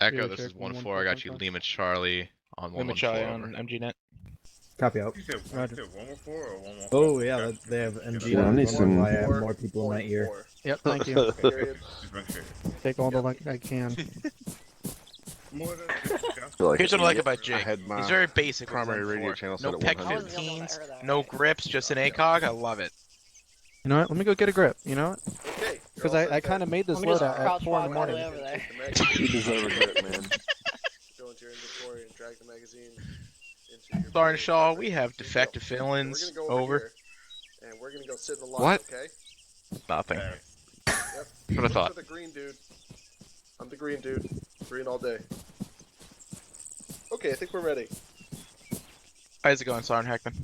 Echo, Zero this check, is 1-4. 1-1-4, I got you 1-5. Lima Charlie on Lima 1-1-4. Charlie on MGNet. Copy out. You said Roger. 1-4 or 1-1-4? Oh yeah, they have MG. Yeah, I need I wonder why I have Four, more people in that year. 4. Yep, thank you. Period. Just make sure. Take all the luck I can. More than just feel like Here's what I like about I Jake. had my He's very basic with primary his radio M4. channel set No at PEC 100. 15s, no grips, just an ACOG. I love it. You know what? Let me go get a grip. You know what? Okay. Because I kind of made this Let me just loadout at crouch 4 in walk the all the morning. way over there. You deserve a grip, man. Go into your inventory and drag the magazine into your. Sergeant Shaw, Perfect. we have Here we defective go. fill-ins. We're gonna go Over. here, and we're gonna go sit in the line. What? Okay. Nothing. Yep. What I Look thought. for the green dude. I'm the green dude. Green all day. Okay, I think we're ready. How's it going, Sergeant Heckman?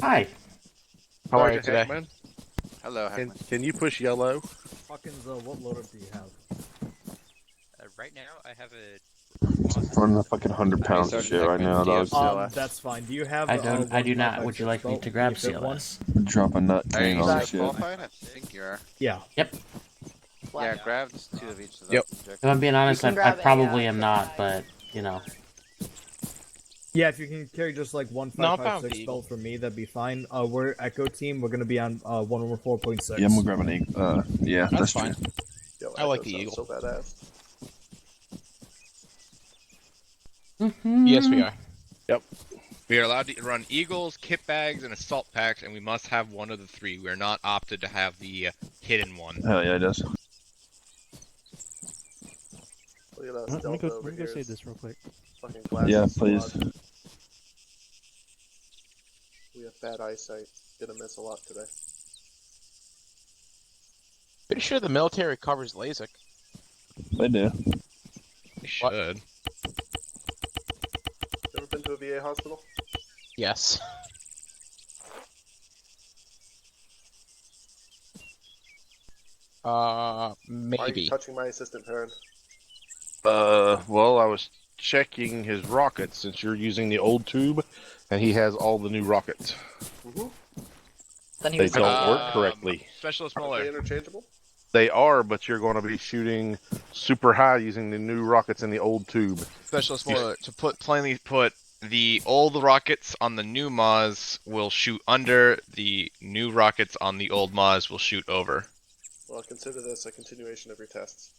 Hi. How are you Sergeant today? Heckman, Hello, can you push yellow? Fucking what loader do you have? Right now, I have a. Running a fucking 100 pounds of shit right now, dog. That's fine. Do you have? I don't. I do not. 1.56 Would you like me bolt? to grab Do you fit one? CLS? Drop a nut Are you cane on guys this shit. qualified? I think you are. Yeah. Yep. Yeah, grab 2 of each of Yep. those. If I'm being honest, You I can grab probably a, am not, but you know. Yeah, if you can carry just like No, 1.556 Eagle. bolt for me, that'd be fine. We're Echo team. We're gonna be on 114.6. Yeah, I'm gonna grab an egg. Yeah, That's that's fine. true. Yo, I like Echo the sounds Eagle. So badass. Yes, we are. We are allowed to run Eagles, kit bags, and assault packs, and we must have one of the 3. We are not opted to have the hidden one. Hell yeah, it does. Look at us, Let me Delta go, over let me go here. save this real quick. Fucking glasses Yeah, squad. please. We have bad eyesight. Gonna miss a lot today. Pretty sure the military covers LASIK. They do. We should. Ever been to a VA hospital? Yes. Why are Maybe. you touching my assistant, Perrin? Well, I was checking his rockets since you're using the old tube, and he has all the new rockets. Then he They was don't work correctly. Specialist Are they Muller. interchangeable? They are, but you're going to be shooting super high using the new rockets in the old tube. Specialist Muller. To plainly put, the old rockets on the new Maz will shoot under, the new rockets on the old Maz will shoot over. Well, consider this a continuation of your tests.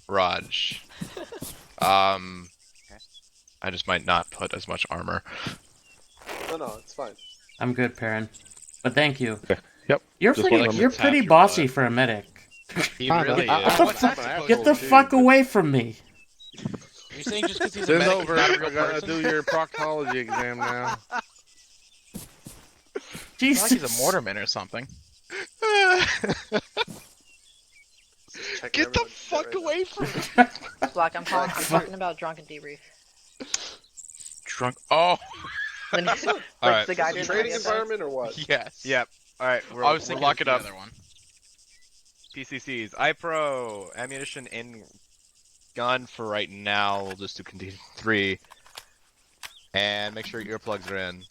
Raj. I just might not put as much armor. No, it's fine. I'm good, Perrin. But thank you. Yep. You're Just pretty. wanted to You're tap pretty your bossy butt. for a medic. He Kinda. really Get is. the What's that fuck- supposed Get the to do? fuck away from me. You're saying just because he's a Send medic, over. he's not a I real gotta person? do your proctology exam now. It's Jesus. like he's a mortarman or something. Checking Get the everyone's shit fuck right now. away from me! Black. I'm talking about drunken debrief. Drunk. Oh, Then like Alright. the guy Is it a didn't trading get there. environment or what? yes. Yep. Alright, I we'll was thinking lock it the up. other one. PCCs. iPro. Ammunition in gun for right now. We'll just do continue 3. And make sure your earplugs are in.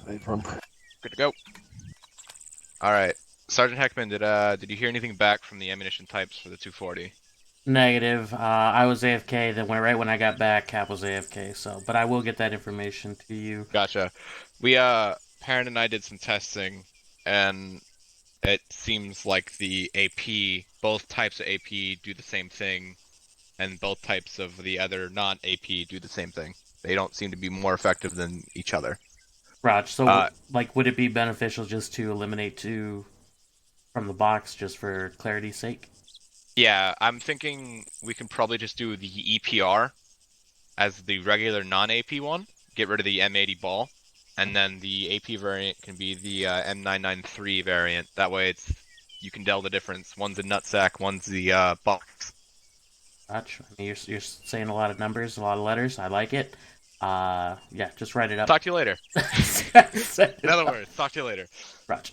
Good to go. Alright. Sergeant Heckman, did you hear anything back from the ammunition types for the 240? Negative. I was AFK. Then right when I got back, Cap was AFK. So, but I will get that information to you. Gotcha. We Perrin and I did some testing, and it seems like the AP, both types of AP do the same thing, and both types of the other non-AP do the same thing. They don't seem to be more effective than each other. Raj, so like, would it be beneficial just to eliminate 2 from the box just for clarity's sake? Yeah, I'm thinking we can probably just do the EPR as the regular non-AP one, get rid of the M80 ball, and then the AP variant can be the M993 variant. That way you can tell the difference. One's a nutsack, one's the box. Raj, I mean, you're saying a lot of numbers, a lot of letters. I like it. Yeah, just write it up. Talk to you later. In other words, talk to you later. Raj.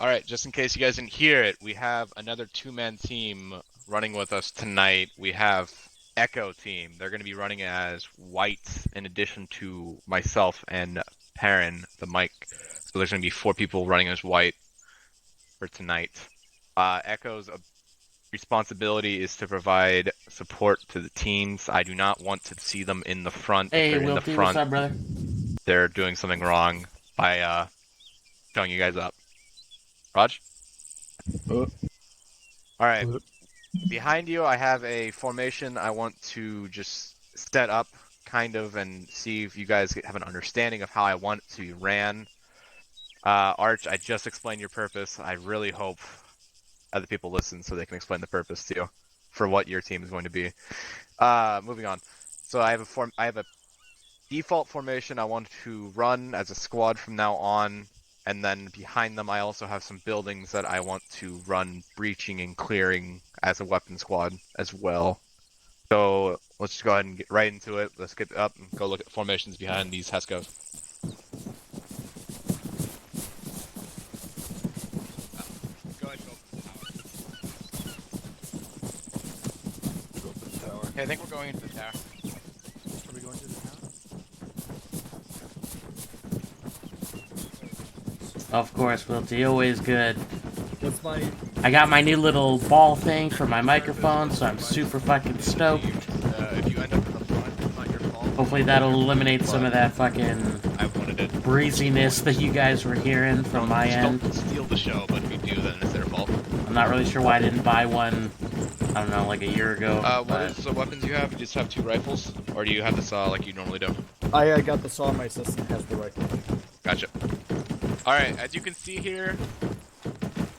Alright, just in case you guys didn't hear it, we have another 2-man team running with us tonight. We have Echo team. They're going to be running as whites in addition to myself and Perrin, the mic. So there's going to be 4 people running as white for tonight. Echo's responsibility is to provide support to the teams. I do not want to see them in the front. If Hey, they're in the Wilty, what's front, up, brother? they're doing something wrong by showing you guys up. Raj? Alright. Behind you, I have a formation I want to just set up, kind of, and see if you guys have an understanding of how I want it to be ran. Arch, I just explained your purpose. I really hope other people listen so they can explain the purpose to you for what your team is going to be. Moving on. So I have a default formation I want to run as a squad from now on, and then behind them I also have some buildings that I want to run breaching and clearing as a weapon squad as well. So let's just go ahead and get right into it. Let's get up and go look at formations behind these HESCOs. Go ahead and go open the tower. Okay, I think we're going into the tower. Are we going to the town? Of course, Wilty, always good. What's my? I got my new little ball thing for my microphone, so I'm super fucking stoked. If you end up in the front, it's not your fault. Hopefully that'll eliminate some of that fucking I wanted it. breeziness that you guys were hearing from my end. Don't steal the show, but if you do, then it's their fault. I'm not really sure why I didn't buy one, I don't know, like a year ago. What but is the weapons you have? You just have 2 rifles? Or do you have the saw like you normally do? I got the saw. My assistant has the rifle. Gotcha. Alright, as you can see here,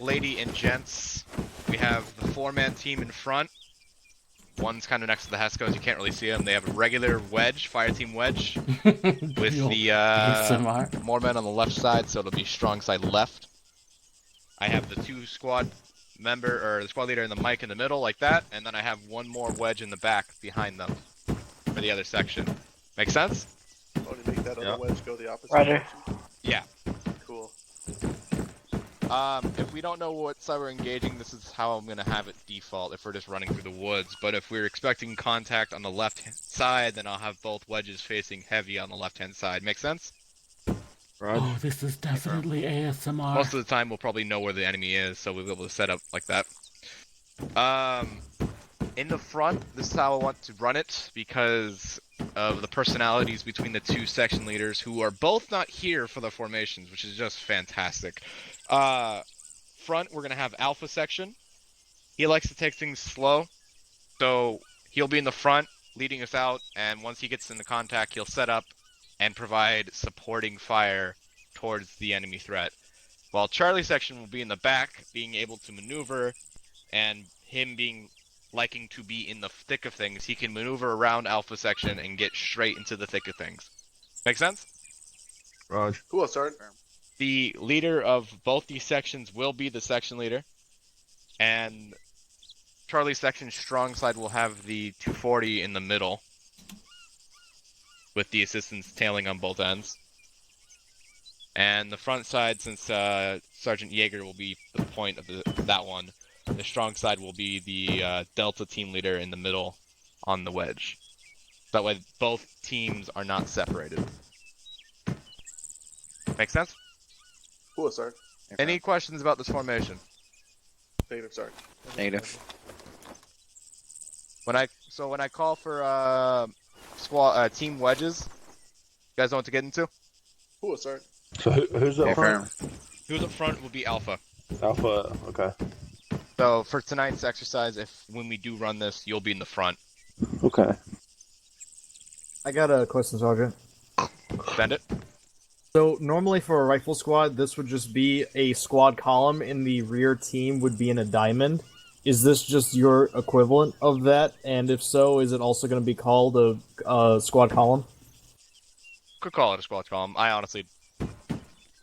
lady and gents, we have the 4-man team in front. One's kind of next to the HESCOs, you can't really see them. They have a regular wedge, fire team wedge, with the ASMR. more men on the left side, so it'll be strong side left. I have the 2 squad member, or the squad leader in the mic in the middle, like that, and then I have one more wedge in the back behind them for the other section. Make sense? Oh, to make that other wedge go the opposite Roger. direction? Yeah. Cool. If we don't know what side we're engaging, this is how I'm gonna have it default if we're just running through the woods. But if we're expecting contact on the left side, then I'll have both wedges facing heavy on the left-hand side. Make sense? Oh, this is definitely ASMR. Most of the time, we'll probably know where the enemy is, so we'll be able to set up like that. In the front, this is how I want to run it, because of the personalities between the 2 section leaders, who are both not here for the formations, which is just fantastic. Front, we're going to have Alpha section. He likes to take things slow, so he'll be in the front, leading us out, and once he gets into contact, he'll set up and provide supporting fire towards the enemy threat. While Charlie section will be in the back, being able to maneuver, and him liking to be in the thick of things, he can maneuver around Alpha section and get straight into the thick of things. Make sense? Raj. Cool, Sergeant. The leader of both these sections will be the section leader, and Charlie section's strong side will have the 240 in the middle, with the assistants tailing on both ends. And the front side, since Sergeant Yeager will be the point of that one, the strong side will be the Delta team leader in the middle on the wedge. That way both teams are not separated. Make sense? Cool, Sergeant. Any questions about this formation? Negative, Sergeant. Negative. When I call for squad team wedges, you guys know what to get into? Cool, Sergeant. So who's up front? Who's up front will be Alpha. Alpha. Okay. So for tonight's exercise, when we do run this, you'll be in the front. Okay. I got a question, Sergeant. Send it. So normally for a rifle squad, this would just be a squad column, and the rear team would be in a diamond. Is this just your equivalent of that? And if so, is it also going to be called a squad column? Could call it a squad column. I honestly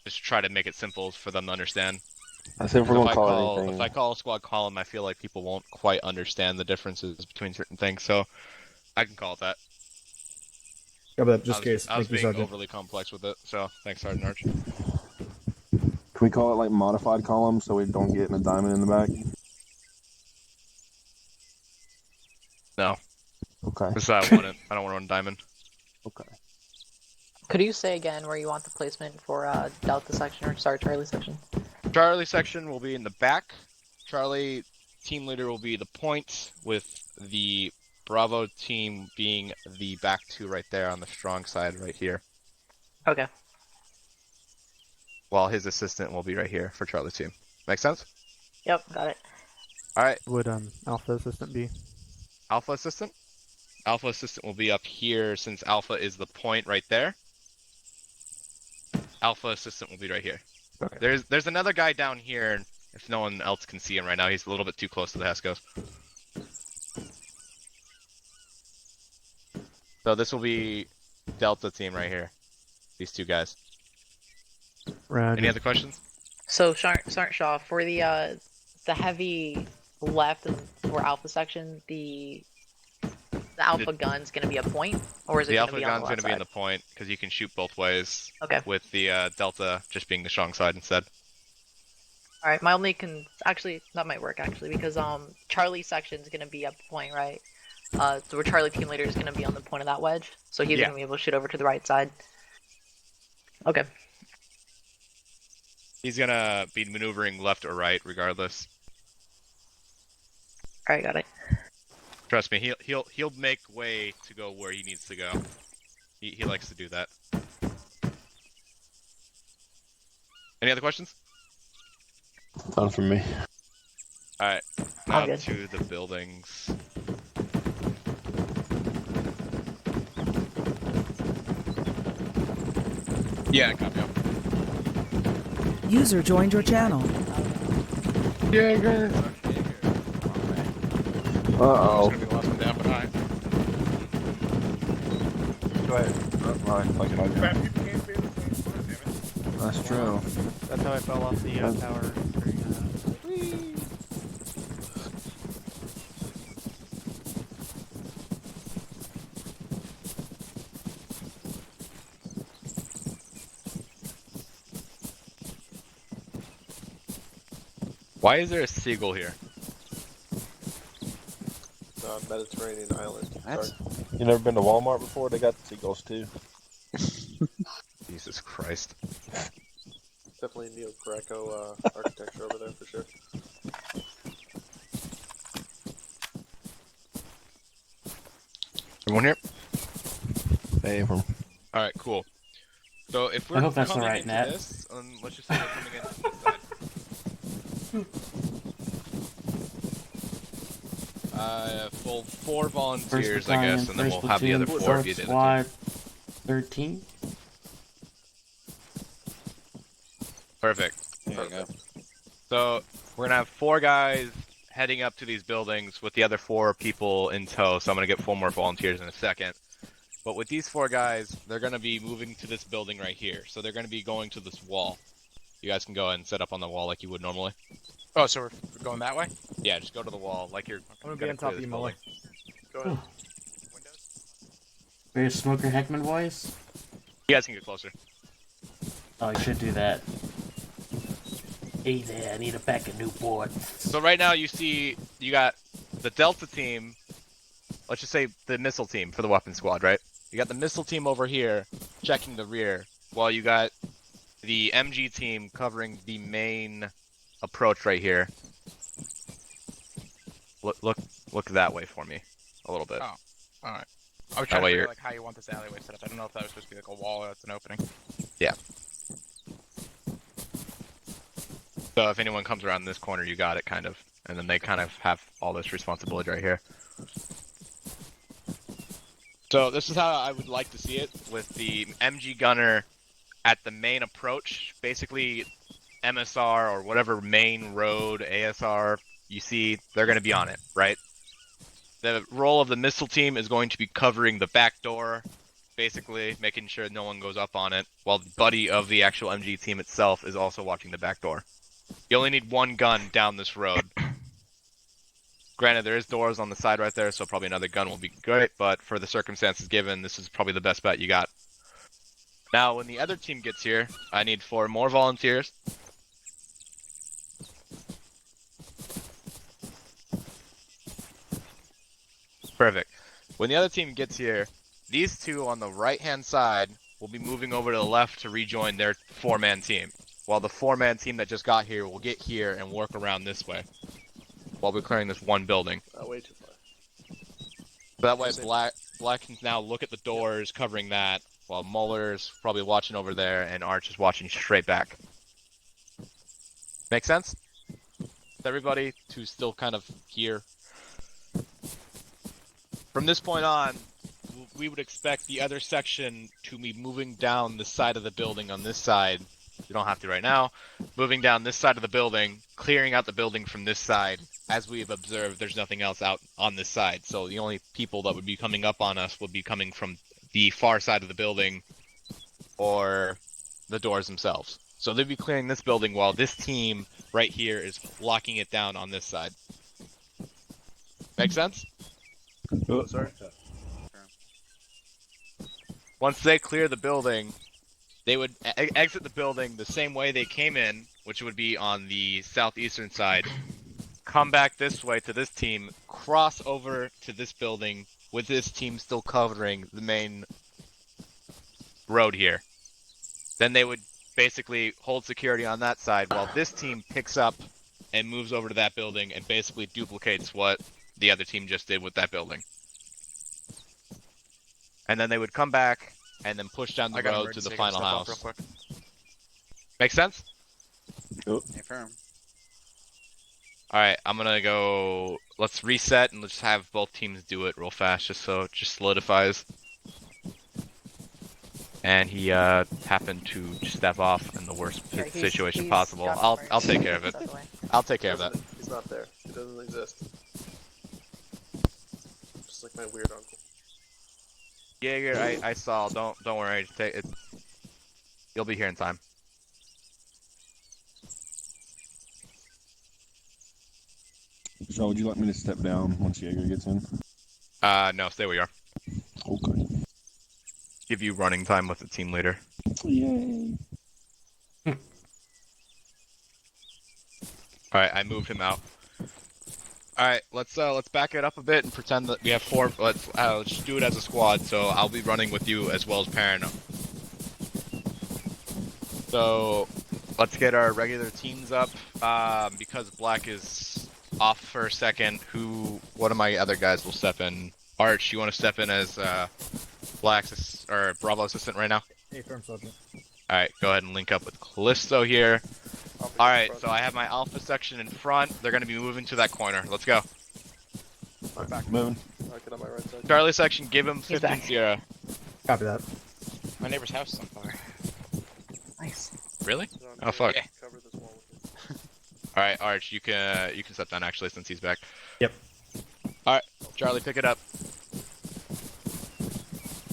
just try to make it simple for them to understand. I say if we're gonna call it If anything. I call a squad column, I feel like people won't quite understand the differences between certain things, so I can call it that. Yeah, but just in case. I was Thank you, being Sergeant. overly complex with it, so thanks, Sergeant Arch. Can we call it like modified column so we don't get in a diamond in the back? No. Okay. This is how I want it. I don't want to run diamond. Okay. Could you say again where you want the placement for Delta section or Charlie section? Charlie section will be in the back, Charlie team leader will be the point, with the Bravo team being the back two right there on the strong side right here. Okay. While his assistant will be right here for Charlie's team. Make sense? Yep, got it. Alright, Would Alpha Assistant be? Alpha assistant? Alpha assistant will be up here since Alpha is the point right there. Alpha assistant will be right here. Okay. There's another guy down here, if no one else can see him right now. He's a little bit too close to the Heskos. So this will be Delta team right here. These two guys. Roger. Any other questions? So, Sergeant Shaw, for the heavy left for Alpha section, the Alpha gun's gonna be a point, or is it The gonna Alpha be on gun's the going left to be in side? the point because you can shoot both ways. Okay. With the Delta just being the strong side instead. All right. My only actually that might work actually because Charlie section's gonna be a point, right? So where Charlie team leader is gonna be on the point of that wedge, so he's Yeah. gonna be able to shoot over to the right side. Okay. He's gonna be maneuvering left or right regardless. All right, got it. Trust me, he'll make way to go where he needs to go. He likes to do that. Any other questions? None from me. Alright, All now good. to the buildings. Yeah, copy. User joined your channel. Jaeger. It's Uh-oh. gonna be the last one down, but alright. Go ahead. Crap, you can't be in the same spot, damn it. That's true. That's how I fell off the tower. Why is there a seagull here? Mediterranean island. What? You never been to Walmart before? They got seagulls too. Jesus Christ. Definitely Neo-Greco architecture over there for sure. Everyone here? Hey, from Alright, cool. So if we're I hope that's the coming right into net. this, let's just say we're coming in from this side. Full 4 First volunteers, I battalion, guess, and then first we'll have the other platoon, 4 fourth be the other squad, 13. team. Perfect. There you go. So we're gonna have 4 guys heading up to these buildings with the other 4 people in tow. So I'm gonna get 4 more volunteers in a second. But with these 4 guys, they're gonna be moving to this building right here. So they're gonna be going to this wall. You guys can go ahead and set up on the wall like you would normally. Oh, so we're going that way? Yeah, just go to the wall like you're. I'm gonna be on top of you, Mully. Go ahead. Very Smoker Heckman voice. You guys can get closer. Oh, I should do that. Hey there, I need a pack of Newports. So right now you see you got the Delta team. Let's just say the missile team for the weapon squad, right? You got the missile team over here checking the rear, while you got the MG team covering the main approach right here. Look that way for me, a little bit. Oh, alright. I was That trying to way figure you're- like how you want this alleyway set up. I don't know if that was supposed to be like a wall or that's an opening. Yeah. So if anyone comes around this corner, you got it, kind of. And then they kind of have all this responsibility right here. So this is how I would like to see it, with the MG gunner at the main approach, basically MSR or whatever main road, ASR you see, they're going to be on it, right? The role of the missile team is going to be covering the back door, basically making sure no one goes up on it, while the buddy of the actual MG team itself is also watching the back door. You only need 1 gun down this road. Granted, there is doors on the side right there, so probably another gun will be great, but for the circumstances given, this is probably the best bet you got. Now, when the other team gets here, I need 4 more volunteers. Perfect. When the other team gets here, these 2 on the right-hand side will be moving over to the left to rejoin their 4-man team, while the 4-man team that just got here will get here and work around this way. while we're clearing this one building. Way too far. That way, Black can now look at the doors covering that, while Muller's probably watching over there, and Arch is watching straight back. Make sense? Everybody who's still kind of here. From this point on, we would expect the other section to be moving down the side of the building on this side. You don't have to right now. Moving down this side of the building, clearing out the building from this side. As we have observed, there's nothing else out on this side. So the only people that would be coming up on us would be coming from the far side of the building or the doors themselves. So they'd be clearing this building while this team right here is locking it down on this side. Make sense? Oh, sorry. Once they clear the building, they would exit the building the same way they came in, which would be on the southeastern side, come back this way to this team, cross over to this building with this team still covering the main road here. Then they would basically hold security on that side while this team picks up and moves over to that building and basically duplicates what the other team just did with that building. And then they would come back and then push down the road to the final house. Real quick. Make sense? Affirm. Alright, I'm gonna go... Let's reset and let's have both teams do it real fast just so it just solidifies. And he happened to step off in the worst situation possible. I'll take care of it. I'll take care of that. He's not there. He doesn't exist. Just like my weird uncle. Jaeger, I saw. Don't worry. You'll be here in time. So would you like me to step down once Jaeger gets in? No, stay where you are. Okay. Give you running time with the team leader. Yay. Alright, I moved him out. Alright, let's back it up a bit and pretend that we have four. Let's just do it as a squad. So I'll be running with you as well as Parano. So let's get our regular teams up. Because Black is off for a second. One of my other guys will step in. Arch, you want to step in as Black's or Bravo assistant right now? Affirm, Sergeant. Alright, go ahead and link up with Callisto here. Alright, so I have my Alpha section in front. They're going to be moving to that corner. Let's go. I'm back. Moving. I'll get on my right side. Charlie section, give him 15-0. Copy that. My neighbor's house is on fire. Nice. Really? Put on Oh, fuck. Yeah. Cover this wall with it. Alright, Arch, you can step down actually since he's back. Yep. Alright, Charlie, pick it up.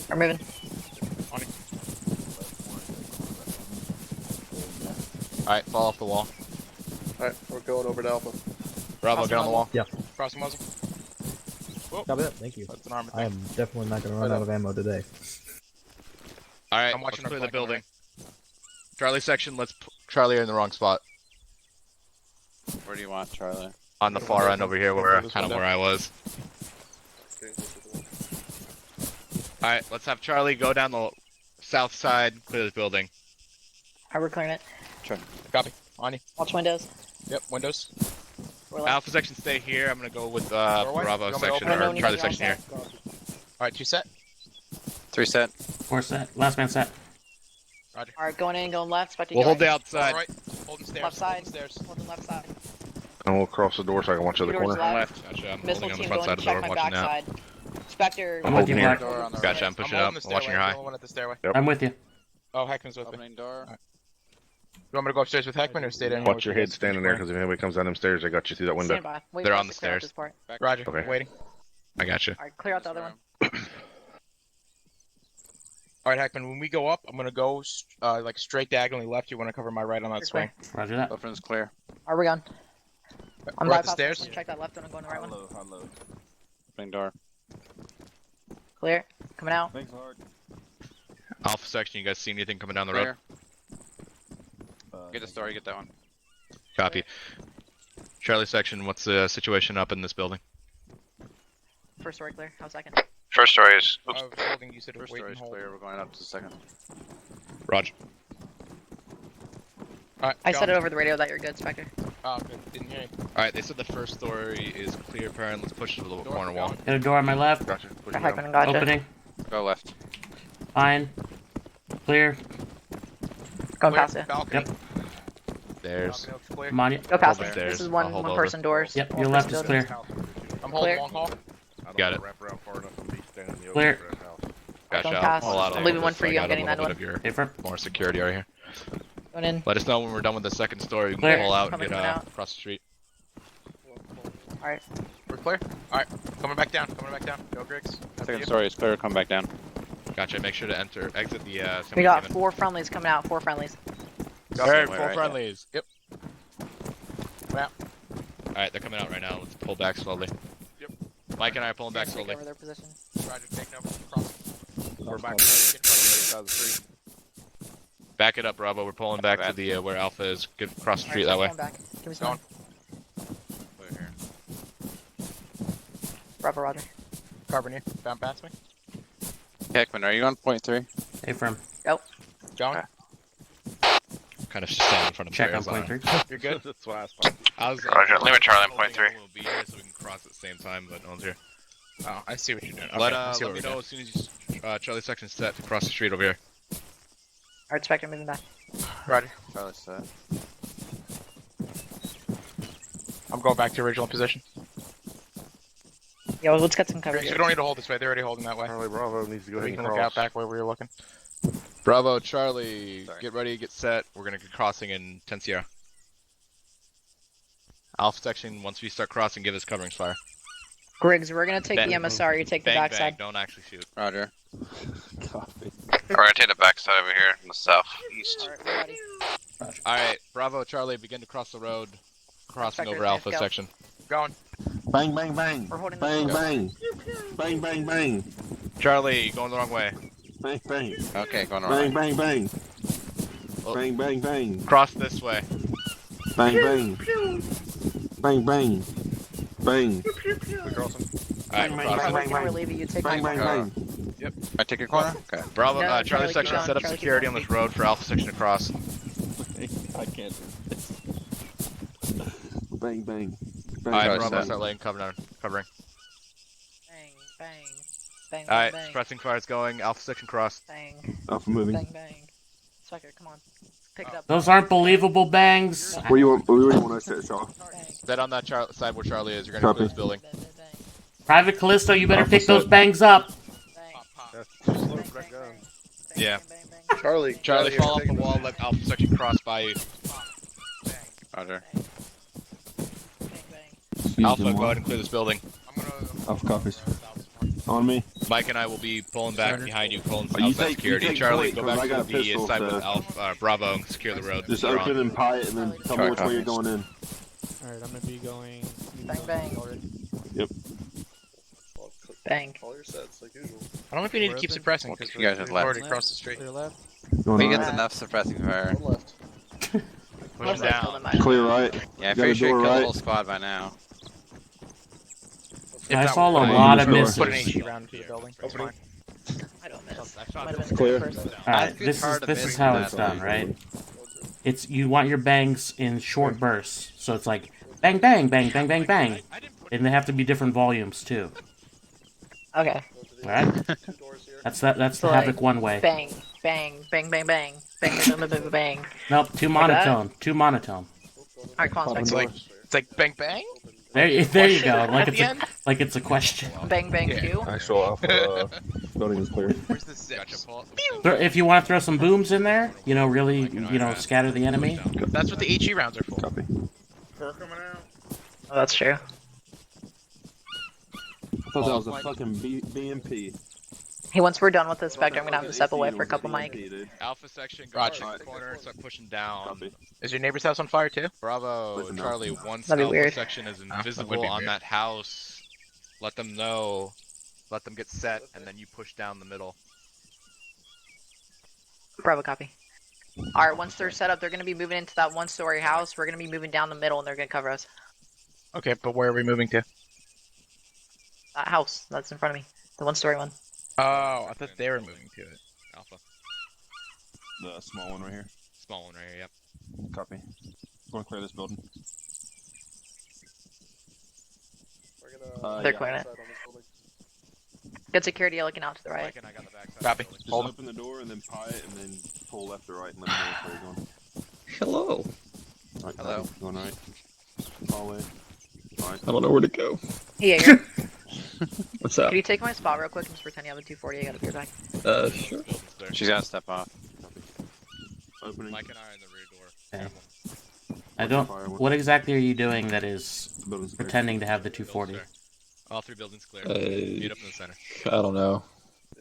We're moving. Alright, fall off the wall. Alright, we're going over to Alpha. Bravo, get on the wall. Crossing muzzle. Copy that. Thank you. That's an armor I thing. am definitely not going to run out of ammo today. Alright, I'm watching let's clear our the flank building. Charlie section, Charlie, you're in the wrong spot. Where do you want, Charlie? On the far end over here, where This kind of window. where I was. Getting closer to the wall. Alright, let's have Charlie go down the south side, clear this building. Alright, we're clearing it. Copy. On you. Watch windows. Yep, windows. We're left. Alpha section, stay here. I'm gonna go with Doorway? Bravo You want me to section, open it? or No, Charlie no, section no, here. Alright, 2 set. 3 set. 4 set. Last man set. Roger. Alright, going in, going left. Expect to We'll go hold the right. outside. Alright. Holding stairs. Left side. Holding stairs. Holding left side. And we'll cross the door so I can watch the other Doors corner. left. Gotcha, I'm Missile holding on the team front going side to of the door, check my watching that. backside. Spectre. I'm with you, Opening Black. door on the Gotcha, right. I'm pushing I'm up, holding the watching your stairway. high. I'm the one at the stairway. I'm with you. Oh, Heckman's with me. Opening door. You want me to go upstairs with Heckman or stay down here? Watch with your you head guys? standing there, because if anybody comes down them stairs, they got you through that window. Stand by. Wait They're for us on the to clear out stairs. this part. Back. Roger. Okay. Waiting. I gotcha. Alright, clear out the other one. Alright, Heckman, when we go up, I'm gonna go like straight diagonally left. You want to cover my right on that You're swing. Roger that. Opening's clear. Alright, we're gone. I'm We're at the bypassing stairs. this one. Check that left one. I'm going to the right one. Opening door. Clear. Coming out. Thanks, hard. Alpha section, you guys see anything coming down the road? Clear. Get the story. Get that one. Copy. Charlie section, what's the situation up in this building? First story clear. How's second? First story is. I was holding. You said First wait story and is hold. clear. We're going up to the second. Roger. Alright, I go. said it over the radio that you're good, Spectre. Oh, good. Didn't hear you. Alright, they said the first story is clear, apparently. Let's push to the Door corner wall. going. Hit a door on my left. Gotcha. Pushing Hackman down. and gotcha. Opening. Go left. Fine. Clear. Going Clear. past it. Balcony. Yep. There's. Balcony looks clear. I'm on you. Go past Hold it. stairs. This is I'll one hold one over. person doors. Yep, One your left is person clear. I'm holding Clear. long haul. I don't Got it. Wrap around far enough and be standing in the Clear. open for that house. Gotcha. Don't I'll pass. pull out I'm a leaving little one bit for so I you, I'm got a getting little that bit one. of your Different. more security out here. Going in. Let us know when we're done with the second story. We can Clear. pull out and Coming get out. across the street. Alright. We're clear? Alright. Coming back down. Coming back down. Go, Griggs. After Second you. story is clear. Come back down. Gotcha. Make sure to exit the. We got 4 friendlies coming out. 4 friendlies. Alright, Way full right, friendlies. Yep. Come out. Alright, they're coming out right now. Let's pull back slowly. Yep. Mike and I are pulling back Take slowly. over their position. Roger, taking over. Cross. We're back. Get in front of Side of the street. Back it up, Bravo. We're pulling back to Bad. the where Alpha is. Get across the Alright, street that way. going back. Give me Going. some. Clear here. Bravo, Roger. Carbon here. Bound past me. Heckman, are you on point 3? Hey, from. Go. Going. Okay. Kind of just standing in front of Check on players. point 3. You're good? That's why I spotted. I was. Roger, leave it Charlie on point hoping 3. everyone will be here so we can cross at the same time, but no one's here. Oh, I see what you're doing. Okay, Let I see let what me we're know doing. as soon as you, Charlie section's set to cross the street over here. Alright, Spectre moving back. Roger. Charlie set. I'm going back to original position. Yeah, well, let's get some cover. Griggs, we don't need to hold this way. They're already holding that way. Charlie Bravo needs to go ahead We and can look out cross. back where we were looking. Bravo, Charlie, Sorry. get ready, get set. We're gonna get crossing in 10 Sierra. Alpha section, once we start crossing, give us covering fire. Griggs, we're gonna take Bang. the MSR. You take the Bang, bang, backside. don't actually shoot. Roger. Copy. We're gonna take the backside over here in the southeast. Alright, we're ready. Alright, Bravo, Charlie, begin to cross the road. Crossing Inspector over Smith, Alpha go. section. Going. Bang, bang, bang. We're holding Bang, the bang. Bang, bang, bang. Charlie, going the wrong way. Bang, bang. Okay, going Bang, around. bang, bang. Oh. Bang, bang, bang. Cross this way. Bang, bang. Bang, bang. Bang. Alright, Bang, we're bang, crossing. Alright, we're relieving you. Take Bang, my bang, bang. I take your corner? Okay. Bravo, No, Charlie Charlie, section, keep set up going. security on Charlie, this road for Alpha section to cross. I can't do this. Bang, bang. Bang, Alright, Charlie Bravo, set. start laying covering. Bang, bang. Bang, Alright, bang, bang. suppressing fire's going. Alpha section cross. Bang, Alpha moving. bang, bang. Spectre, come on. Pick it up. Those aren't believable bangs. Where do you want us to Shaw? Bang, Set on that side where Charlie is. You're gonna Copy. clear this building. bang, bang, bang. Private Callisto, you better Alpha pick those set. bangs up. Bang, Pop, pop. That's bang, slow bang, for that gun. bang. Yeah. Bang, bang, bang. Charlie. Charlie, fall off take the wall. Let Alpha section cross by you. Roger. Bang, bang. Alpha, go ahead and clear this building. I'm gonna. Alpha copies. On me. Mike and I will be pulling back Started. behind you, pulling You outside take- security. you take Charlie, point, go 'cause back I to got the pistols, side with so- Alpha, Bravo and secure the road. Just You're open on. and pie it, and then tell me Charlie which way you're copies. going in. Alright, I'm gonna be going. Bang, bang. Already. Bang. All your sets, like usual. I don't know if you need to We're keep open. suppressing Well, because you guys we've have left. already crossed the street. Clear left. Going We right. get enough suppressing fire. One left. Push Most them likely down. the mine. Clear right. Yeah, I'm Got a pretty sure you door killed the right. whole squad by now. If I not, saw a we'll lot of Put an misses. Put an HE round into the building. It's Opening. fine. I don't miss. I shot Might have this been Clear. the person. Alright, It's this is hard to this is miss how that it's done, way. right? It's you want your bangs in short bursts, so it's like bang, bang, bang, bang, bang, bang, and they have to be different volumes too. Okay. All right, Two doors here. that's the So, like, Havoc one way. Bang, bang, bang, bang, bang. Bang, bang, bang, bang, bang. Nope, too Like that? monotone, too monotone. Alright, come on, Popping Spectre. doors. It's like bang bang. There you go. Question Like at it's the a, end? like it's a question. Bang, bang, Yeah. Q. Actual Alpha building is clear. Where's the zips? If you want to throw some booms in there, really, scatter the enemy. That's what the HE rounds are for. Copy. Fur coming out. Oh, that's true. I thought that was a fucking BMP. Hey, once we're done with this Spectre, I'm gonna have to step away for a couple mic. Alpha section, go Roger. to the corner and start pushing down. Copy. Is your neighbor's house on fire too? Bravo, Listen, no. Charlie, once That'd be Alpha weird. section is that would invisible be on weird. that house, let them know, let them get set, and then you push down the middle. Bravo, copy. Alright, once they're set up, they're gonna be moving into that one-story house. We're gonna be moving down the middle, and they're gonna cover us. Okay, but where are we moving to? That house that's in front of me, the one-story one. Oh, I thought they were moving to it. Alpha. The small one right here. Small one right here, yep. Copy. Going to clear this building. They're clearing it. Get security looking out to the right. Mike and I got the backside. Copy. of the building. Just Hold open the door and then pie it and then pull left or right and let me know where you're going. Hello. Alright, Hello. copy. Going right. Hallway. Alright. I don't know where to go. Hey, Jaeger. What's up? Can you take my spot real quick and just pretend you have a 240? I gotta be right back. Sure. Building's clear. She's gotta step off. Opening. Mike and I are in the rear door. Okay. Careful. I don't. What exactly are you doing that is Building's clear. pretending to have the 240? Building's clear. All 3 buildings clear. Meet up in the center. I don't know.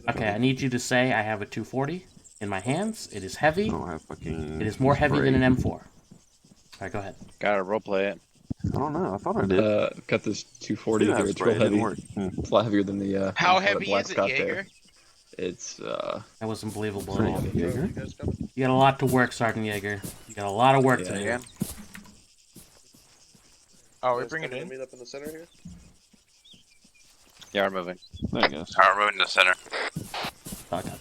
Okay, I need you to say I have a 240 in my hands. It is I heavy. don't have fucking. It is more heavy spray. than an M4. Alright, go ahead. Gotta roleplay it. I don't know. I thought I did. Got this 240 Did have here. It's spray, real it didn't heavy. work. It's a lot heavier than the How one that heavy Black's is it, got Jaeger? there. It's That wasn't believable at Pretty all. heavy, Jaeger. You got a lot to work, Sergeant Yeager. You got a lot of work to do. Yeah. Oh, we're bringing it in. Meet up in the center here. Yeah, we're moving. There you go. Alright, we're moving to the center. Okay.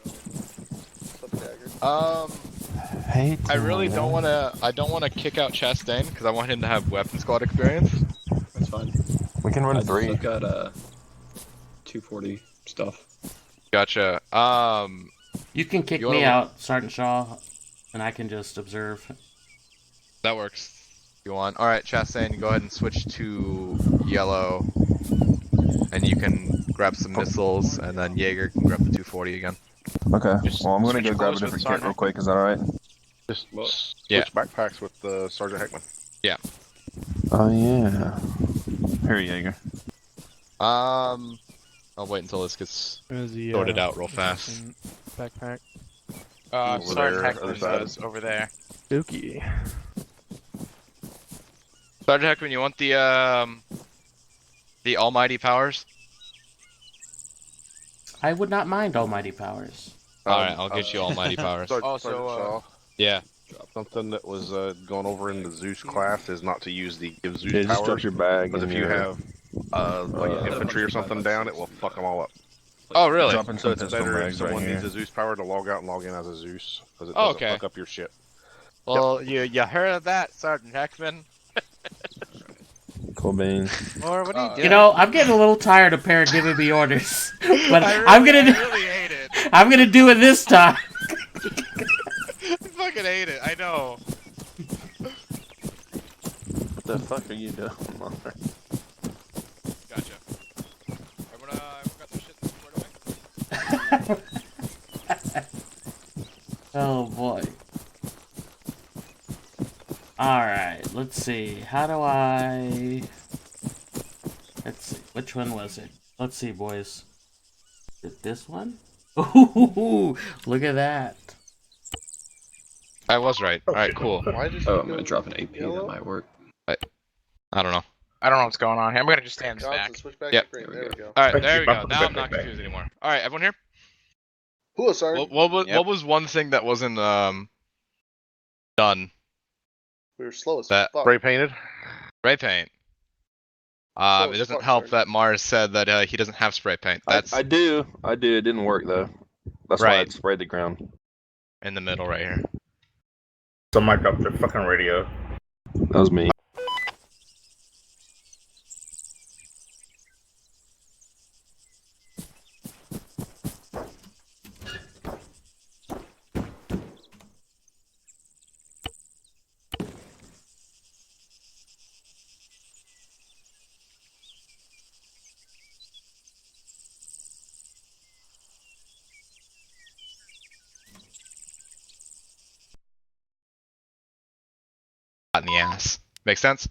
What's up, Jagger? Hey, I really don't want to. I don't want to kick out Chastain because I want him to have weapon squad experience. that's fine. We can run I've 3. got 240 stuff. Gotcha. You can kick You me wanna- out, Sergeant Shaw, and I can just observe. That works. You want? All right, Chastain, go ahead and switch to yellow, and you can grab some missiles, and then Jaeger can grab the 240 again. Okay. Just Well, I'm gonna switch go grab a clothes with different kit Sergeant. real quick. Is that alright? Just Yeah. switch backpacks with Sergeant Heckman. Oh yeah. Here, Jaeger. I'll wait until this gets Where's the, sorted out real fast. Backpack. Over Sergeant there, Heckman other side. is over there. Dookie. Sergeant Heckman, you want the almighty powers? I would not mind almighty powers. All right, I'll get you almighty powers. Also, Sergeant Shaw, Yeah. something that was going over in the Zeus class is not to use the give Zeus Yeah, just powers. drop your bag. Because if and you your- have like infantry or something down, it will fuck them all up. Oh, really? Dropping So some it's pistol better if mags someone right needs here. a Zeus power to log out and log in as a Zeus, because it Oh, doesn't okay. fuck up your shit. Well, you heard of that, Sergeant Heckman? Cool beans. Or what are you doing? You know, I'm getting a little tired of Parrot giving me orders, but I I'm gonna do, really hate it. I'm gonna do it this time. I fucking hate it. I know. What the fuck are you doing, mother? Gotcha. Everyone got their shit squared away? Oh boy. Alright, let's see. How do I... Let's see. Which one was it? Let's see, boys. Is it this one? Ooh, look at that. I was right. All right, cool. Why did you Oh, I'm go gonna drop an AP. yellow? That might work. I don't know. I don't know what's going on here. I'm gonna just stand Johnson, back. switch back. Yep. Great, There we there we go. All right, Thank there you. we go. Bye. Now I'm Bye. not Bye. confused anymore. All right, everyone here. Who, sorry? What was one thing that wasn't done? We were slow as That- fuck. Spray painted. Spray paint. Oh, It doesn't fuck, help sorry. that Mars said that he doesn't have spray paint. That's I do. It didn't work though. That's why Right. it sprayed the ground. in the middle right here. Somebody dropped their fucking radio. That was me. Hot in the ass. Make sense?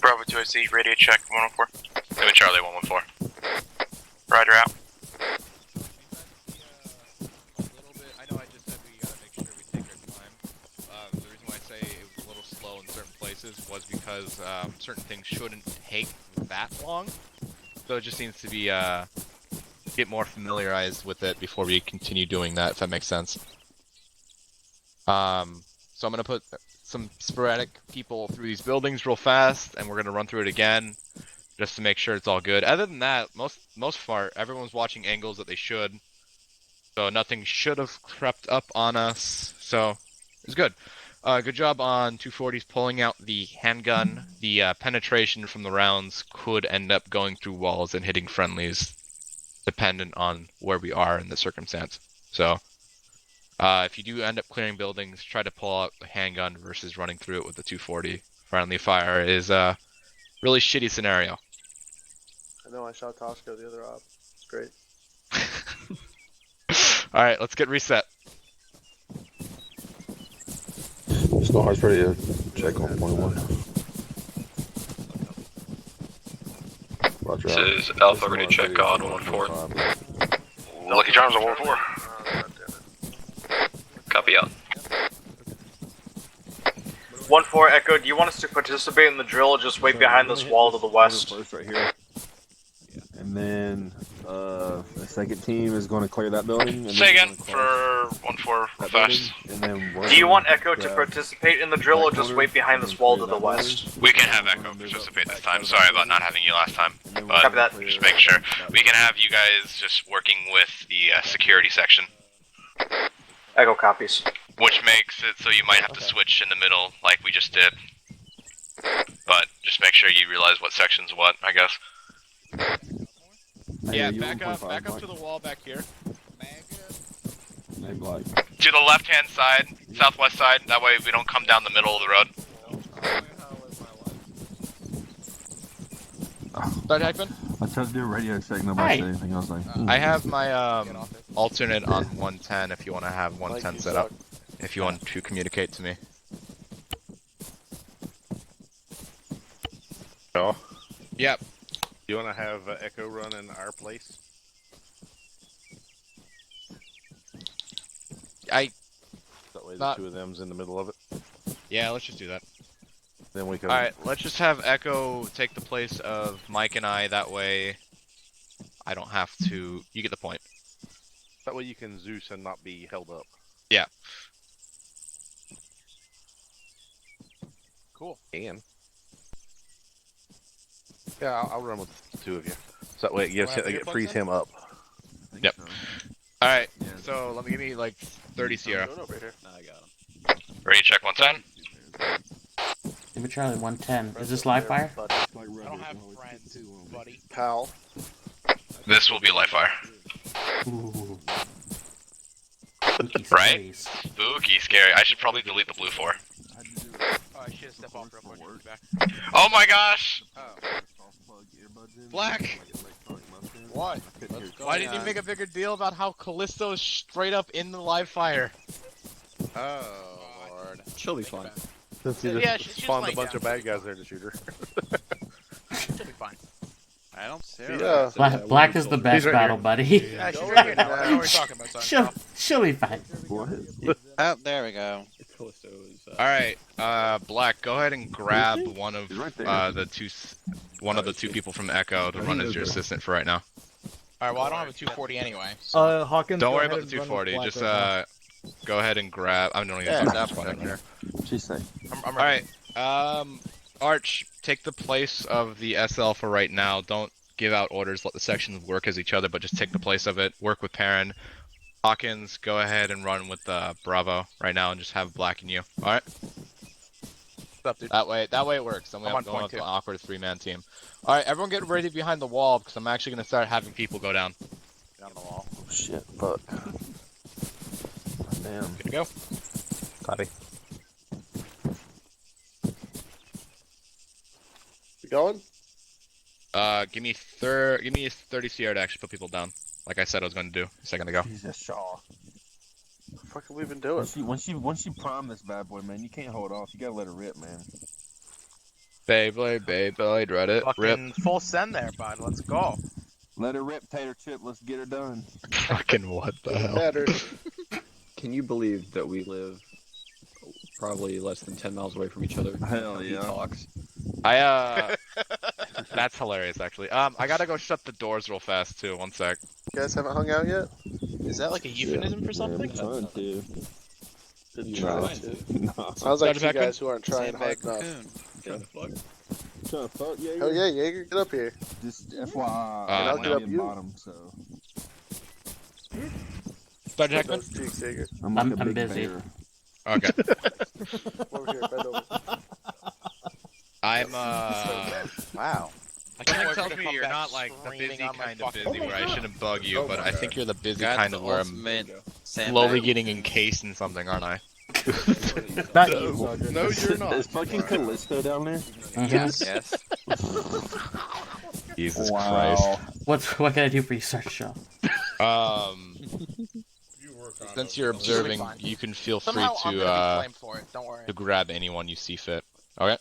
Bravo 2AC, radio check 104. Give me Charlie 114. Rider out. I know I just said we gotta make sure we take our time. The reason why I say it was a little slow in certain places was because certain things shouldn't take that long. So it just needs to be get more familiarized with it before we continue doing that, if that makes sense. So I'm gonna put some sporadic people through these buildings real fast, and we're gonna run through it again, just to make sure it's all good. Other than that, most part, everyone's watching angles that they should, so nothing should have crept up on us. So it's good. Good job on 240s pulling out the handgun. The penetration from the rounds could end up going through walls and hitting friendlies, dependent on where we are in the circumstance. So if you do end up clearing buildings, try to pull out the handgun versus running through it with the 240. Friendly fire is a really shitty scenario. I know I shot Toshko the other op. It's great. Alright, let's get reset. Scar's ready to check on 1-1. Roger. This is Alpha ready to check on 1-4. Lucky Charms on 1-4. Copy out. 1-4 Echo, do you want us to participate in the drill or just wait behind this wall to the west? First right here. And then the second team is going to clear that building. And Say again for 1-4 fast. And then Do you want Echo to participate in the drill or just wait behind this wall to the west? We can have Echo participate this time. Sorry about not having you last time. But Copy that. just make sure. We can have you guys just working with the security section. Echo copies. Which makes it so you might have to switch in the middle like we just did. But just make sure you realize what section's what, I guess. Yeah, back up to the wall back here. Hey, Blake. To the left-hand side, southwest side, that way we don't come down the middle of the road. Start hyping. I tried to do a radio check, nobody said anything. I was like, I have my alternate on 110 if you want to have 110 set up. If you want to communicate to me. Oh. Yep. You want to have Echo run in our place? That way the two of them's in the middle of it. Yeah, let's just do that. Then we can. Alright, let's just have Echo take the place of Mike and I, that way I don't have to... You get the point. That way you can Zeus and not be held up. Yeah. Cool. And. Yeah, I'll run with the two of you. So that way it frees him up. Yep. Alright, so let me give me like 30 Sierra. Over here. I got him. Ready to check 110? Give me Charlie 110. Is this live fire? I don't have friends, buddy. Pal. This will be live fire. Ooh. Right? Spooky scary. I should probably delete the blue 4. Oh, I should step off real quick. Back. Oh my gosh! Black! What? Why didn't you make a bigger deal about how Callisto's straight up in the live fire? Oh, Lord. She'll be fine. Since you Yeah, just she's spawned a laying bunch down. of bad guys there to shoot her. She'll be fine. I don't see Yeah. Black is the best right battle here. buddy. Yeah, she's right here now. I know what you're talking about, son. She'll be fine. Oh, there we go. Alright, Black, go ahead and grab one of the two people from Echo to run as your assistant for right now. Alright, well, I don't have a 240 anyway. So. Hawkins, Don't go worry ahead about the and run with 240, Black just right go ahead and grab... I'm doing Yeah, it. that's fine. She's safe. I'm ready. Alright, Arch, take the place of the SL for right now. Don't give out orders, let the sections work as each other, but just take the place of it. Work with Perrin. Hawkins, go ahead and run with Bravo right now and just have Black and you. Alright? What's up, dude? That way it works. Then we I'm have on going point to two. an awkward 3-man team. Alright, everyone get ready behind the wall because I'm actually going to start having people go down. Down the wall. Oh, shit, fuck. Damn. Good to go. Copy. You going? Give me 30 CR to actually put people down. Like I said I was going to do a second ago. Jesus, Shaw. What the fuck have we been doing? Once you prime this bad boy, man, you can't hold off. You gotta let it rip, man. Beyblade, Reddit, rip. Fucking full send there, bud. Let's go. Let her rip, Tater Chip. Let's get her done. Fucking what the hell? Better. Can you believe that we live probably less than 10 miles away from each other. Hell He yeah. talks. That's hilarious, actually. I gotta go shut the doors real fast too. One sec. You guys haven't hung out yet? Is that like a euphemism for something? I'm trying to. Good Trying try. No. Sounds like Started two back guys who aren't trying hard Sandbag enough. cocoon. Trying to fuck. Trying to fuck, yeah. Oh yeah, Jaeger, get up here. Just FYI, And I'll I'm get up in you. bottom, so Sergeant Heckman? Those cheeks, Jaeger. I'm like a I'm big busy. bear. Okay. Over here, bend over. I'm Wow. Something tells me you're not like the busy kind of busy where I shouldn't bug you, but I think you're the busy kind of where I'm slowly getting encased in something, aren't I? Not you, Sergeant. No, you're not. Is fucking Callisto down there? Yes. Yes. Jesus Wow. Christ. What can I do for you, Sergeant Shaw? Since you're observing, you can feel free Somehow I'm gonna be blamed for it. Don't worry. to grab anyone you see fit. Okay?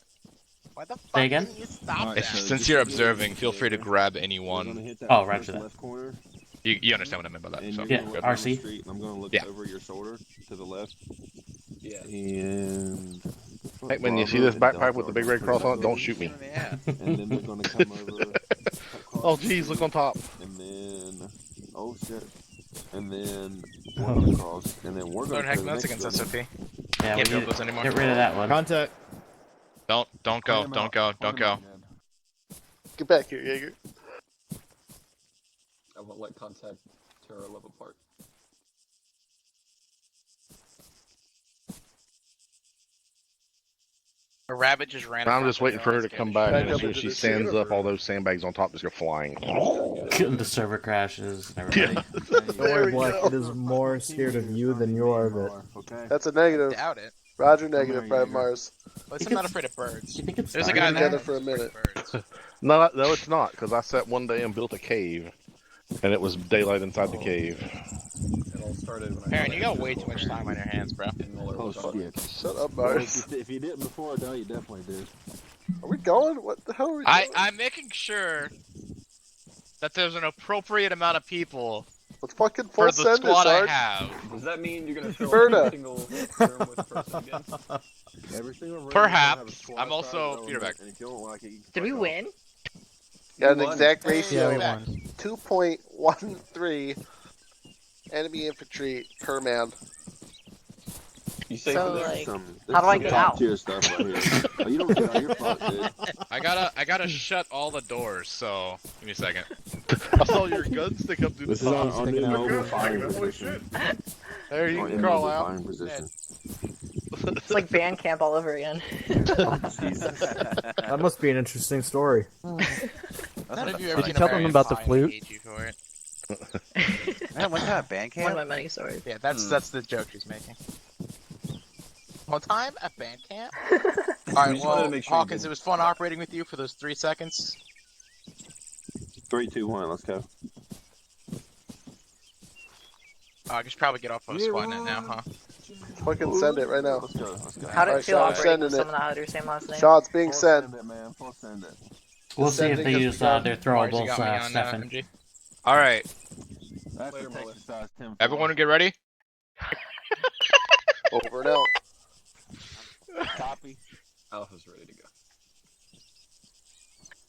Why the Say fuck again? didn't you stop Alright, that? so Since just you're to get observing, it feel free to clear, grab we're gonna anyone. hit that Oh, first roger that. left corner, You understand what I meant by that. and So. you're Yeah, gonna look down RC. the street, and I'm gonna look Yeah. over your shoulder to the left. Yeah. And Hey, when you see this backpack with the big red cross on it, don't shoot me. Yeah. And then they're gonna come over. Oh, geez, look on top. And then, oh shit. And then one across, and then we're gonna. Learn heck notes against SOP. Yeah, Can't we build need- those anymore. get rid of that one. Contact. Don't go, don't go, don't go. Get back here, Jaeger. I won't let contact tear our love apart. A rabbit just ran. I'm across just waiting the for her to cage. come back, Back and as up soon as into she the stands shade up, all those sandbags on top just go flying. The server crashes and everything. Don't There worry, we Black. go. It is more scared of you than you are of it. Okay. That's a negative. Doubt it. Roger, negative, here, Brad Jaeger. Mars. At least I'm not afraid of birds. You think it's There's a dark guy in there. Together for a who's afraid minute. of birds. No, it's not, because I sat one day and built a cave, and it was daylight inside the cave. It all started when I Aaron, you got way too much time on your hands, bro. in Muller Oh was on. shit. Shut up, Well, Mars. if you didn't before, now you definitely do. Are we going? What the hell are we doing? I'm making sure that there's an appropriate amount of people Let's fucking for full the send it, squad I Sarge. have. Does that mean you're gonna fill Berta. every single room with a person again? Every single room Perhaps. will have a squad I'm also size element, feedback. and if you don't like it, you can Did we fuck off. win? Got an Won. exact Yeah, ratio we of won. 2.13 enemy infantry per man. You say So, for this? like, Some, how do I some get top out? tier stuff right here. Oh, you don't get out. You're fucked, dude. I gotta shut all the doors, so give me a second. I saw your gun stick up through the This is our, top. our new sticking out. mobile firing Holy position. There you Our can new crawl mobile out. firing position. It's like band camp all over again. Oh, Jesus. That must be an interesting story. None of you ever Did you seen tell American them about the Pie, flute? I hate you for it. Man, what's that, band One of camp? my many stories. Yeah, that's the joke she's making. One time at band camp? Alright, just wanted to well, make sure you Hawkins, did. it was fun operating with you for those 3 seconds. 3, 2, 1. Let's go. I should probably get off of SquadNet now, huh? Fucking send it right now. Let's go. Let's go. How did it Alright, feel so I'm operating sending with it. someone that had your same last name? Shots being Full sent. send it, man. Full send it. We'll see if they Sending use us their Mars, you throwables, got me on Stefan. MG. All right, That's Later, the Muller. Texas size 10. everyone get ready. Over and out. Copy. Alpha's ready to go.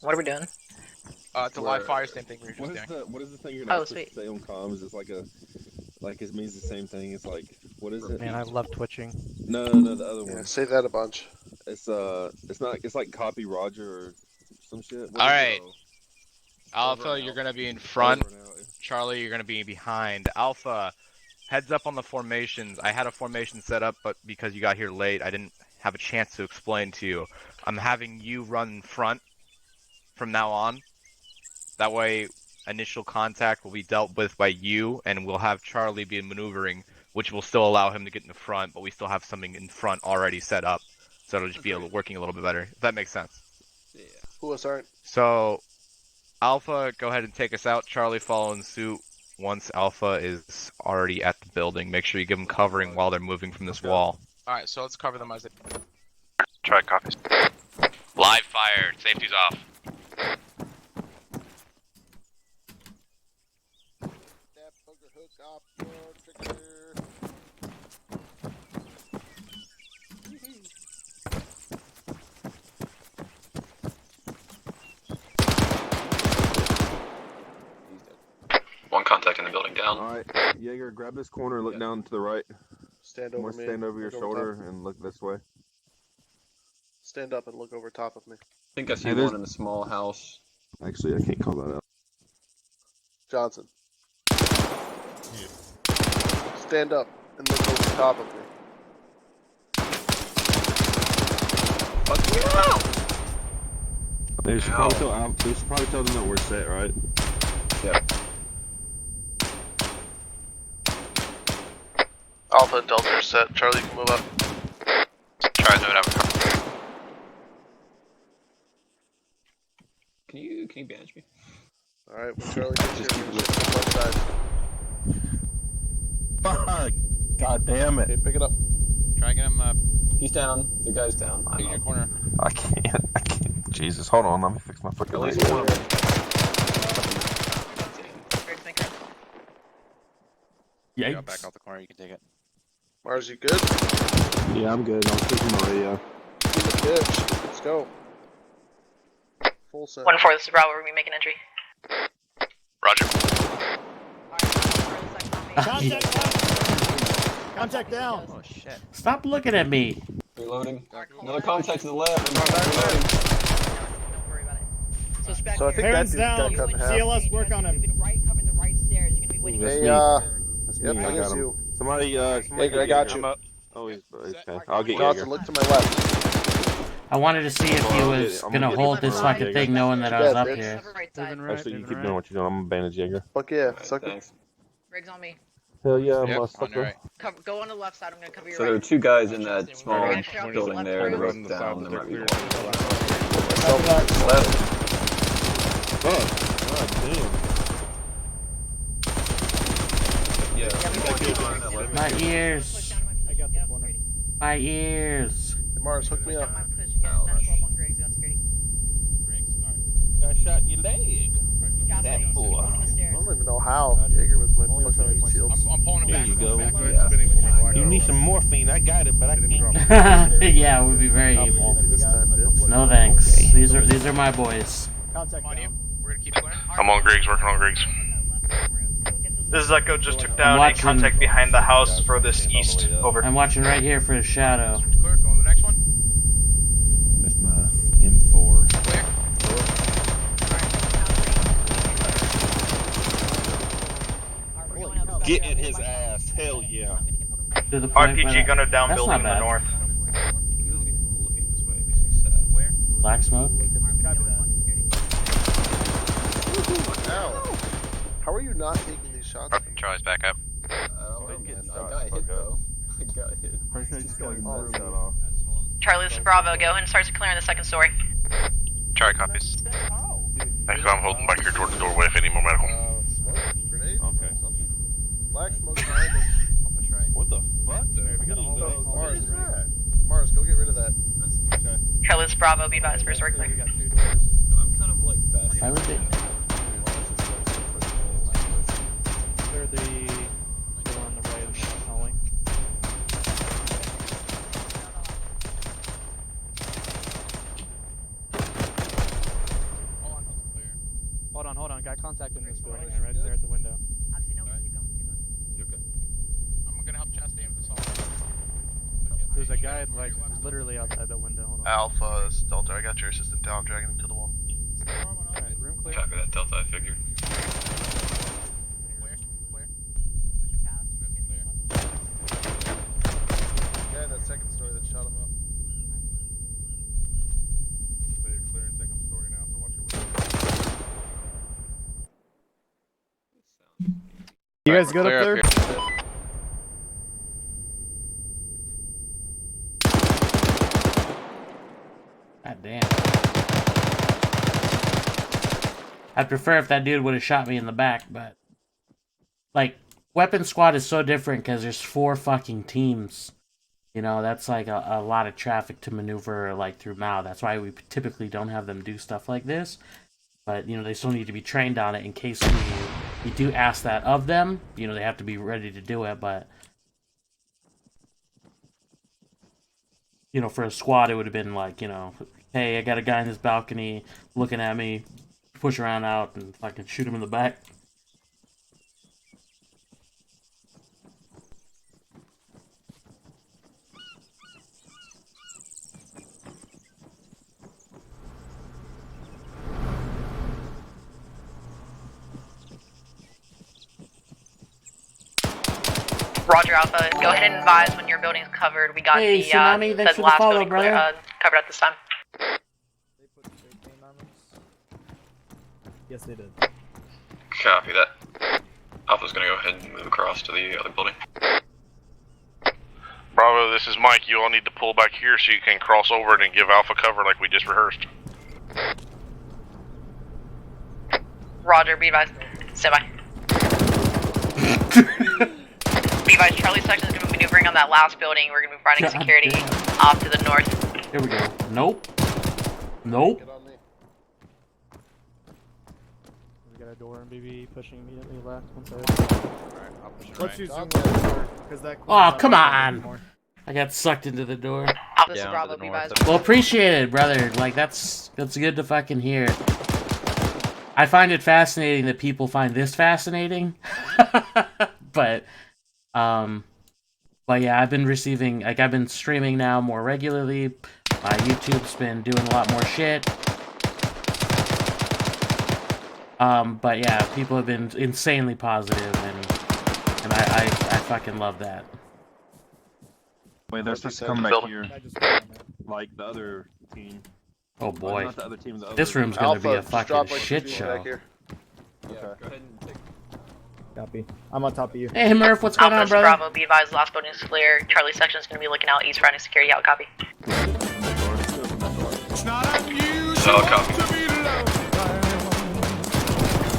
What are we doing? It's a live fire, same thing we were just doing. What is the thing you're Oh, not supposed sweet. to say on comms? It's like a, like it means the same thing. It's like, what is it? Man, I love twitching. No, the other Yeah, one. say that a bunch. It's not. It's like copy Roger or some shit. What All is right. it? Alpha, Over and you're out. gonna be in front. Over and out. Charlie, you're gonna be behind. Alpha, heads up on the formations. I had a formation set up, but because you got here late, I didn't have a chance to explain to you. I'm having you run in front from now on. That way, initial contact will be dealt with by you, and we'll have Charlie be maneuvering, which will still allow him to get in the front, but we still have something in front already set up, so it'll just be working a little bit better. If that makes sense. Yeah. Who else aren't? So, Alpha, go ahead and take us out. Charlie, follow in suit. Once Alpha is already at the building, make sure you give them covering while they're moving from this wall. Alright, so let's cover them as they... Try copies. Live fire. Safety's off. That booger hook off your trigger. Jaeger, grab this corner and look down to the right. Stand over me. Stand over your Look over shoulder top. and look this way. Stand up and look over top of me. I think I see Hey, there's- one in a small house. Actually, I can't call that out. Johnson. Stand up and look over top of me. They should probably tell them that we're set, right? Yeah. Alpha and Delta are set. Charlie, you can move up. Try to do it out cover. Can you bandage me? Alright, when Charlie gets here, we're gonna shift to the left side. Fuck! God damn it! Okay, pick it up. Try and get him up. He's down. The guy's down. In your corner. I can't. Jesus, hold on. Let me fix my fucking At leg. least one of them. Yikes. Back off the corner, you can take it. Mars, you good? Yeah, I'm good. I was fixing my radio. Be the bitch. Let's go. Full set. 1-4, this is Bravo. We're gonna make an entry. Roger. Contact down. Oh shit. Stop looking at me. Reloading. Another contact to the left. Don't worry about it. So I think that Parents dude's got down. cut in half. CLS, work on him. Moving right, covering the right stairs. You're gonna be waiting. That's Hey, me. That's me. I I got got him. you. Somebody, Jaeger, I got you. Oh, he's okay. I'll get Johnson, Jaeger. look to my left. I wanted to see if he was I'm gonna gonna hold get this him. fucking thing knowing that I was Yeah, up bitch. here. Cover right side. Moving right, Actually, you moving keep right. doing what you're doing. I'm gonna bandage Jaeger. Fuck yeah, Right, sucker. thanks. Riggs on me. Hell yeah, Yep, on your motherfucker. right. Go on the left side. I'm gonna cover your So there are right. two guys in that small We're gonna building there. They're Run both the down. south, There might be they're one. clear. Left. Fuck. God damn. Yeah. That kid behind that left. My ears. I got the corner. My ears. Hey, Mars, hook me up. Got shot in your leg. I don't even know how. Jaeger was my fucking heat shield. I'm pulling him There back. you go. Back, Yeah. spinning for my black You arrow. need some morphine. I got it, but I can't. Yeah, it would be very evil. This time, bitch. No thanks. These are my boys. Contact Come on, you. down. We're gonna keep clearing. I'm on Griggs, working on Griggs. This is Echo, just took I'm down a watching- contact behind the house furthest east. Over. I'm watching right here for the shadow. Switch clear. Go on the next one. That's my M4. Clear. Get in his ass. Hell yeah. To the point RPG where gunner down That's building in not the bad. north. He wasn't even looking this way. It makes me sad. Clear. black smoke. Ow. How are you not taking these shots? Charlie's back up. I don't know, man. I got hit though. I got hit. Just going Charlie, this is Bravo. Go ahead and start clearing the second story. Charlie copies. Thank you, I'm holding back here toward the doorway if any more medical. Smoke? Grenade? Okay. Something? Black smoke behind us. What the fuck? Mars, Mars, go get rid of that. Charlie, this is Bravo. Be advised, first story clear. I'm kind of like bashing. Why would they? They're the one on the right of the hallway. Hold on. Got contact in this building, right there at the window. You okay? I'm gonna help Chastain with this all. There's a guy like literally outside that window. Hold on. Alpha, this is Delta. I got your assistant down. I'm dragging him to the wall. Alright, room clear. Copy that Delta, I figured. Clear. Clear. Yeah, that second story that shot him up. They're clearing second story now, so watch your window. You guys good up there? God damn. I'd prefer if that dude would have shot me in the back, but like weapon squad is so different because there's 4 fucking teams. You know, that's like a lot of traffic to maneuver like through MOUT. That's why we typically don't have them do stuff like this. But you know, they still need to be trained on it in case we do ask that of them. You know, they have to be ready to do it. But you know, for a squad, it would have been like, you know, hey, I got a guy in this balcony looking at me, push around out and fucking shoot him in the back. Roger Alpha. Go ahead and advise when your building's covered. We got Hey, the Tsunami, thanks for the last follow, building clear, brother. covered at this time. Yes, they did. Copy that. Alpha's gonna go ahead and move across to the other building. Bravo, this is Mike. You all need to pull back here so you can cross over it and give Alpha cover like we just rehearsed. Roger, be advised. Stand by. Be advised, Charlie section is going to be maneuvering on that last building. We're going to be providing God security damn. off to the north. Here we go. Nope. Nope. We got a door and BB pushing immediately left. One side. Alright, I'll push it Let's right. use zoom over because that. Oh, come on. I got sucked into the door. Alpha Down to Bravo, the be north. advised. Well, appreciate it, brother. Like, that's good to fucking hear. I find it fascinating that people find this fascinating. but yeah, I've been receiving, like, I've been streaming now more regularly. My YouTube's been doing a lot more shit. But yeah, people have been insanely positive, and I fucking love that. Wait, they're supposed to come back here, like the other team. Oh Well, boy, not the other team, the other this room's gonna be a fucking shit Back show. here. Okay. Go ahead and take. Copy. I'm on top of you. Hey Murph, what's going on, Alpha brother? Bravo, be advised, last building is clear. Charlie section is going to be looking out east, providing security out. Copy. Solid copy.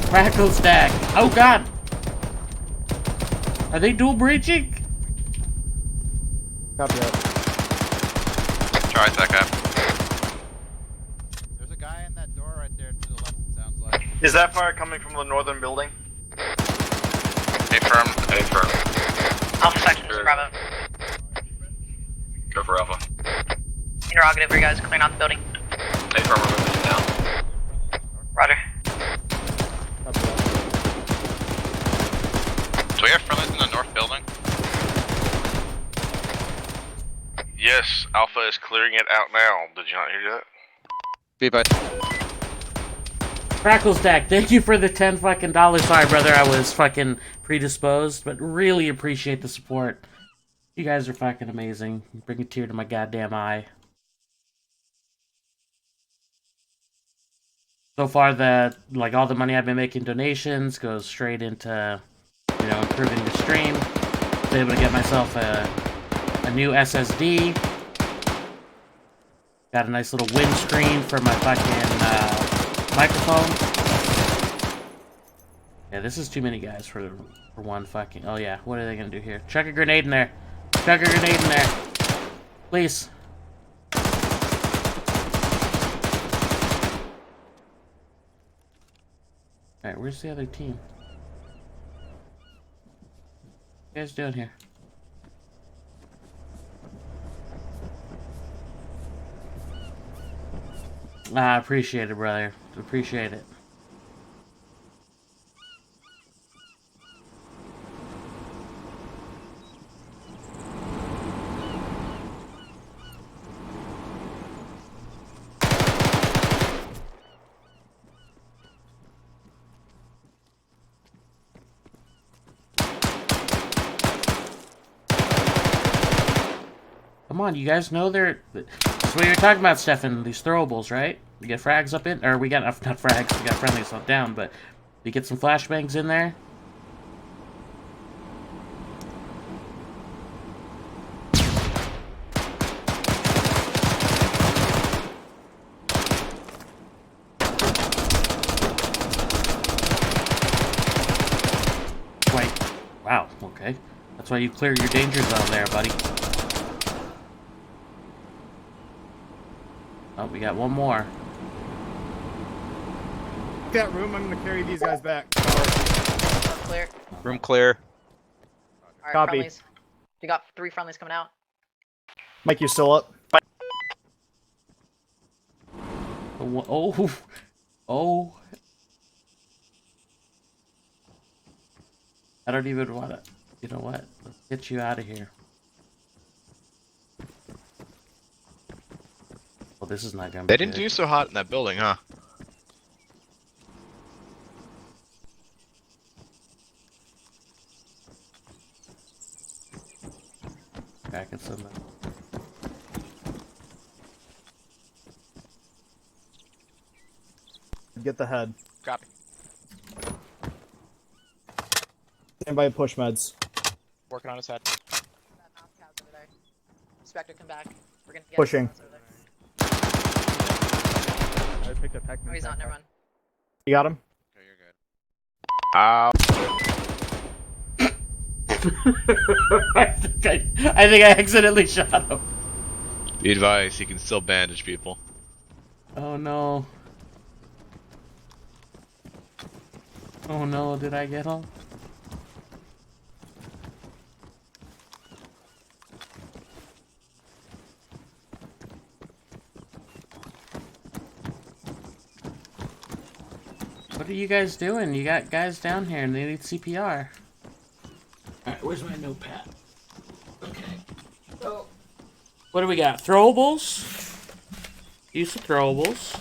Crackle stack. Oh god. Are they dual breaching? Copy that. Try that guy. There's a guy in that door right there to the left, it sounds like. Is that fire coming from the northern building? Affirm. Affirm. Alpha section is Bravo. Go for Alpha. Interrogative, are you guys clearing out the building? Affirm, we're moving now. Roger. Copy that. Do we have friendlies in the north building? Yes, Alpha is clearing it out now. Did you not hear that? Be bye. Crackle stack, thank you for the $10 fucking dollars. Sorry, brother, I was fucking predisposed, but really appreciate the support. You guys are fucking amazing. Bring a tear to my goddamn eye. So far, all the money I've been making donations goes straight into, improving the stream. Was able to get myself a new SSD. Got a nice little windscreen for my fucking microphone. Yeah, this is too many guys for one fucking. Oh yeah, what are they gonna do here? Chuck a grenade in there. Chuck a grenade in there, please. All right, where's the other team? What are you guys doing here? I appreciate it, brother. Appreciate it. Come on, you guys know they're... That's what you're talking about, Stefan. These throwables, right? We get frags up in... Or we got... Not frags, we got friendlies up down, but... We get some flashbangs in there. Wait. Wow, okay. That's why you clear your danger zone there, buddy. Oh, we got one more. That room, I'm gonna carry these guys back. Clear. Room clear. Alright, Copy. friendlies. You got 3 friendlies coming out. Mike, you still up? Oh. Oh. I don't even want to... You know what? Let's get you out of here. Well, this is not gonna be They didn't good. do so hot in that building, huh? get the head. Copy. Stand by push meds. Working on his head. Inspector, come back. We're gonna get Pushing. I picked a tech. Oh, he's not. Never mind. You got him? Ow. I think I accidentally shot him. Be advised, he can still bandage people. Oh no. Oh no, did I get him? What are you guys doing? You got guys down here and they need CPR. Alright, where's my notepad? Okay. Oh. What do we got? Throwables? Use of throwables.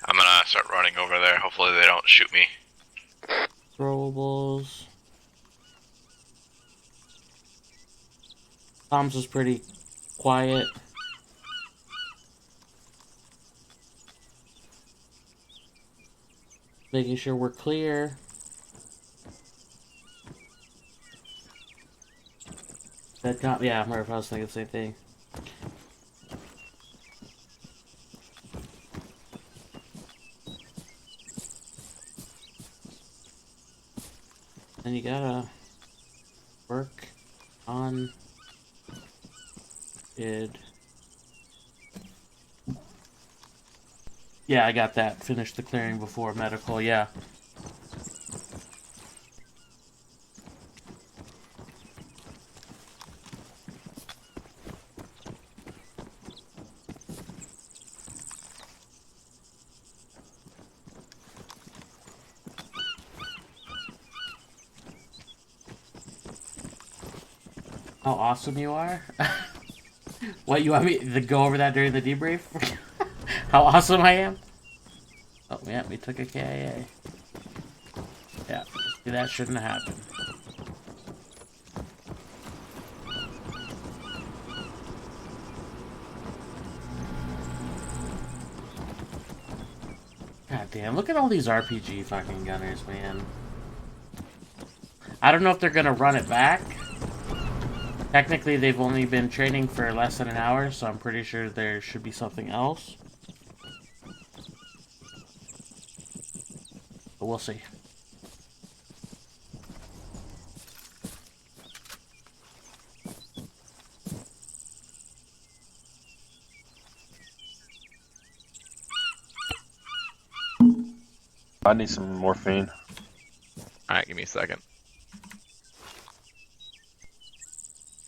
I'm gonna start running over there. Hopefully they don't shoot me. Throwables. Tom's was pretty quiet. Making sure we're clear. That got, yeah, Murph, I was thinking the same thing. And you gotta work on it. Yeah, I got that. Finish the clearing before medical, yeah. How awesome you are? What, you want me to go over that during the debrief? How awesome I am? Oh, yeah, we took a KIA. Yeah, see, that shouldn't have happened. God damn, look at all these RPG fucking gunners, man. I don't know if they're gonna run it back. Technically, they've only been training for less than an hour, so I'm pretty sure there should be something else. But we'll see. I need some morphine. Alright, give me a second.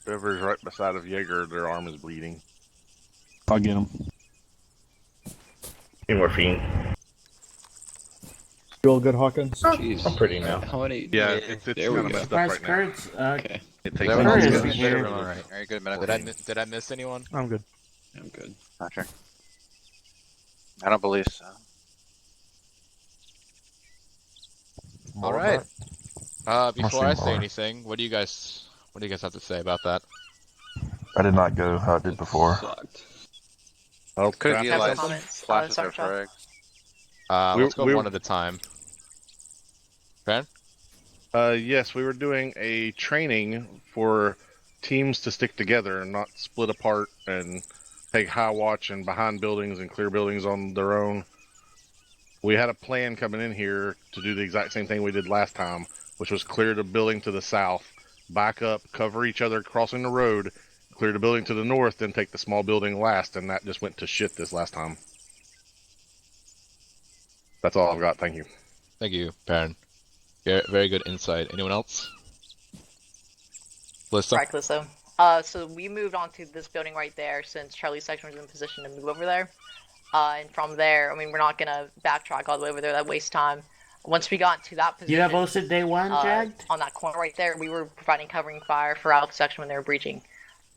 Whoever's right beside of Jaeger, their arm is bleeding. I'll get him. Morphine. You all good, Hawkins? Jeez. I'm pretty now. How many? Yeah, it's kind of messed up Surprise right now. Kurt's, Okay. It takes Everyone time is to here. get Alright, very good medical. Did I miss anyone? I'm good. I'm good. Roger. I don't believe so. Alright. Before I say more. anything, what do you guys have to say about that? I did not go how I did before. Sucked. Well, Could have Have utilized comments. flashes or Sergeant. frags. We- Let's go we- one at a time. Okay? Yes, we were doing a training for teams to stick together and not split apart and take high watch and behind buildings and clear buildings on their own. We had a plan coming in here to do the exact same thing we did last time, which was clear the building to the south, back up, cover each other crossing the road, clear the building to the north, then take the small building last, and that just went to shit this last time. That's all I've got, thank you. Thank you, Perrin. Very good insight. Anyone else? Lissa? Right, Callisto. So we moved on to this building right there since Charlie's section was in position to move over there. And from there, I mean, we're not gonna backtrack all the way over there. That wastes time. Once we got to that position, You have OSID day one, Jagged? on that corner right there, we were providing covering fire for Alpha section when they were breaching.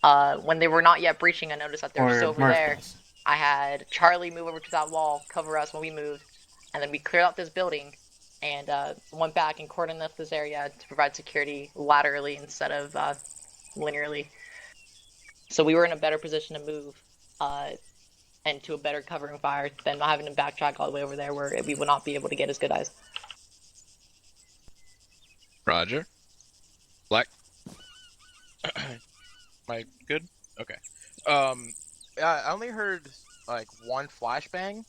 When they were not yet breaching, I noticed that they were Or still over there. Murph's? I had Charlie move over to that wall, cover us when we moved, and then we cleared out this building and went back and cordoned up this area to provide security laterally instead of linearly. So we were in a better position to move and to a better covering fire than not having to backtrack all the way over there where we would not be able to get as good eyes. Roger. Black. Am I good? Okay. I only heard like one flashbang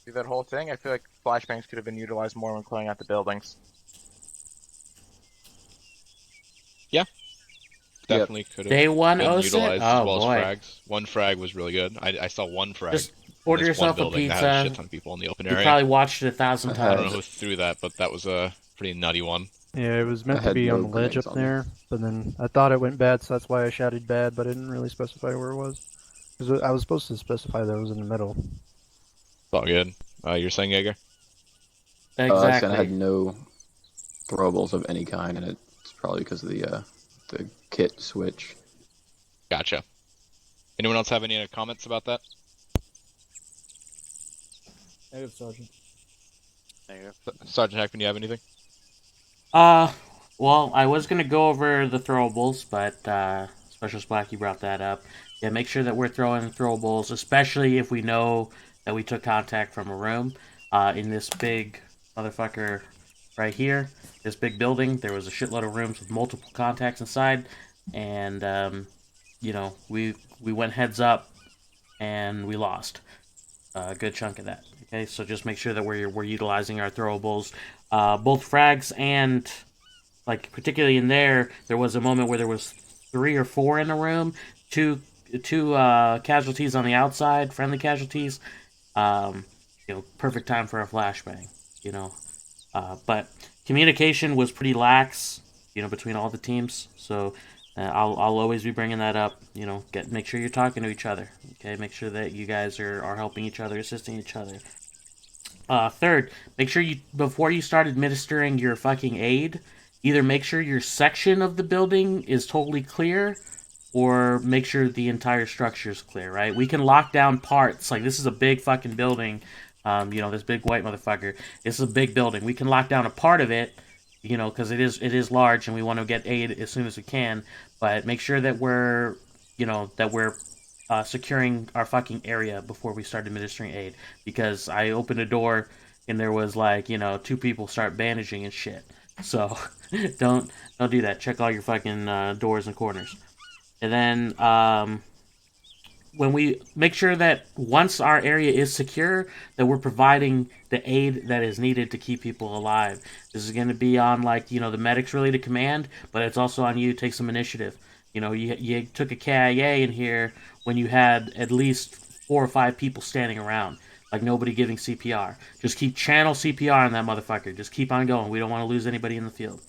through that whole thing. I feel like flashbangs could have been utilized more when clearing out the buildings. Yeah. Definitely could have Day one been OSIT? utilized Oh, as well boy. as frags. One frag was really good. I saw one frag. Just in order this yourself one a building that had a pizza. shit ton of people in the open You area. probably watched it 1,000 times. I don't know who threw that, but that was a pretty nutty one. Yeah, it was meant I to had be no on the ledge grenades up on me. there, but then I thought it went bad, so that's why I shouted bad, but I didn't really specify where it was. Because I was supposed to specify that it was in the middle. It's all good. You're saying, Jaeger? I Exactly. had no throwables of any kind, and it's probably because of the kit switch. Gotcha. Anyone else have any other comments about that? Negative, Sergeant. Sergeant Hackman, you have anything? Well, I was gonna go over the throwables, but Specialist Blackie brought that up. Yeah, make sure that we're throwing throwables, especially if we know that we took contact from a room. In this big motherfucker right here, this big building, there was a shitload of rooms with multiple contacts inside, and you know, we went heads up and we lost a good chunk of that. Okay, so just make sure that we're utilizing our throwables, both frags and, like, particularly in there was a moment where there was 3 or 4 in a room, two casualties on the outside, friendly casualties. Perfect time for a flashbang. But communication was pretty lax, between all the teams. So I'll always be bringing that up. Make sure you're talking to each other. Okay, make sure that you guys are helping each other, assisting each other. Third, make sure before you start administering your fucking aid, either make sure your section of the building is totally clear, or make sure the entire structure is clear. Right? We can lock down parts. Like, this is a big fucking building. This big white motherfucker. This is a big building. We can lock down a part of it, because it is large, and we want to get aid as soon as we can. But make sure that we're securing our fucking area before we start administering aid. Because I opened a door and there was 2 people start bandaging and shit. So don't do that. Check all your fucking doors and corners. And then when we make sure that once our area is secure, that we're providing the aid that is needed to keep people alive. This is going to be on the medics really to command, but it's also on you to take some initiative. You took a KIA in here when you had at least 4 or 5 people standing around, nobody giving CPR. Just keep channel CPR on that motherfucker. Just keep on going. We don't want to lose anybody in the field.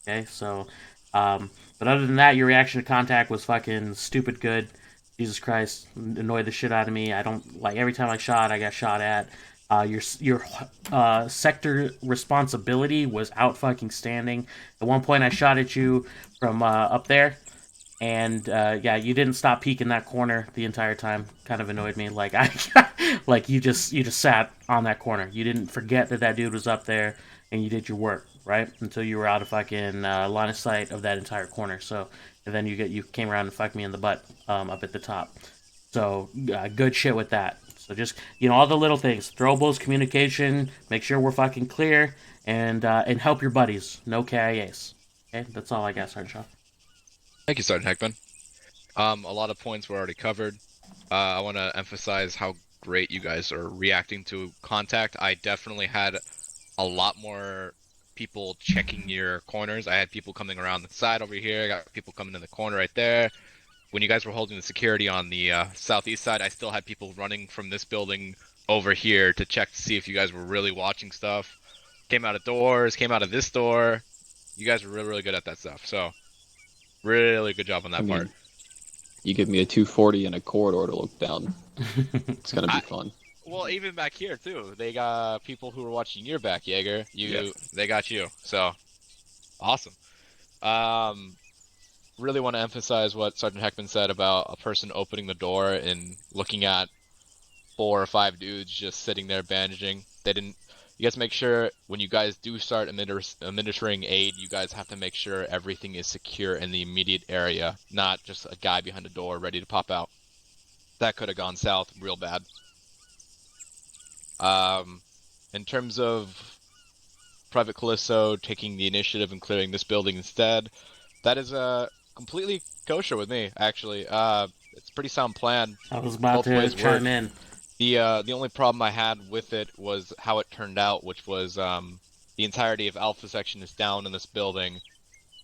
Okay, so, but other than that, your reaction to contact was fucking stupid good. Jesus Christ, annoyed the shit out of me. I don't every time I got shot at. Your sector responsibility was out fucking standing. At one point, I shot at you from up there, and you didn't stop peeking that corner the entire time. Kind of annoyed me. You just sat on that corner. You didn't forget that dude was up there, and you did your work right until you were out of fucking line of sight of that entire corner. So. And then you came around and fucked me in the butt up at the top. So good shit with that. So just all the little things: throwables, communication, make sure we're fucking clear, and help your buddies. No KIAs. Okay, that's all I got, Sergeant Shaw. Thank you, Sergeant Heckman. A lot of points were already covered. I want to emphasize how great you guys are reacting to contact. I definitely had a lot more people checking your corners. I had people coming around the side over here. I got people coming in the corner right there. When you guys were holding the security on the southeast side, I still had people running from this building over here to check to see if you guys were really watching stuff. Came out of doors, came out of this door. You guys were really, really good at that stuff. So, really good job on that part. You give me a 240 and a corridor to look down. It's gonna be fun. Well, even back here too, they got people who were watching your back, Jaeger. They got you. So, awesome. Really want to emphasize what Sergeant Heckman said about a person opening the door and looking at 4 or 5 dudes just sitting there bandaging. You guys make sure when you guys do start administering aid, you guys have to make sure everything is secure in the immediate area, not just a guy behind a door ready to pop out. that could have gone south real bad. In terms of Private Callisto taking the initiative and clearing this building instead, that is completely kosher with me, actually. It's a pretty sound plan. I was about to chime in. The only problem I had with it was how it turned out, which was the entirety of Alpha Section is down in this building,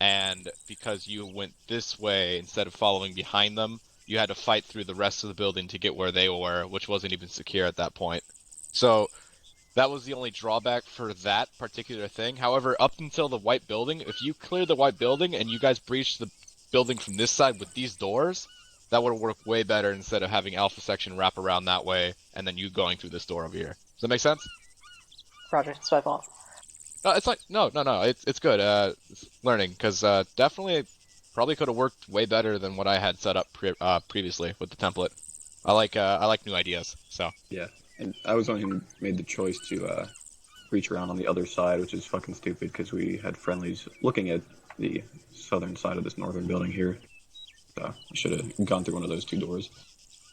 and because you went this way instead of following behind them, you had to fight through the rest of the building to get where they were, which wasn't even secure at that point. So that was the only drawback for that particular thing. However, up until the white building, if you cleared the white building and you guys breached the building from this side with these doors, that would have worked way better instead of having Alpha Section wrap around that way and then you going through this door over here. Does that make sense? Roger, it's my fault. No, it's like no. It's good. It's learning because definitely probably could have worked way better than what I had set up previously with the template. I like new ideas. So yeah, and I was the one who made the choice to reach around on the other side, which is fucking stupid because we had friendlies looking at the southern side of this northern building here. So I should have gone through one of those two doors.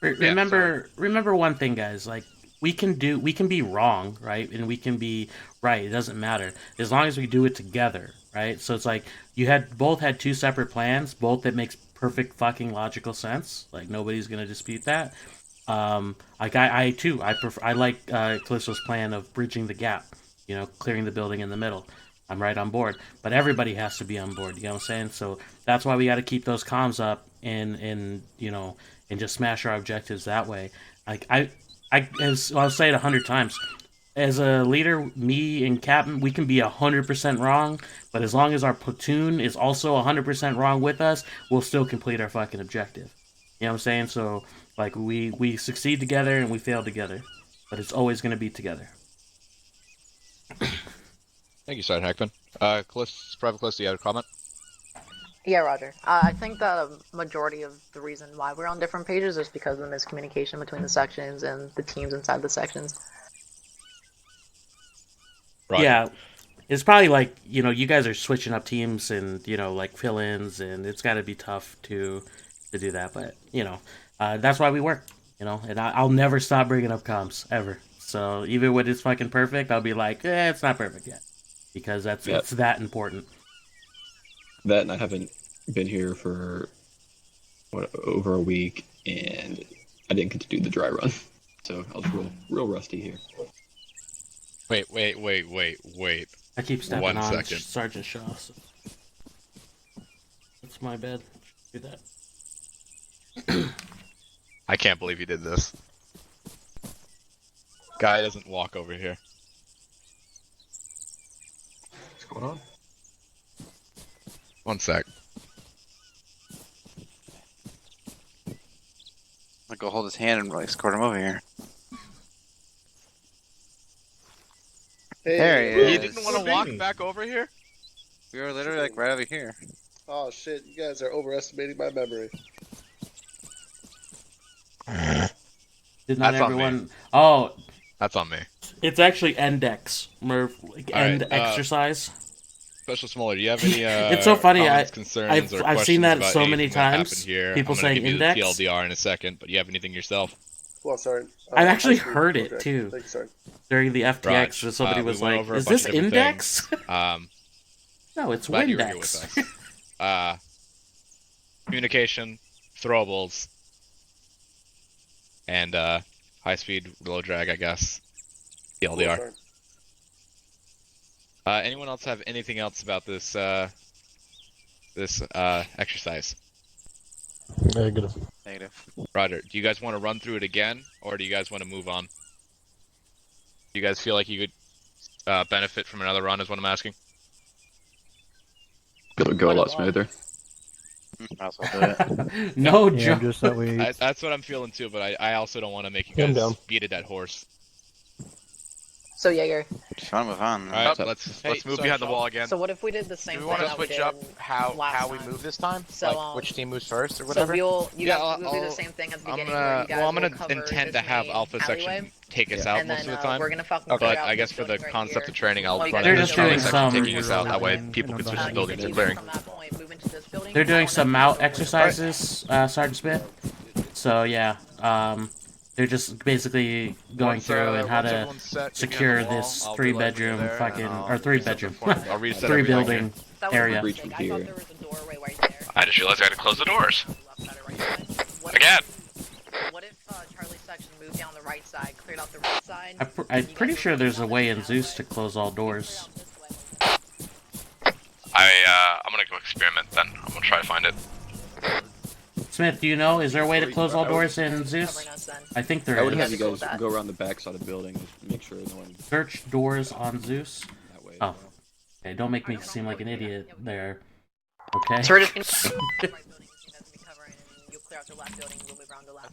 Remember one thing, guys. Like we can be wrong, right, and we can be right. It doesn't matter as long as we do it together, right? So it's like you both had two separate plans, both that makes perfect fucking logical sense. Like nobody's gonna dispute that. Like I like Callisto's plan of bridging the gap. You know, clearing the building in the middle. I'm right on board, but everybody has to be on board. You know what I'm saying? So that's why we got to keep those comms up and just smash our objectives that way. Like I'll say it 100 times. As a leader, me and Captain, we can be 100% wrong, but as long as our platoon is also 100% wrong with us, we'll still complete our fucking objective. You know what I'm saying? So like we succeed together and we fail together, but it's always going to be together. thank you, Sergeant Hackman. Private Callisto, you had a comment? Yeah, Roger. I think the majority of the reason why we're on different pages is because of the miscommunication between the sections and the teams inside the sections. Roger. Yeah, it's probably like, you guys are switching up teams and, like fill-ins, and it's got to be tough to do that. But, that's why we work, and I'll never stop bringing up comms, ever. So even when it's fucking perfect, I'll be like, it's not perfect yet. Because it's that important. That, and I haven't been here for over a week, and I didn't get to do the dry run, so I was real rusty here. Wait. I keep stepping 1 on second. Sergeant Shaw. So. It's my bad. Do that. I can't believe you did this. Guy doesn't walk over here. What's going on? 1 sec. I'll go hold his hand and escort him over here. Hey, there he is. You didn't want to walk back over here? We were literally like right over here. Oh shit, you guys are overestimating my memory. Did not That's on everyone? me. Oh, That's on me. it's actually index, Murph. Like end exercise. Special Smoller, do you have any It's so funny. comments, concerns, or I've seen questions that about so many anything that happened times. here? People I'm gonna saying give index. you the TLDR in a second, but do you have anything yourself? Well, sorry. I've actually I see. heard it Okay. too. Thank you, sorry. During the FTX, Raj, where somebody we was went like, over a "Is bunch this of different index?" things. No, it's Glad you were here with Windex. us. Communication, throwables, and high speed, low drag, I guess. TLDR. Anyone else have anything else about this exercise? Negative. Roger. Do you guys want to run through it again, or do you guys want to move on? Do you guys feel like you could benefit from another run, is what I'm asking? It'll go a lot smoother. No Yeah, joke. just that we. That's what I'm feeling too, but I also don't want to make you Calm guys down. beat a dead horse. So Jaeger. Just want to move on. Alright, let's move so behind the Sean, wall again. So what if we did the same Do we thing want to that we switch did up how last we time? move this time? So, like which team moves first or So whatever? we'll do the I'll- same thing at the I'm beginning. gonna, where you guys well, I'm will gonna cover intend this to have main Alpha Section alleyway, take us out and most then, of the time. we're gonna fucking But clear out I guess this for the building right concept here. of training, I'll Well, run they're into just Charlie doing Section some- taking us out. That way people can switch the You building can to use clearing. from that point, move into this building. They're doing some MOUT exercises, Sergeant Smith. So yeah, they're just basically going Once, through and how once to everyone's set, give me on secure the wall. this I'll three do everything bedroom there, and fucking I'll or three reset the bedroom point. I'll reset three everything building That was area. my mistake. I thought there was a doorway right there. I just realized I had to close the doors. What Again. What if Charlie's section moved down the right side, cleared out the right side? I'm pretty sure there's a way in Zeus to close all doors. I'm gonna go experiment then. I'm gonna try to find it. Smith, do you know? Is there a way to close all doors in Zeus? I think there I would have is. you guys go around the back side of the building, just make sure no one. Search doors on Zeus. That way. Oh, okay. Don't make me seem like an idiot there. Okay. So we're just gonna you'll clear out the left building, we'll move around the left.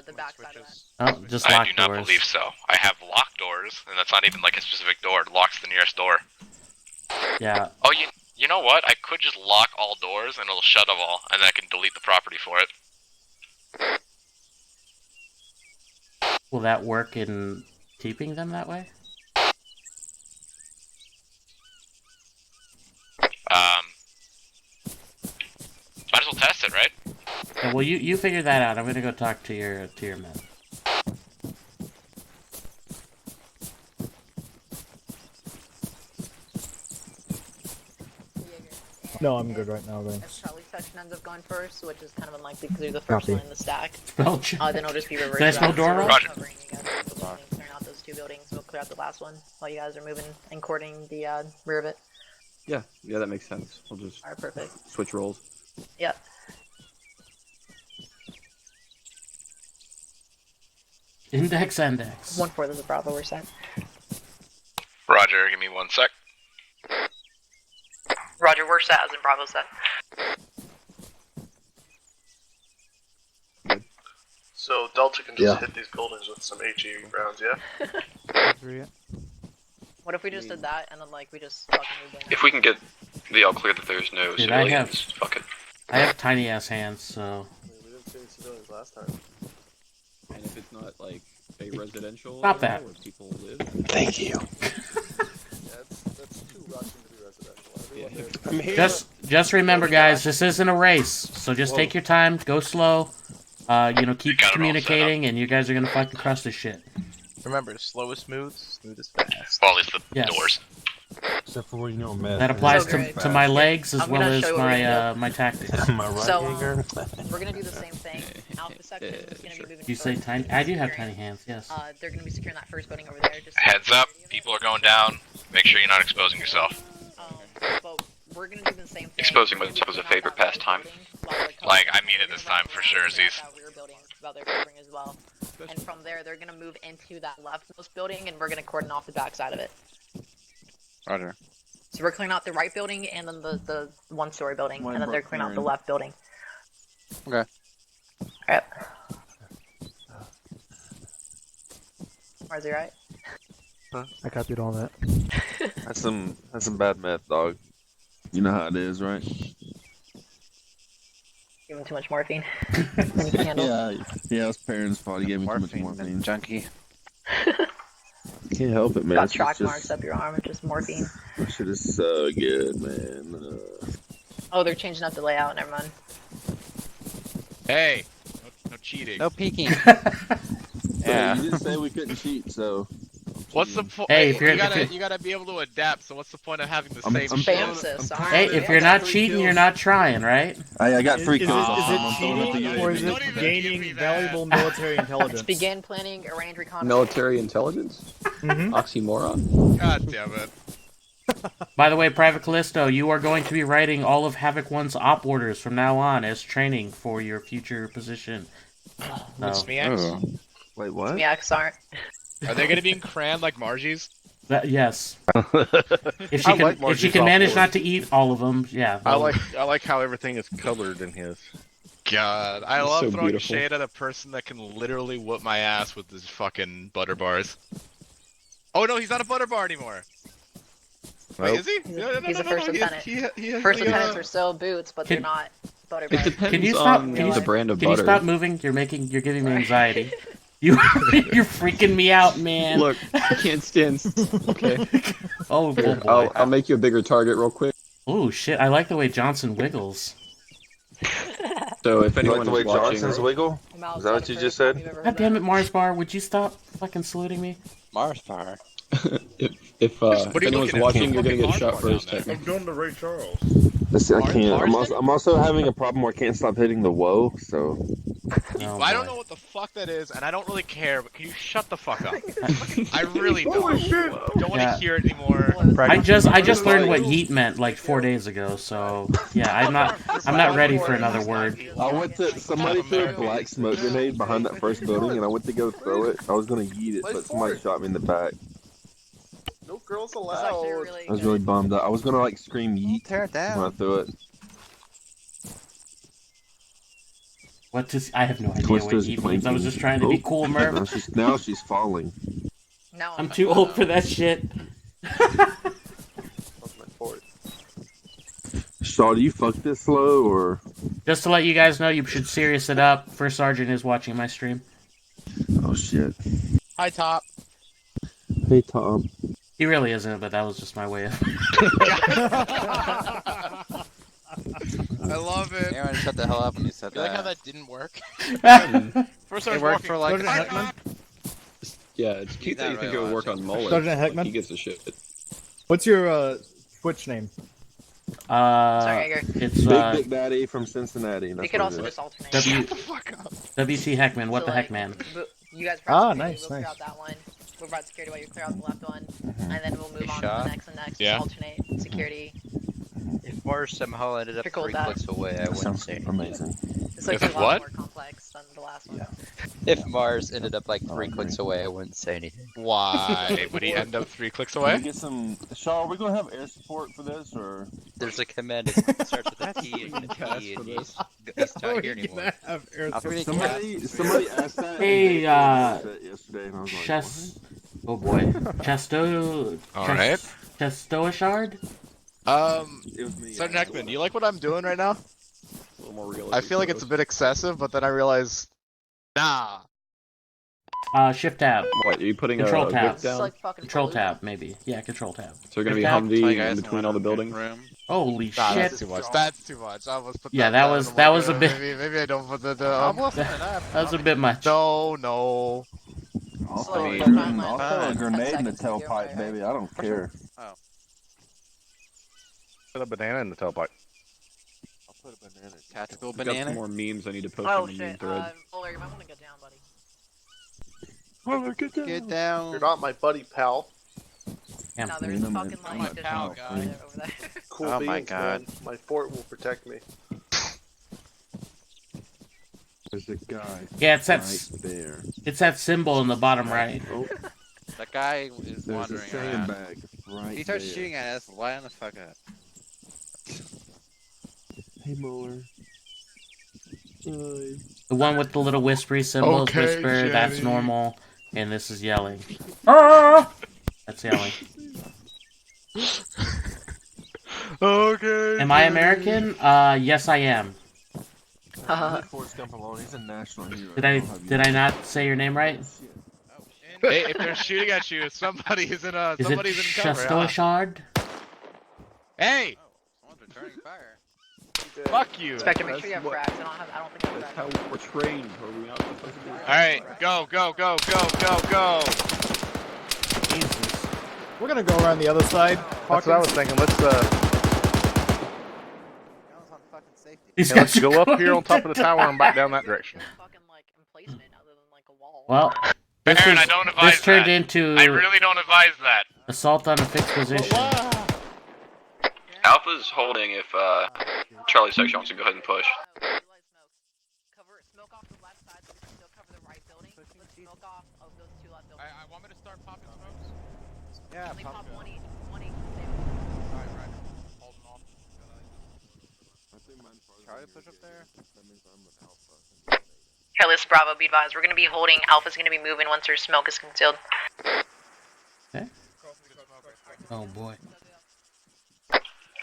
The back side of that. Oh, just I lock do not doors. believe so. I have locked doors, and that's not even like a specific door. It locks the nearest door. Yeah. Oh, you know what? I could just lock all doors, and it'll shut them all, and I can delete the property for it. Will that work in keeping them that way? Might as well test it, right? Yeah, well, you figure that out. I'm gonna go talk to your men. No, I'm good right now, thanks. If Charlie's section ends up going first, which is kind of unlikely because you're the first Copy. one in the stack, Spell then it'll just be reversed. Did I spell door wrong? Roger. Clearing out those two buildings, we'll clear out the last one while you guys are moving and courting the rear of it. Yeah, that makes sense. We'll just Alright, perfect. switch roles. Yep. Index. 1-4, this is Bravo, we're set. Roger, give me 1 sec. Roger, we're set as in Bravo set. So Delta can just hit these buildings with some HE rounds, yeah? What if we just did that and then like we just fucking moved in? If we can get the all clear that there's no Dude, I civilians, have- fuck it. I have tiny ass hands, so. We didn't see any civilians last time. And if it's not like a residential Stop area that. where people live. Thank you. That's too Russian to be residential. Everyone there's Just remember, guys, this isn't a race. So just take your time, go slow. Keep communicating, and you guys are gonna fucking crush this shit. Remember, slow is smooth, smooth is fast. Well, at least the Yes. doors. Except for when you know math. That applies So to, great. to my legs as I'm well gonna as show you what we're gonna my tactics. Am I right, So, Jaeger? we're gonna do the same thing. Alpha section is gonna be moving You say first. tiny? I do have tiny hands. Yes. They're gonna be securing that first building over there. Just Heads up, people are going down. Make sure you're not exposing yourself. But we're gonna do the same thing. Exposing We're gonna myself is a be clearing favorite out that pastime. building while they're covering Like, I mean it this time for sure, clearing out Aziz. that rear building while they're covering as well. And from there, they're gonna move into that leftmost building, and we're gonna cordon off the back side of it. Roger. So we're clearing out the right building and then the one-story building, Mine and then they're broke clearing out the clearing. left building. Okay. Alright. Where's he right? I copied all that. That's some bad math, dog. You know how it is, right? Give him too much morphine. When you can handle. Yeah, it was parents' fault. He gave me too much morphine. Junkie. Can't help it, man. Got It's track just- marks up your arm, just morphine. That shit is so good, man. Oh, they're changing up the layout. Never mind. Hey, no cheating. No peeking. Yeah. You didn't say we couldn't cheat, so. What's the point? Hey, if you're- you gotta be able to adapt. So what's the point of having the I'm- same I'm shit? Hey, if you're not cheating, you're not trying, right? I got 3 Is kills. it I'm throwing it to cheating you. or is it gaining valuable military intelligence? Begin planning arrange reconnaissance. Military intelligence? Mhm. Oxymoron? God damn it. By the way, Private Callisto, you are going to be writing all of Havoc 1's op orders from now on as training for your future position. What's Smiax? Wait, what? Smiax aren't. Are they gonna be in cran like Margie's? Yes. If I she can, like if Margie's she can op manage orders. not to eat all of them, yeah. I like how everything is colored in his. God, I It's love so throwing beautiful. shade at a person that can literally whoop my ass with his fucking butter bars. Oh no, he's not a butter bar anymore. Wait, Nope. is he? He's a first lieutenant. He First lieutenants are still boots, but they're Can- not butter It bars. depends Can you stop? on Can you, the brand of can you butter. stop moving? You're giving me anxiety. You're freaking me out, man. Look, I can't stand. Okay. Oh, Here, boy. I'll make you a bigger target real quick. Oh shit! I like the way Johnson wiggles. So if You like anyone the way is watching, Johnson's wiggle? Is that what you just said? God damn it, Mars Bar, would you stop fucking saluting me? Mars Bar. if anyone's watching, you're gonna get shot first. I'm doing the Ray Charles. Listen, I can't. I'm also having a problem where I can't stop hitting the whoa. So Oh, I don't boy. know what the fuck that is, and I don't really care, but can you shut the fuck up? I really don't. Holy shit! Don't want to Yeah. hear it anymore. I just learned what yeet meant like 4 days ago, so yeah, I'm not ready for another word. I went to somebody threw a black smoke grenade behind that first building, and I went to go throw it. I was gonna yeet it, but somebody shot me in the back. No girls It's allowed. actually really I was really bummed out. I was gonna like scream yeet Tear it when I down. threw it. What to? I have no idea Twisters what yeet means. I was clanking. just trying to be cool, Now Murph. now she's falling. No, I'm too old for that shit. That's my fort. Shaw, do you fuck this slow or? Just to let you guys know, you should serious it up. First Sergeant is watching my stream. Oh shit. Hi, Top. Hey Tom. He really isn't, but that was just my way of. I love it. Aaron, shut the hell up when you said You like how that. that didn't work? First It I was worked walking. for like. Sergeant Heckman? Yeah, it's cute that you think it would work on Mullet. Sergeant Heckman? He gives a shit. What's your Twitch name? Sorry, Edgar. It's Big Daddy from Cincinnati. You That's could what also it is. just alternate. Shut the fuck up. WT Heckman. What So, the like, heck, man? You guys Ah, press nice, we'll clear nice. out that one. We'll provide security while you clear out the left one, and then we'll move Good on shot. to the next and next. Yeah. Alternate security. If Mars somehow ended up You're cool 3 with that? clicks away, I wouldn't Sounds say anything. amazing. It's like If a lot what? more complex than the last one. Yeah. If Mars ended up like 3 I clicks agree. away, I wouldn't say anything. Why would he end up 3 clicks Can we away? get some? Shaw, are we gonna have air support for this or? There's a command that starts with a T and a T, and he's not here anymore. Somebody asked that. Hey, yesterday, and I was like, Chest. Oh boy, Chesto. Alright. Chestoashard. It was me. Sergeant Heckman, do you like what I'm doing right now? A little more realistic. I feel like it's a bit excessive, but then I realize, nah. Shift tab. What, are you putting Control a tab. whip down? Like fucking Control Palooza. tab, maybe. Yeah, control tab. So we're gonna be Shift tab. Humvee in between all the buildings? Holy Nah, shit. that's too much. That's too much. I almost put Yeah, that that down. was- I'm that like, was a bit- Maybe I don't put that I'm down. lifting it up. That was a bit much. No. I'll So, throw like, a the grenade- timeline I'll for throw a 10 grenade in the seconds to do tailpipe, it, baby. I don't care. Put a banana in the tailpipe. I'll put a banana. Tactical I've got banana? some more memes I need to post Oh on the meme shit, thread. Fuller, you might want to get down, buddy. Get down. You're not my buddy, pal. Yeah. No, there's a fucking my like pal, digital guy. over there. Cool Oh beans, my God. man. My fort will protect me. There's a guy Yeah, it's that. right there. It's that symbol in the bottom right. Oh, That guy is there's a wandering around. sandbag right He starts there. shooting at us. Line the fuck up. Hey, Mueller. Hi. The one with the little whispery symbols, Okay, whisper, that's Jenny. normal. And this is yelling. Ah! That's yelling. Okay. Am I American? Yes, I am. Forrest Gump alone. He's a national hero. Did I not say your name right? Hey, if they're shooting at you, somebody's in Is it somebody's in cover. Huh? Chestoashard? Hey, Someone's returning fire. fuck you. Spectre, make That's sure you have what- frags. I don't think I That's have how we're trained. Are we not supposed to do that? All right, go. Jesus. We're gonna go around the other side. That's what I was thinking. Let's These let's guys are go up going here on top of the tower and back down that direction. fucking like emplacement other than like a wall. Well, this, Baron, is- I don't advise this turned that. into I really don't advise that. assault on a fixed position. Alpha's holding if Charlie section wants to go ahead and push. Cover smoke off the left side so we can still cover the right building. Let's smoke off of those two left buildings. I want me to start popping smokes? Yeah, Only pop pop it. one each. Right. Holding off. Charlie push up there. Here, list Bravo, be advised. We're gonna be holding. Alpha's gonna be moving once their smoke is concealed. Oh boy.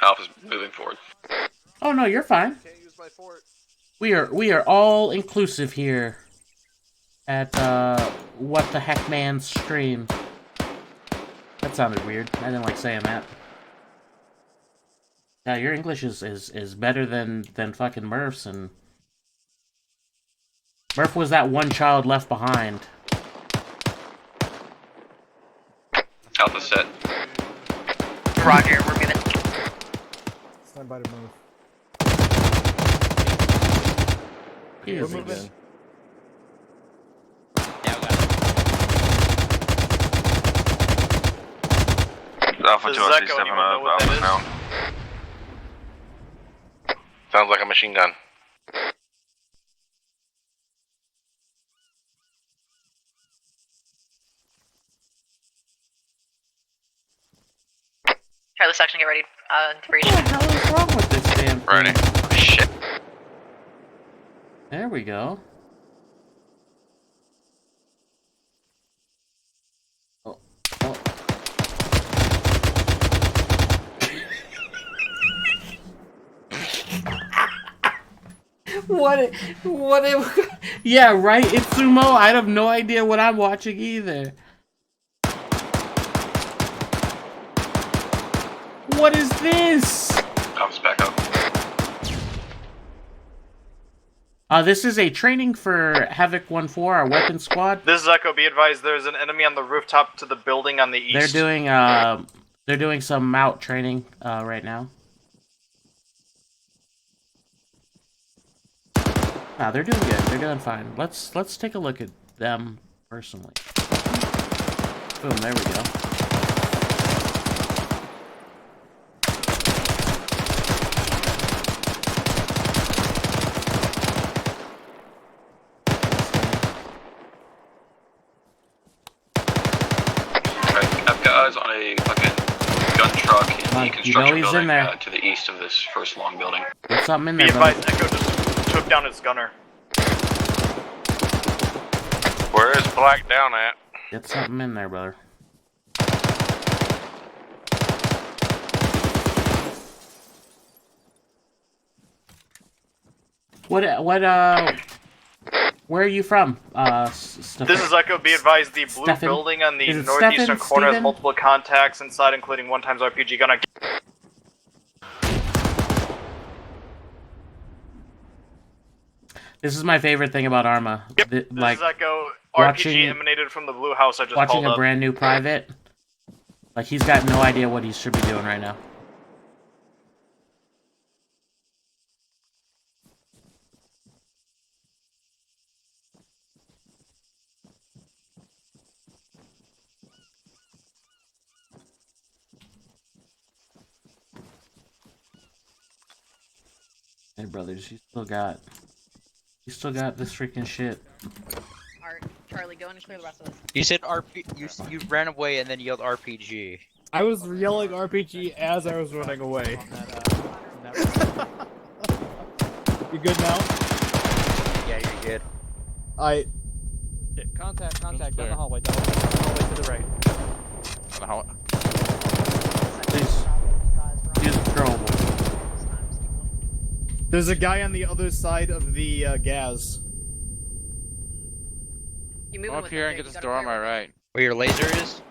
Alpha's moving forward. Oh no, you're fine. Can't use my fort. We are all inclusive here at What the Heck Man stream. That sounded weird. I didn't like saying that. Yeah, your English is better than fucking Murph's, and Murph was that one child left behind. Alpha set. Roger, we're moving. Stand by to move. He is We're moving. again. Alpha This 2 is LC Echo, stepping anyone know up. what that Alpha's is? now. Sounds like a machine gun. Charlie section, get ready to breach. What the hell is wrong with this damn thing? Ready. Shit. There we go. Oh. Oh. Yeah, right? It's sumo. I have no idea what I'm watching either. What is this? Alpha's back up. This is a training for Havoc 1-4, our weapon squad. This is Echo. Be advised, there's an enemy on the rooftop to the building on the east. They're doing some MOUT training right now. Nah, they're doing good. They're doing fine. Let's take a look at them personally. Boom, there we go. I've got eyes on a fucking gun truck in the construction he's building in there. to the east of this first long building. There's something in Be there, buddy. advised, Echo just took down his gunner. Where is Black down at? Get something in there, brother. Where are you from? This is Echo. Be advised, the blue Stefan? building on the Is it northeastern Stefan? corner has Steven? multiple contacts inside, including one times RPG gun. This is my favorite thing about Arma. Yep, This this is Echo. watching- RPG emanated from the blue house I just watching called a up. brand new private. Like, he's got no idea what he should be doing right now. Hey, brothers, you still got this freaking shit. Alright, Charlie, go in and clear the rest of this. You said you ran away and then yelled RPG. I was yelling RPG as I was running away. You good now? Yeah, you're good. Contact, down the hallway, down the hallway to the right. Please. Use controllable. There's a guy on the other side of the gas. You move Come up here and get this door on my right. Where your laser is?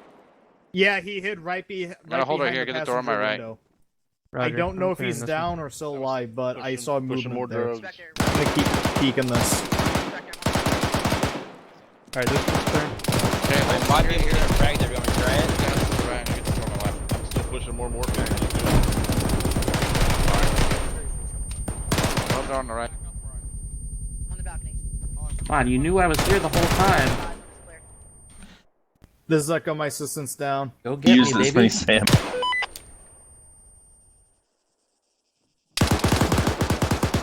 Yeah, he hid right behind. I'm gonna hold right here, get the door on my right. I don't know if he's down or still alive, but I saw movement there. I'm gonna keep peeking this. Alright, this one's turn. Okay, Well, Mod being here and frag, they're going to try it. Get this door on my left. I'm still pushing more things. Hold door on the right. On the balcony. Come on, you knew I was here the whole time. This is Echo, my assistant's down. Go get Use me, this baby. many Sam.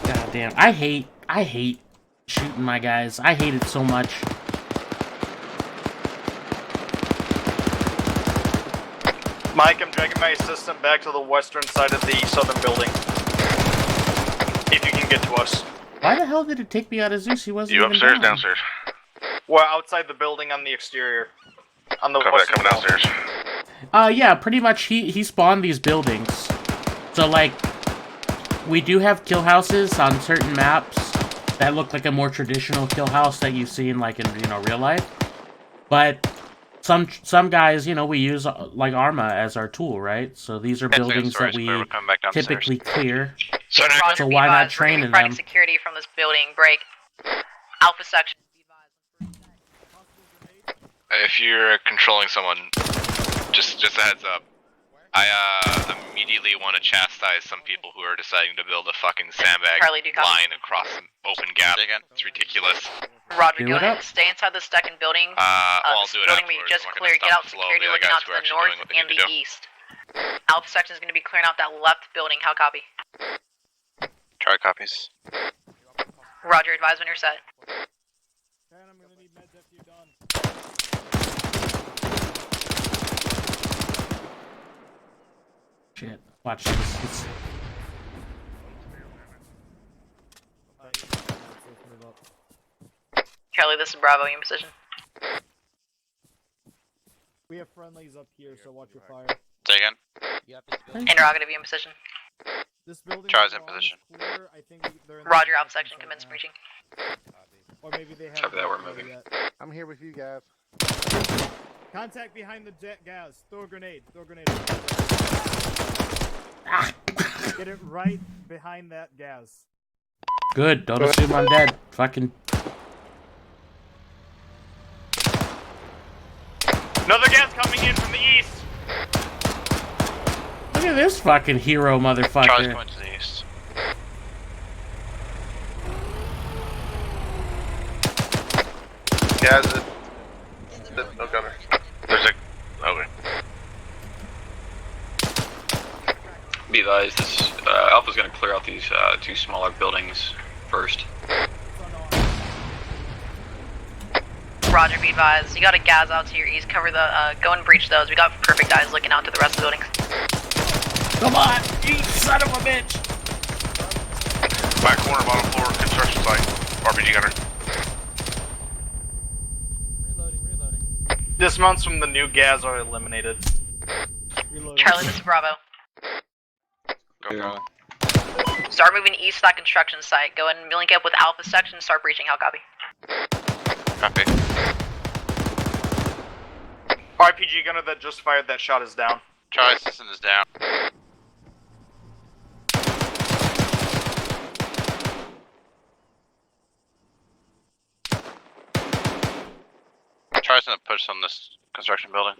God damn, I hate shooting my guys. I hate it so much. Mike, I'm dragging my assistant back to the western side of the southern building. If you can get to us. Why the hell did it take me out of Zeus? He wasn't You even upstairs, down. downstairs? We're outside the building on the exterior. On the Copy that, western coming wall. downstairs. Yeah, pretty much he spawned these buildings. So, like, we do have kill houses on certain maps that look like a more traditional kill house that you see in, like, in, real life. But some guys, we use, like, Arma as our tool, right? So these are buildings that we typically clear. So why not train in them? Security from this building. Break. Alpha Alpha section. If you're controlling someone, just a heads up. I immediately want to chastise some people who are deciding to build a fucking sandbag line across an open gap. It's ridiculous. Roger, go ahead and stay inside the second building. I'll do it building we afterwards. just I'm not cleared. gonna Get out stop the flow of security the other looking guys out who to are the actually north doing what they and need the to do. east. Alpha section is going to be clearing out that left building. How copy? Try copies. Roger, advise when you're set. Shit. Watch this. Charlie, this is Bravo. You in position? We have friendlies up here, so watch your fire. Say again. Interrogative, you in position? This building. Charles in position. Clear. I think they're in Roger, Alpha section, commence breaching. Or maybe they Copy haven't. that, we're moving. Yet. I'm here with you guys. Contact behind the jet gas. Throw a grenade. Throw a grenade. Get it right behind that gas. Good. Don't assume I'm dead. Fucking. Another gas coming in from the east. Look at this fucking hero motherfucker. Charlie's going to the east. Yeah, no gunner. There's a. Okay. Be advised, this Alpha's going to clear out these two smaller buildings first. Roger, be advised. You got a gas out to your east. Cover the. Go and breach those. We got perfect eyes looking out to the rest of the buildings. Come on, you son of a bitch! Back corner, bottom floor, construction site. RPG gunner. Dismounts from the new gas are eliminated. Charlie, this is Bravo. Go, Bravo. Start moving east to that construction site. Go ahead and link up with Alpha section and start breaching. How copy? Copy. RPG gunner that just fired that shot is down. Charlie system is down. Charlie's gonna push on this construction building.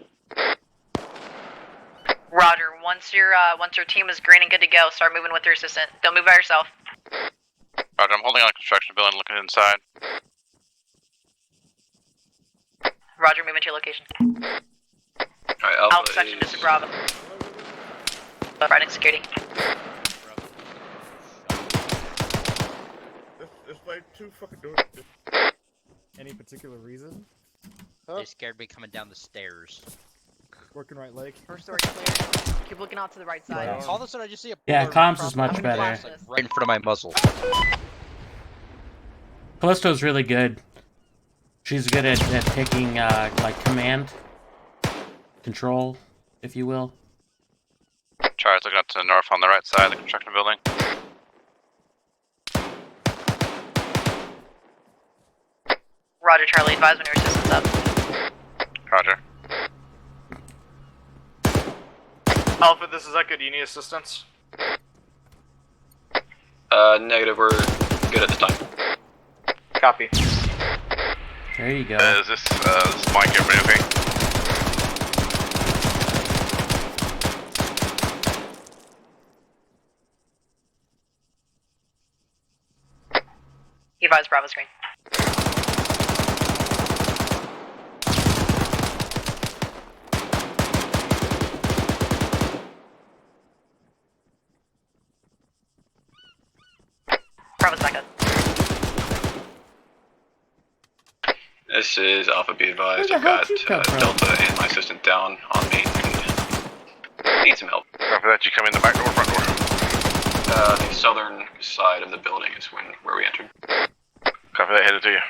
Roger. Once your team is green and good to go, start moving with your assistant. Don't move by yourself. Roger, I'm holding on a construction building, looking inside. Roger, move into your location. Alright, Alpha section, Mr. Bravo. Providing security. It's like too fucking doing it. Any particular reason? They scared me coming down the stairs. Working right leg. First story clear. Keep looking out to the right side. All of a sudden, I just see a Yeah, pillar comms across is much the better. glass, like, right in front of my muzzle. Callisto's really good. She's good at taking, like, command. Control, if you will. Charlie's looking up to the north on the right side of the construction building. Roger, Charlie, advise when your assistant's up. Roger. Alpha, this is Echo. Do you need assistance? Negative, we're good at this time. Copy. There you go. Is this Mike, everybody okay? Advise Bravo screen. Bravo's back up. This is Alpha, be advised. Where the hell I've did you come got from? Delta and my assistant down on me. Need some help. After that, you come in the back door, front door. The southern side of the building is where we entered. Copy that, headed to you.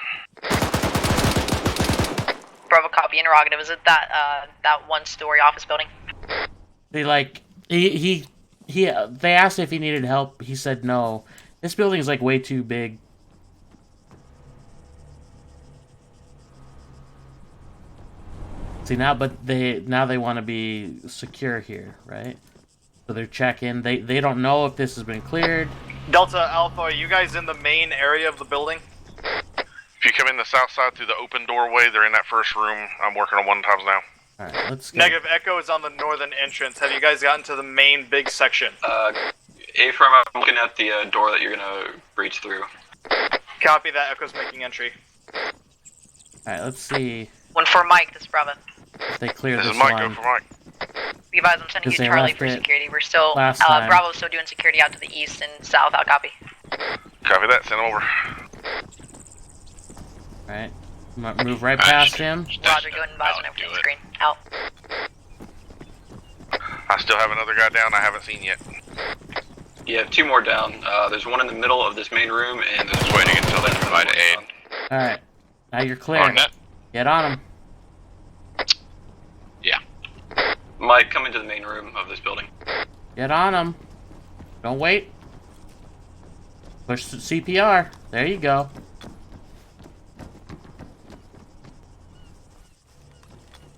Bravo copy, interrogative. Is it that one-story office building? They like they asked if he needed help. He said no. This building is like way too big. See now, but they want to be secure here, right? So they're checking. They don't know if this has been cleared. Delta Alpha, are you guys in the main area of the building? If you you come in the south side through the open doorway, they're in that first room. I'm working on 1 times now. Alright, let's go. Negative Echo is on the northern entrance. Have you guys gotten to the main big section? A-firm, I'm looking at the door that you're gonna breach through. Copy that. Echo's making entry. Alright, let's see. 1-4 Mike, this is Bravo. If they clear This this is Mike, line. go for Mike. Be advised, I'm sending you Because they Charlie left for it security. We're still, last time. Bravo's still doing security out to the east and south. I'll copy. Copy that, send him over. Alright. Move right past him. Roger, go ahead and advise whenever the screen. Out. I still have another guy down I haven't seen yet. You have 2 more down. There's one in the middle of this main room, and there's Just waiting until they provide aid. Alright. Now you're clear. On net? Get on him. Yeah. Mike, come into the main room of this building. Get on him. Don't wait. Push the CPR. There you go.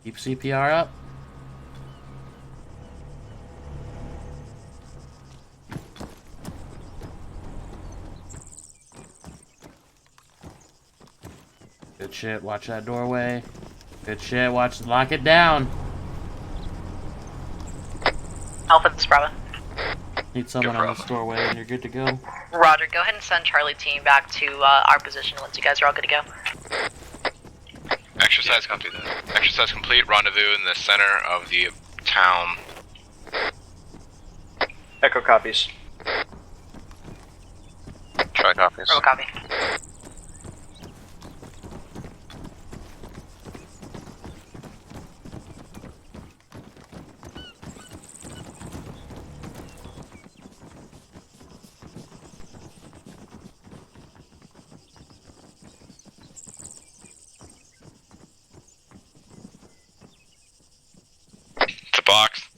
Keep CPR up. Good shit. Watch that doorway. Good shit. Lock it down. Alpha, this is Bravo. Need someone on this doorway and you're good to go. Roger, go ahead and send Charlie team back to our position once you guys are all good to go. Exercise complete. Exercise complete. Rendezvous in the center of the town. Echo copies. Try copies. Bravo copy. It's a box.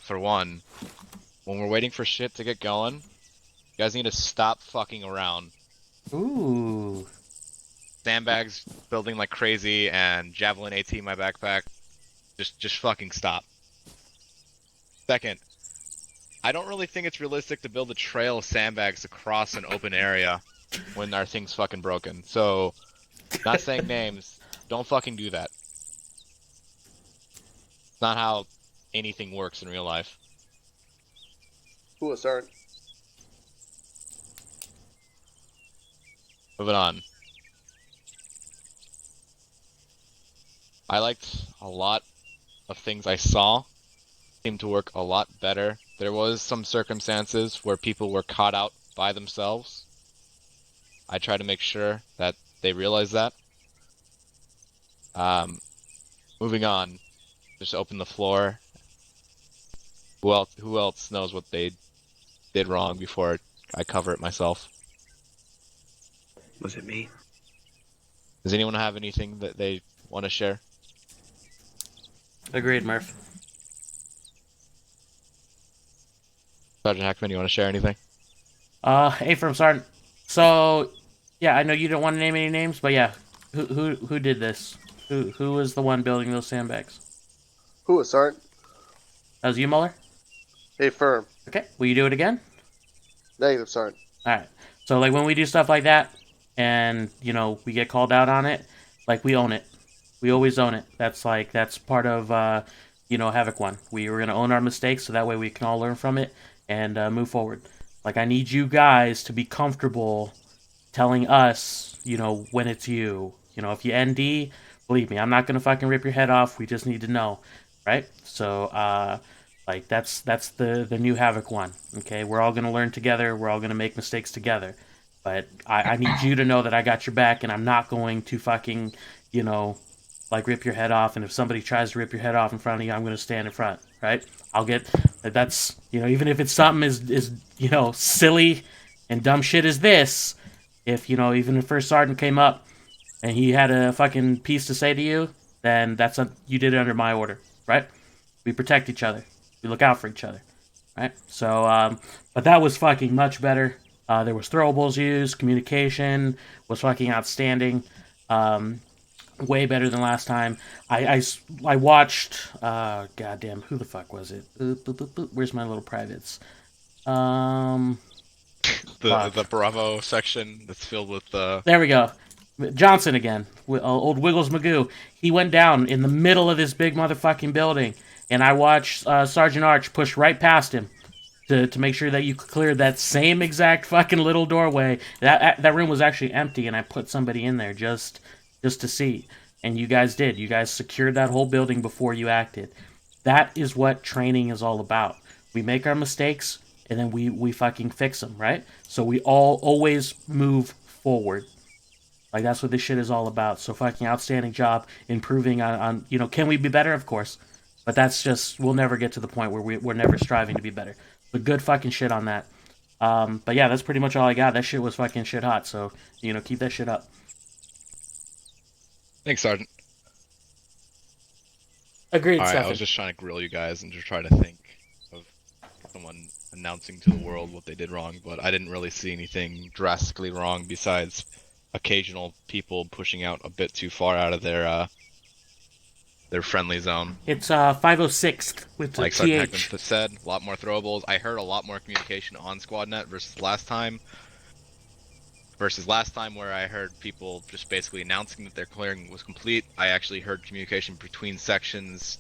For one, when we're waiting for shit to get going, you guys need to stop fucking around. Ooh. Sandbags building like crazy and javelin AT in my backpack. Just fucking stop. Second, I don't really think it's realistic to build a trail of sandbags across an open area when our thing's fucking broken. So, not saying names, don't fucking do that. It's not how anything works in real life. Who was Sergeant? Moving on. I liked a lot of things I saw. Seemed to work a lot better. There was some circumstances where people were caught out by themselves. I try to make sure that they realize that. Moving on. Just open the floor. Who else knows what they did wrong before I cover it myself? Was it me? Does anyone have anything that they want to share? Agreed, Murph. Sergeant Hackman, you want to share anything? A-firm Sergeant. So, yeah, I know you don't want to name any names, but yeah, who did this? Who was the one building those sandbags? Who was Sergeant? That was you, Muller? A-firm. Okay, will you do it again? Negative, Sergeant. Alright. So, like, when we do stuff like that, and, you know, we get called out on it, like, we own it. We always own it. That's part of, you know, Havoc 1. We were going to own our mistakes, so that way we can all learn from it and move forward. Like, I need you guys to be comfortable telling us, you know, when it's you. You know, if you ND, believe me, I'm not going to fucking rip your head off. We just need to know, right? So, like, that's the new Havoc 1, okay? We're all going to learn together. We're all going to make mistakes together. But I need you to know that I got your back, and I'm not going to fucking, you know, like, rip your head off. And if somebody tries to rip your head off in front of you, I'm going to stand in front, right? That's, you know, even if it's something as you know, silly and dumb shit as this, if, you know, even the first sergeant came up and he had a fucking piece to say to you, then you did it under my order, right? We protect each other. We look out for each other, right? So, but that was fucking much better. There was throwables used. Communication was fucking outstanding. Way better than last time. I watched. Goddamn, who the fuck was it? Where's my little privates? The Bravo section that's filled with the. There we go. Johnson again. Old Wiggles Magoo. He went down in the middle of this big motherfucking building, and I watched Sergeant Arch push right past him to make sure that you cleared that same exact fucking little doorway. That room was actually empty, and I put somebody in there just to see. And you guys did. You guys secured that whole building before you acted. That is what training is all about. We make our mistakes, and then we fucking fix them, right? So we all always move forward. Like, that's what this shit is all about. So fucking outstanding job improving on can we be better? Of course. But that's just, we'll never get to the point where we're never striving to be better. But good fucking shit on that. But yeah, that's pretty much all I got. That shit was fucking shit hot. So, keep that shit up. Thanks, Sergeant. Agreed, Alright, Stefan. I was just trying to grill you guys and just try to think of someone announcing to the world what they did wrong, but I didn't really see anything drastically wrong besides occasional people pushing out a bit too far out of their friendly zone. It's 506th with the like Sergeant TH. Heckman said, a lot more throwables. I heard a lot more communication on SquadNet versus last time. Where I heard people just basically announcing that their clearing was complete. I actually heard communication between sections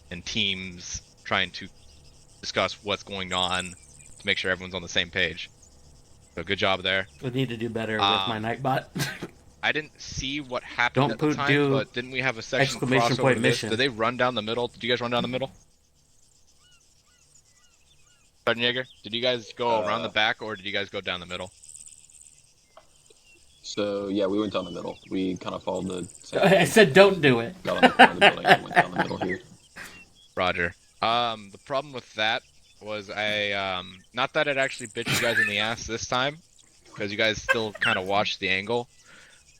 and teams trying to discuss what's going on to make sure everyone's on the same page. So good job there. I need to do better with my Nightbot. I didn't see what happened at the time, but didn't we have a section exclamation crossover point to this? mission. Did they run down the middle? Did you guys run down the middle? Sergeant Yeager, did you guys go around the back or did you guys go down the middle? So yeah, we went down the middle. We kind of followed the. I said don't do it. Got on the front of the building and went down the middle here. Roger. The problem with that was not that it actually bit you guys in the ass this time, because you guys still kind of watched the angle,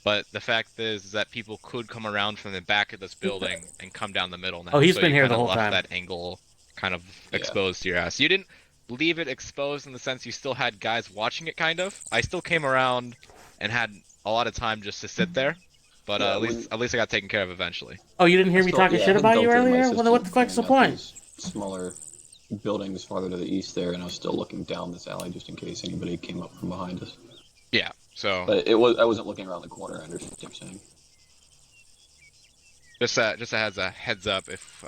but the fact is that people could come around from the back of this building and come down the middle now. Oh, he's so been you here kinda the whole left time. That angle kind of exposed to your ass. You didn't leave it exposed in the sense you still had guys watching it, kind of. I still came around and had a lot of time just to sit there, but at least I got taken care of eventually. Oh, you didn't hear me talking shit about you earlier? Well, then what the fuck's the point? Smaller buildings farther to the east there, and I was still looking down this alley just in case anybody came up from behind us. Yeah, so. But I wasn't looking around the corner. I understand what you're saying. Just as a heads up, if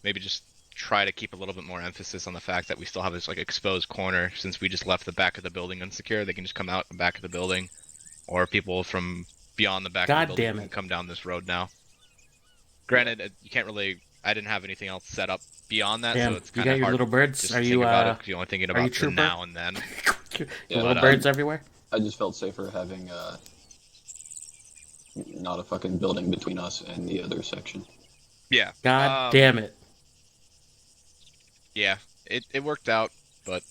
maybe just try to keep a little bit more emphasis on the fact that we still have this like exposed corner, since we just left the back of the building unsecure. They can just come out the back of the building, or people from beyond the back of the building can come down this road now. Granted, you can't really. I didn't have anything else set up beyond that, so it's kind of hard. You got your little birds? Just Are to you think about it, 'cause you're only thinking about the now and then. Little birds everywhere? I just felt safer having not a fucking building between us and the other section. Yeah. God damn it. Yeah, it worked out, but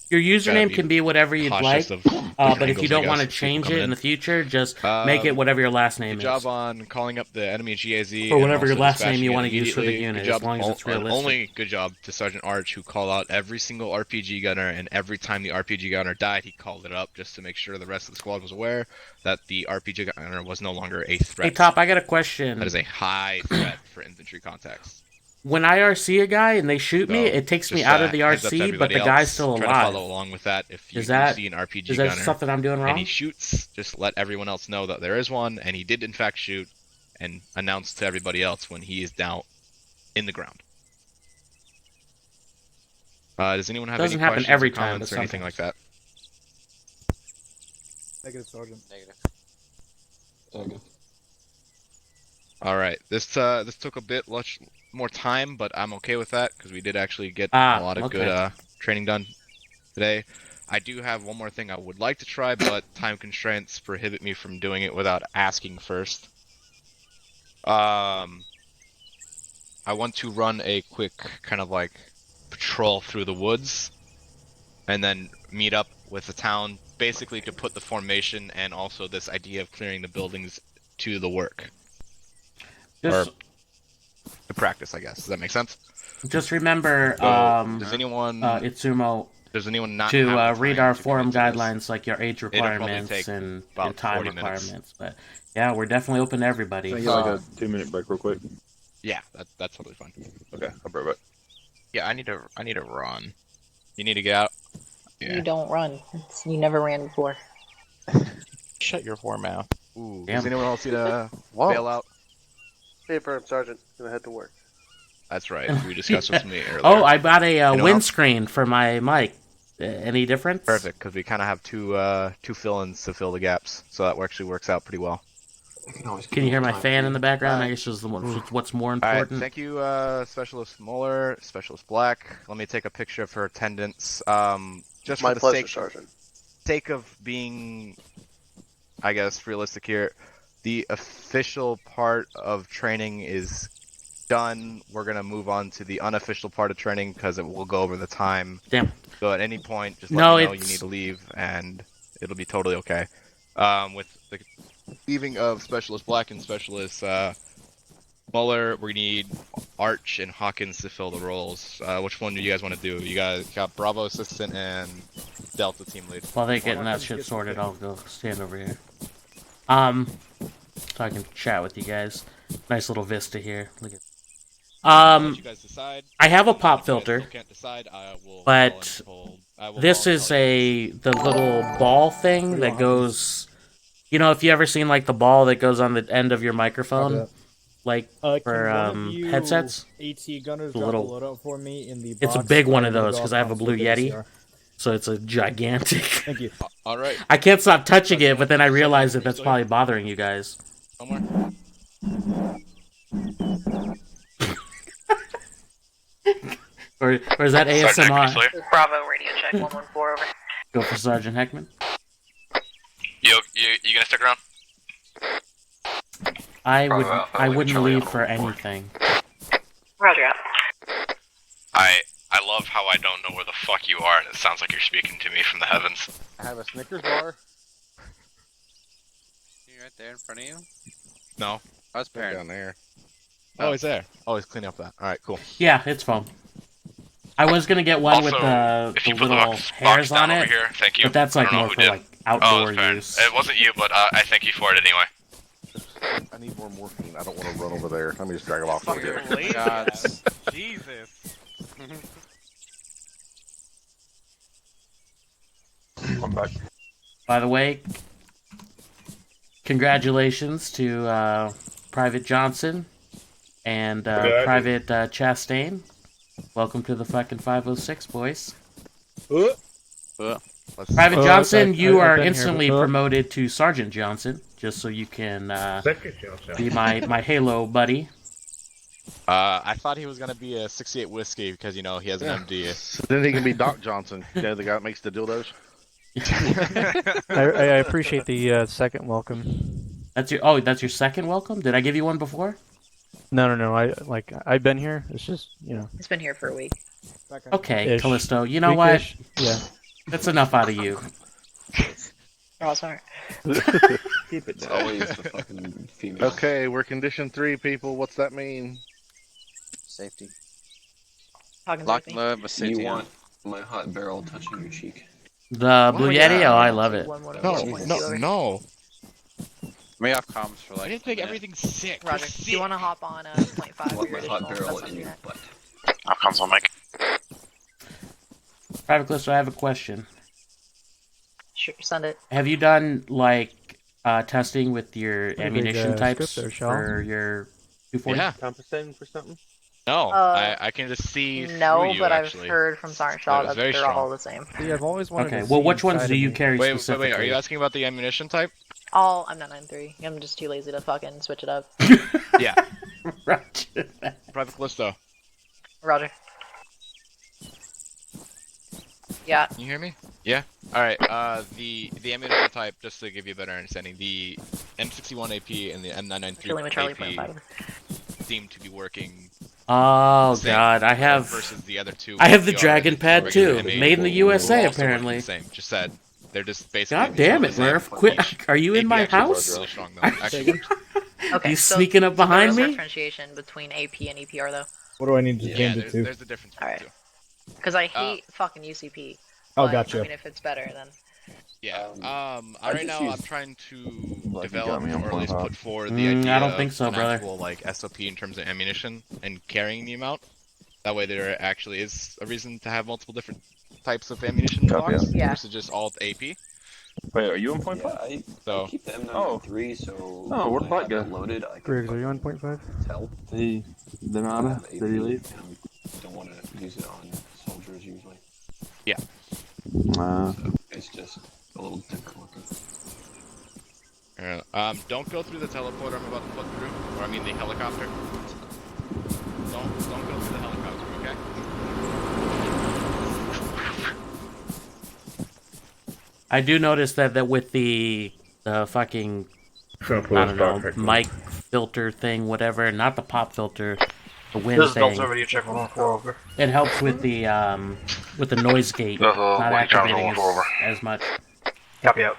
your username can be whatever you'd like, but if you don't want to to change it in the future, just make it whatever your last name good is. job on calling up the enemy GAZ. Or whatever your and also last name dispatching you it want to use for the immediately. unit, Good job, as long as it's realistic. Only good job to Sergeant Arch, who called out every single RPG gunner, and every time the RPG gunner died, he called it up just to make sure the rest of the squad was aware that the RPG gunner was no longer a threat. Hey, Top, I got a question. That is a high threat for infantry contacts. When I RC a guy and they shoot me, it takes me out of the heads up to RC, but the everybody guy's else. still Try alive. to follow along with that. If you Is that- see an RPG is that gunner something I'm doing and he wrong? shoots, just let everyone else know that there is one, and he did in fact shoot, and announce to everybody else when he is down in the ground. Does anyone have Doesn't any happen questions every or time, comments but or anything like that? Negative, Sergeant. Negative. Negative. All right, this took a bit much more time, but I'm okay with that because we did actually get a lot of good training done today. I do have one more thing I would like to try, but time constraints prohibit me from doing it without asking first. I want to run a quick kind of like patrol through the woods, and then meet up with the town, basically to put the formation and also this idea of clearing the buildings to the work. Just- or to practice, I guess. Does that make sense? Just remember, does anyone Itsumo, does anyone not to have the read time our to forum commit to this? guidelines, like your age It'll probably requirements take and about time 40 minutes. requirements. But yeah, we're definitely open to everybody. Can I get like a 2-minute break real quick? Yeah, that's totally fine. Okay, I'll be right back. Yeah, I need to run. You need to get out. Yeah. You don't run. You never ran before. Shut your whore mouth. Ooh, Damn. does anyone else need a Whoa. bailout? Hey, Firm Sergeant, gonna head to work. That's right. We discussed with me earlier. Oh, I bought a Anyone else? windscreen for my mic. Any difference? Perfect, because we kind of have two fill-ins to fill the gaps, so that actually works out pretty well. Can you hear my fan in the background? I guess is what's more All right, important. thank you, Specialist Muller, Specialist Black. Let me take a picture of her attendance. Just My for the pleasure, Sergeant. sake of being, I guess, realistic here, the official part of training is done. We're gonna move on to the unofficial part of training because it will go over the time. Damn. So at any point, just No, let me know you it's- need to leave, and it'll be totally okay. With the leaving of Specialist Black and Specialist Muller, we need Arch and Hawkins to fill the roles. Which one do you guys want to do? You guys got Bravo Assistant and Delta Team Lead. While they're getting that shit sorted, I'll go stand over here. So I can chat with you guys. Nice little vista here. Look at. Let you guys decide. I have a If pop you guys filter, still can't decide, I will but this is the little ball thing that goes. You know, if you ever seen like the ball that goes on the end of your microphone, like for Can one of you headsets. AT gunners The drop little- a loadout for me in the It's a box big one of by the those because I have a dog Blue box with Yeti, ACR. so it's a gigantic. Thank you. All right. I can't stop touching it, but then I realize that that's probably bothering you guys. Somewhere. or is that ASMR? Bravo, radio check 114 over. Go for Sergeant Heckman. You gonna stick around? I wouldn't leave for anything. Roger. I love how I don't know where the fuck you are, and it sounds like you're speaking to me from the heavens. I have a Snickers bar. You right there in front of you? No. I was Right parent. down there. Oh, he's there. Oh, he's cleaning up that. All right, cool. Yeah, it's foam. I was gonna get one with Also, if the you put the little box hairs down on over it, here, thank you. but that's I like don't know more who for did. like outdoor that's fair. use. It wasn't you, but I thank you for it anyway. I need more morphine. I don't want to run over there. Let me just drag it off for you. God. Jesus. I'm back. By the way, congratulations to Private Johnson and Private Chastain. Welcome to the fucking 506, boys. Private Johnson, you I've are been here instantly before. promoted to Sergeant Johnson, just so you can Second Johnson. be my Halo buddy. I thought he was gonna be a 68 whiskey because he has an MD. Then he can be Doc Johnson. You know, the guy that makes the dildos. I appreciate the second welcome. That's your second welcome? Did I give you one before? No. I've been here. It's just It's been here for a week. Okay, Ish. Callisto. You know what? Weekish. Yeah. That's enough out of you. Oh, sorry. Keep it down. Always the fucking female. Okay, we're condition 3, people. What's that mean? Safety. Talking Lock to and me. load, but safety. You want my hot barrel touching your cheek. The Blue Yeti? yeah. Oh, I love it. No. May off comms for I like. didn't make everything sick. Roger. Do you want to hop on 0.5 I for want your my hot additional barrel special in your unit? butt. I'll console Mike. Private Callisto, I have a question. Sure, send it. Have you done testing with your Pretty ammunition big, types scope there, Shaw. for your 240? Yeah. Compensating for something? No, Uh, I can just see No, through you, but actually. I've heard from Sergeant Shaw That was that very they're strong. all the same. See, I've always wanted Okay, to well, see which ones inside do of you me. carry Wait, specifically? are you asking about the ammunition type? I'm not 9.3. I'm just too lazy to fucking switch it up. Yeah. Roger. Private Callisto. Roger. Yeah. Can you hear me? Yeah. All right. The ammunition type, just to give you a better understanding, the M61 AP and the Killing with Charlie M993 .5. AP seem to be working. Oh same god, I have versus the other two. I have the APR Dragon and Pad regular too, M8 made in the will USA also work apparently. the same. Just said they're just basically. God damn it, the same. Murph! Quit! Each Are you in AP my actually house? works really strong, though. Actually, Okay, He's so sneaking up behind there's a me? differentiation between AP and EPR though. What do I need to Yeah, change it to? there's a difference between the two. Because I hate fucking UCP. Oh, But, gotcha. I mean, if it's better, then. Yeah. I Right just now I'm use- trying to Like, you develop got me on or at least 0.5. put forward the idea I don't think so, of an brother. actual like SOP in terms of ammunition and carrying the amount. That way there actually is a reason to have multiple different types of ammunition in the Copy box that. Yeah. versus just all AP. Wait, are you on 0.5? Yeah, I So keep the M993, so Oh, where'd when Black I have go? it loaded, I can Griggs, are you on 0.5? tell. He, I Donata, have did he AP, leave? and I don't want to use it on soldiers usually. yeah. So it's just a little different looking. Don't go through the teleporter I'm about to put through, or I mean the helicopter. Don't go through the helicopter, okay? I do notice that with the fucking I don't know mic filter thing, whatever, not the pop filter, the wind This is thing. Delta Radio check 114 over. It helps with the noise gate not activating as much. Copy out.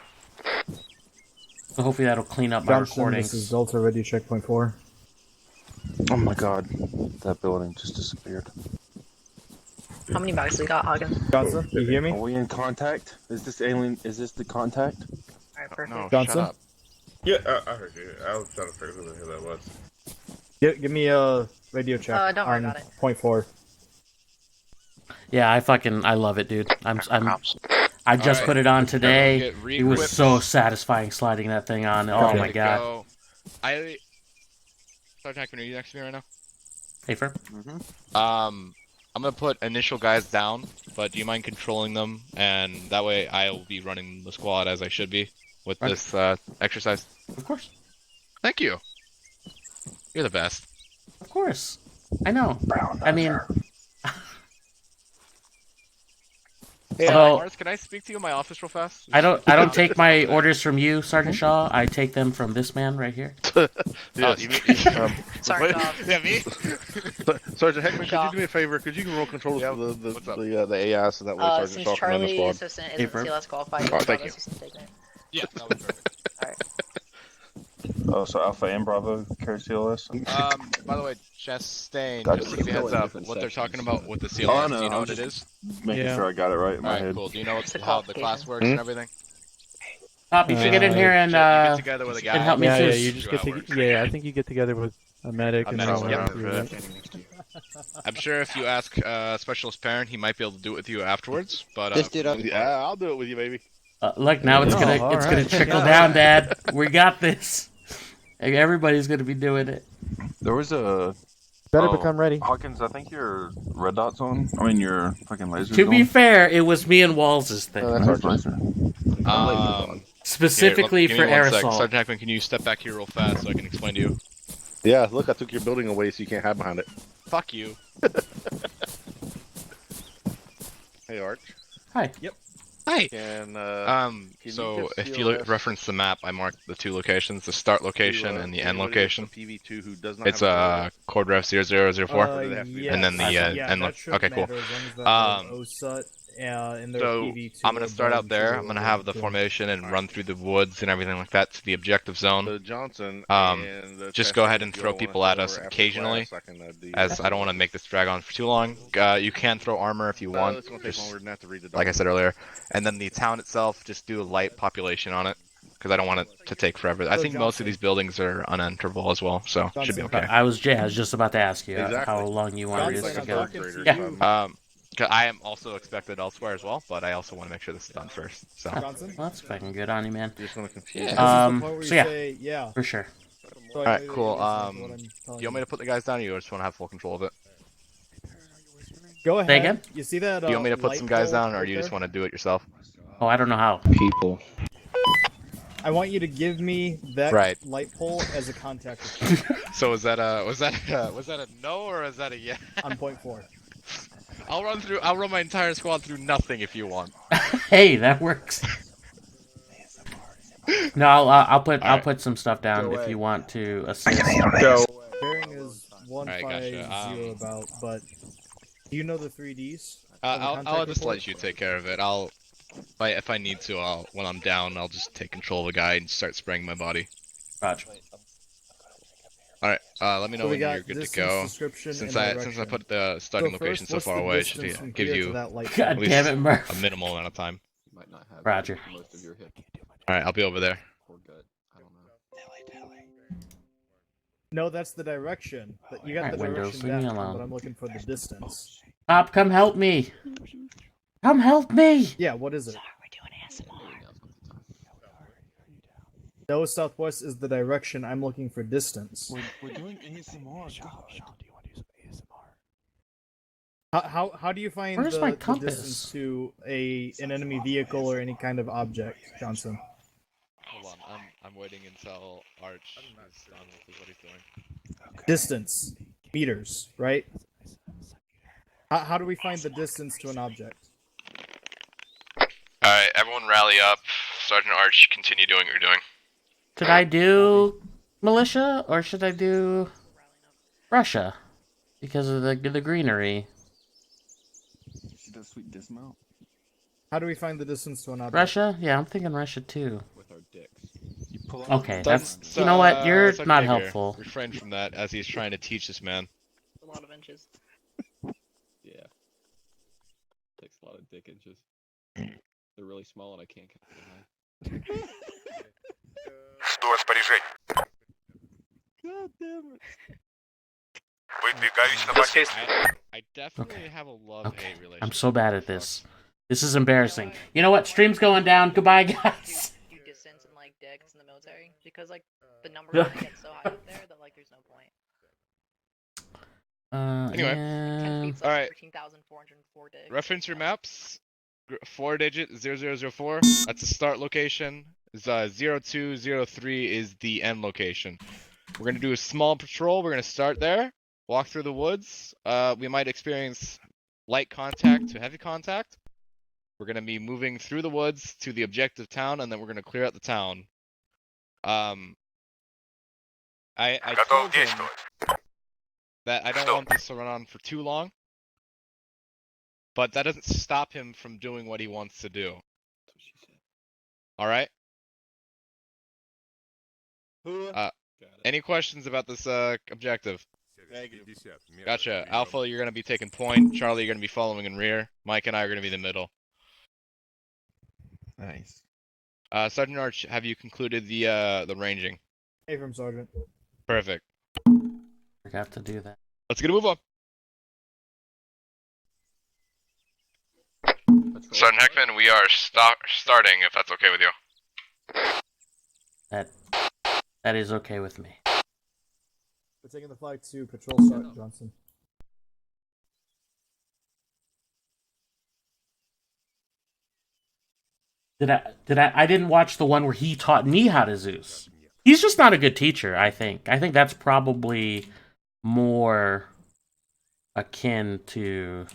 So hopefully that'll clean up my Johnson, recordings. this is Delta Ready Checkpoint 4. Oh my god, that building just disappeared. How many bags we got, Hagen? Johnson, you hear me? Are we in contact? Is this alien? Is this the contact? Alright, perfect. No, Johnson? shut up. Yeah, I heard you. I was trying to figure out who the hell that was. Give me a radio check Don't worry on about it. point 4. Yeah, I love it, dude. I just put it on today. Get It was re-equipped. so satisfying sliding that thing on. Oh Okay. my god. Go. Sergeant Hackman, are you next to me right now? Hey, Fur? I'm gonna put initial guys down, but do you mind controlling them? And that way I'll be running the squad as I should be with Right. this exercise. Of course. Thank you. You're the best. Of course. I know. I mean, Hey, Although- Mars, can I speak to you in my office real fast? I don't take my orders from you, Sergeant Shaw. I take them from this man right here. Yes. you mean, Sorry, wait. Dog. Yeah, me? Sergeant Heckman, could Shaw. you do me a favor? Could you roll controls Yeah, for what's up? the AI so that way Sergeant Since Shaw can run the Charlie squad? assistant Hey, isn't Fur. CLS qualified, Oh, he's thank Bravo you. assistant taking it. Yeah, that was perfect. Oh, so Alpha and Bravo carry CLS? By the way, Chastain, Gotcha. just to give you a heads up, what they're talking about with the CLS, Oh, no, do you know I what was it is? Making Yeah. sure I got it right in my Alright, head. cool. Do you know It's a how the class qualification. works and everything? Pop, you should get in here and you get together with a guy. help me Yeah, too. yeah, you just get to. Yeah, I think you get together with a medic A and medic, then yeah. through that. I'm sure if you ask Specialist Parent, he might be able to do it with you afterwards, but This dude up. Yeah, I'll do it with you, baby. look, now it's Oh, gonna all gonna right. trickle down, Dad. We got this. Everybody's gonna be doing it. There was a... Better Oh, become ready. Hawkins, I think your red dot's on. I mean, your fucking laser's To be on. fair, it was me and Walls' thing. Nice laser. Specifically here, for give me 1 sec. aerosol. Sergeant Hackman, can you step back here real fast so I can explain to you? Yeah, look, I took your building away so you can't hide behind it. Fuck you. Hey, Arch. Hi. Hi. Can, can so you if give you CLS reference the map, I marked the two locations, the start location and the end location. PV2 who does not It's have Cord Ref 0004. Yes. And then the yeah, end that look. shouldn't Okay, cool. matter as long as that OSUT, in their So PV2 I'm gonna start out there. I'm above gonna have the 002. formation and run through the woods and everything like that to the objective zone. So Johnson and the Just go ahead and if you throw all wanna people head at us over after occasionally, class, I can, do as I don't want to make this drag on for too long. You can throw armor if you want, it's gonna take just longer than that to read the like I document. said earlier. And then the town itself, just do a light population on it, because I don't want it to take forever. I So think most of these buildings are unenterable as well, so should be Johnson. okay. I was just about to ask you Exactly. how long you wanted Johnson, us to I'm go. talking to Graders, you. 'Cause I am also expected elsewhere as well, but I also want to make sure this is done first. So Johnson? Well, that's fucking good on you, man. You're just gonna confuse Yeah. me. This is the point where So you yeah, say, yeah. for sure. So Alright, I- cool. what I'm Do telling you want me to put the guys down, or you just want to have full control of it? Go ahead. Say again? You see that? Do you want me to put light some guys pole down, or right do you just there? want to do it yourself? Oh, I don't know how. People. I want you to give me that Right. light pole as a contact So was that a no, or is that a yeah? on point 4. I'll run my entire squad through nothing if you want. Hey, that works. No, I'll put some stuff down Go if away. you want to assist. Bearing is 150 gotcha. about, but do you know the 3Ds? I'll just let you take care of it. If I need to, when I'm down, I'll just take control of a guy and start spraying my body. Roger. Let me know So we when you're got good to distance, go. description, Since and I direction. put the starting So location first, so what's far the away, it distance should from give here to you that light God at pole? least damn it, Murph. a minimal amount of time. You might not have Roger. most of your hip All right, I'll be over there. or gut. I don't know. No, that's the direction. But you got Alright, the Windows, direction leave me down, alone. but I'm looking for the distance. Pop, come help me. Come help me. Yeah, what is it? No, southwest is the direction. I'm looking for distance. We're doing ASMR. How do you find Where's my the compass? distance to an enemy vehicle or any kind of object, Johnson? Hold on, I'm waiting until Arch is done with what he's doing. Distance, meters, right? How do we find the distance to an object? Alright, everyone rally up. Sergeant Arch, continue doing what you're doing. Should I do militia or should I do Russia? Because of the greenery. She does sweet dismount. How do we find the distance to an object? Russia? Yeah, I'm thinking Russia too. With our dicks. Okay, that's... You know what? You're Sergeant not Yeager, helpful. Refrain from that as he's trying to teach this man. A lot of inches. Yeah. Takes a lot of dick inches. They're really small and I can't count them. Жду распоряжений. God damn it. Выдвигаюсь на This позицию. case, I definitely have a Okay, love-hate relationship. I'm so bad at this. This is embarrassing. You know what? Stream's going down. Goodbye, guys. Do distance and like dicks in the military because like the numbers gonna get so high up there that like there's no point. Anyway, 10 feet's all like right. 13,404 dicks. Reference your maps. 4-digit 0004. That's the start location. 0203 is the end location. We're gonna do a small patrol. We're gonna start there. Walk through the woods. We might experience light contact to heavy contact. We're gonna be moving through the woods to the objective town, and then we're gonna clear out the town. I told him that I don't want this to run on for too long, but that doesn't stop him from doing what he wants to do. All right. Any questions about this objective? Gotcha. Alpha, you're gonna be taking point. Charlie, you're gonna be following in rear. Mike and I are gonna be in the middle. Nice. Sergeant Arch, have you concluded the ranging? Hey, from Sergeant. Perfect. Forgot to do that. Let's get a move on. Sergeant Heckman, we are starting, if that's okay with you. That is okay with me. We're taking the flag to patrol start, Johnson. I didn't watch the one where he taught me how to Zeus. He's just not a good teacher, I think. I think that's probably more akin to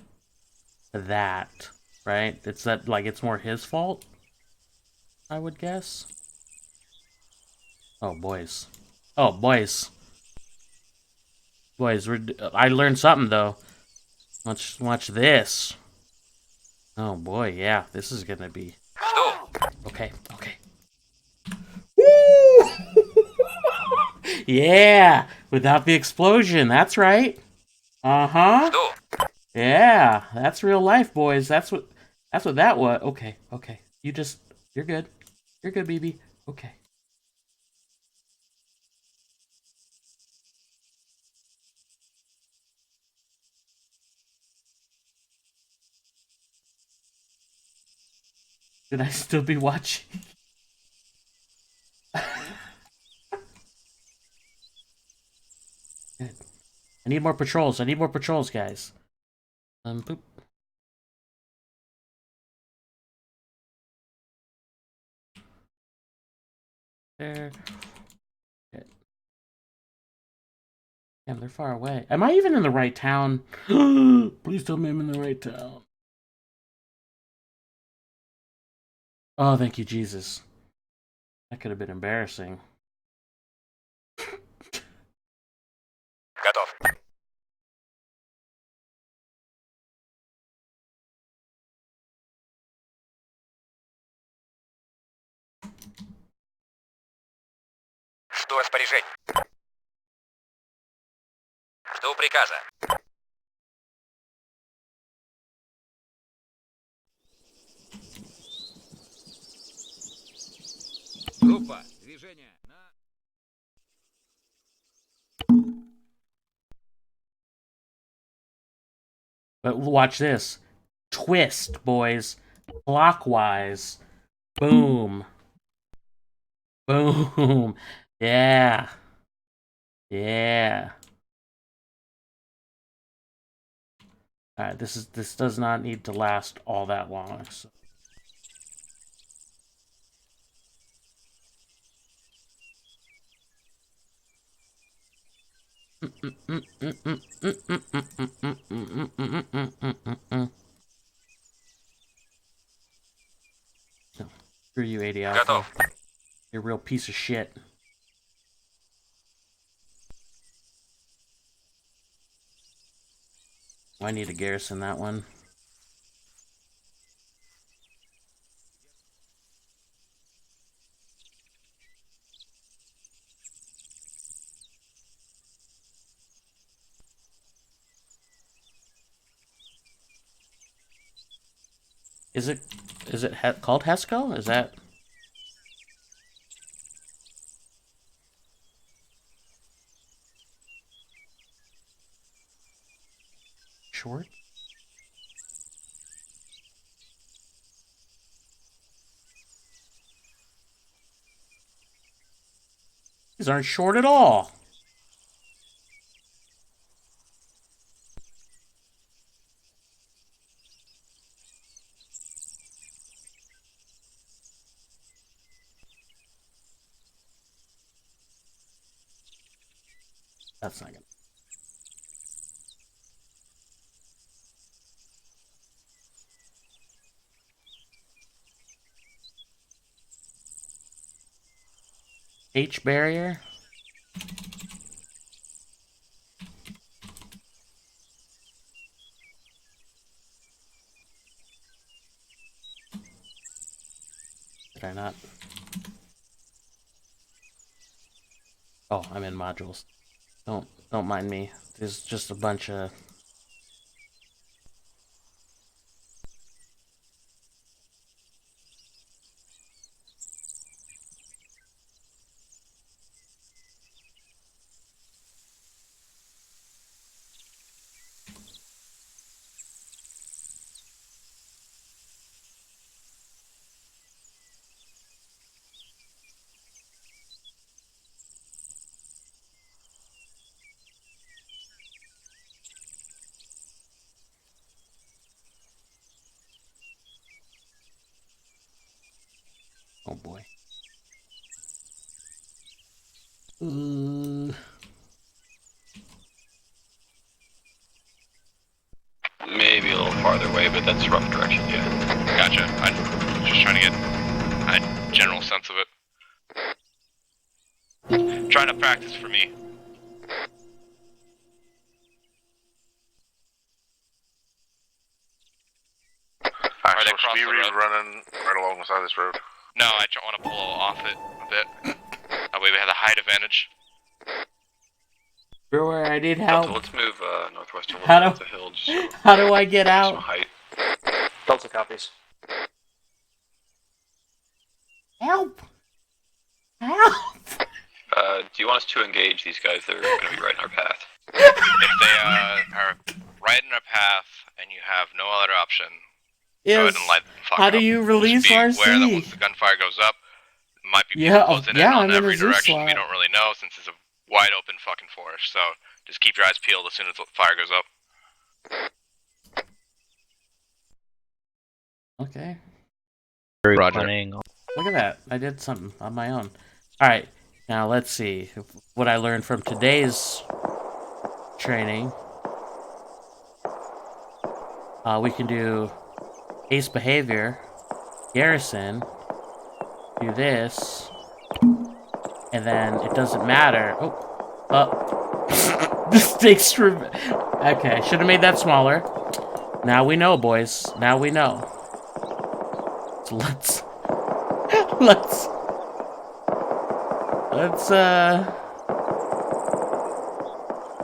that, right? It's that, like, it's more his fault, I would guess. Oh, boys. Oh, boys. Boys, I learned something, though. Watch this. Oh, boy, yeah. This is gonna be... Okay. Woo! Yeah! Without the explosion, that's right. Uh-huh. Yeah, that's real life, boys. That's what that was. Okay. You're good. You're good, BB. Okay. Should I still be watching? Good. I need more patrols, guys. Boop. There. Okay. Damn, they're far away. Am I even in the right town? Please tell me I'm in the right town. Oh, thank you, Jesus. That could have been embarrassing. Готов. Жду распоряжений. Жду приказа. Группа, движение на... But watch this. Twist, boys. Clockwise. Boom. Boom. Yeah. Yeah. Alright, this does not need to last all that long. So. Screw you, 80 Alpha. You're a real piece of shit. I need to garrison that one. Is it called Hesco? Is that short? These aren't short at all. That's not gonna. H barrier. Did I not? Oh, I'm in modules. Don't mind me. There's just a bunch of. Oh boy. Maybe a little farther away, but that's rough direction, yeah. Gotcha. I'm just trying to get a general sense of it. Trying to practice for me. Are they crossing the road? Running right along the side of this road? No, I want to pull off it a bit. That way we have the height advantage. Brewer, I need help. Delta, let's move northwest towards How the hill. Just how do I get out? some height. Delta copies. Help! Help! Do you want us to engage these guys? They're going to be right in our path. If they are right in our path and you have no other option, go ahead and light them fuck How up. do you release Just be aware that RC? once the gunfire goes up, it might be Yeah, closing in yeah, on I'm in a every zoo direction. slot. We don't really know since it's a wide open fucking forest. So just keep your eyes peeled as soon as the fire goes up. Okay. Roger. Look at that. I did something on my own. Alright, now let's see what I learned from today's training. We can do ace behavior, garrison, do this, and then it doesn't matter. This takes from. Okay, I should have made that smaller. Now we know, boys. Now we know. So let's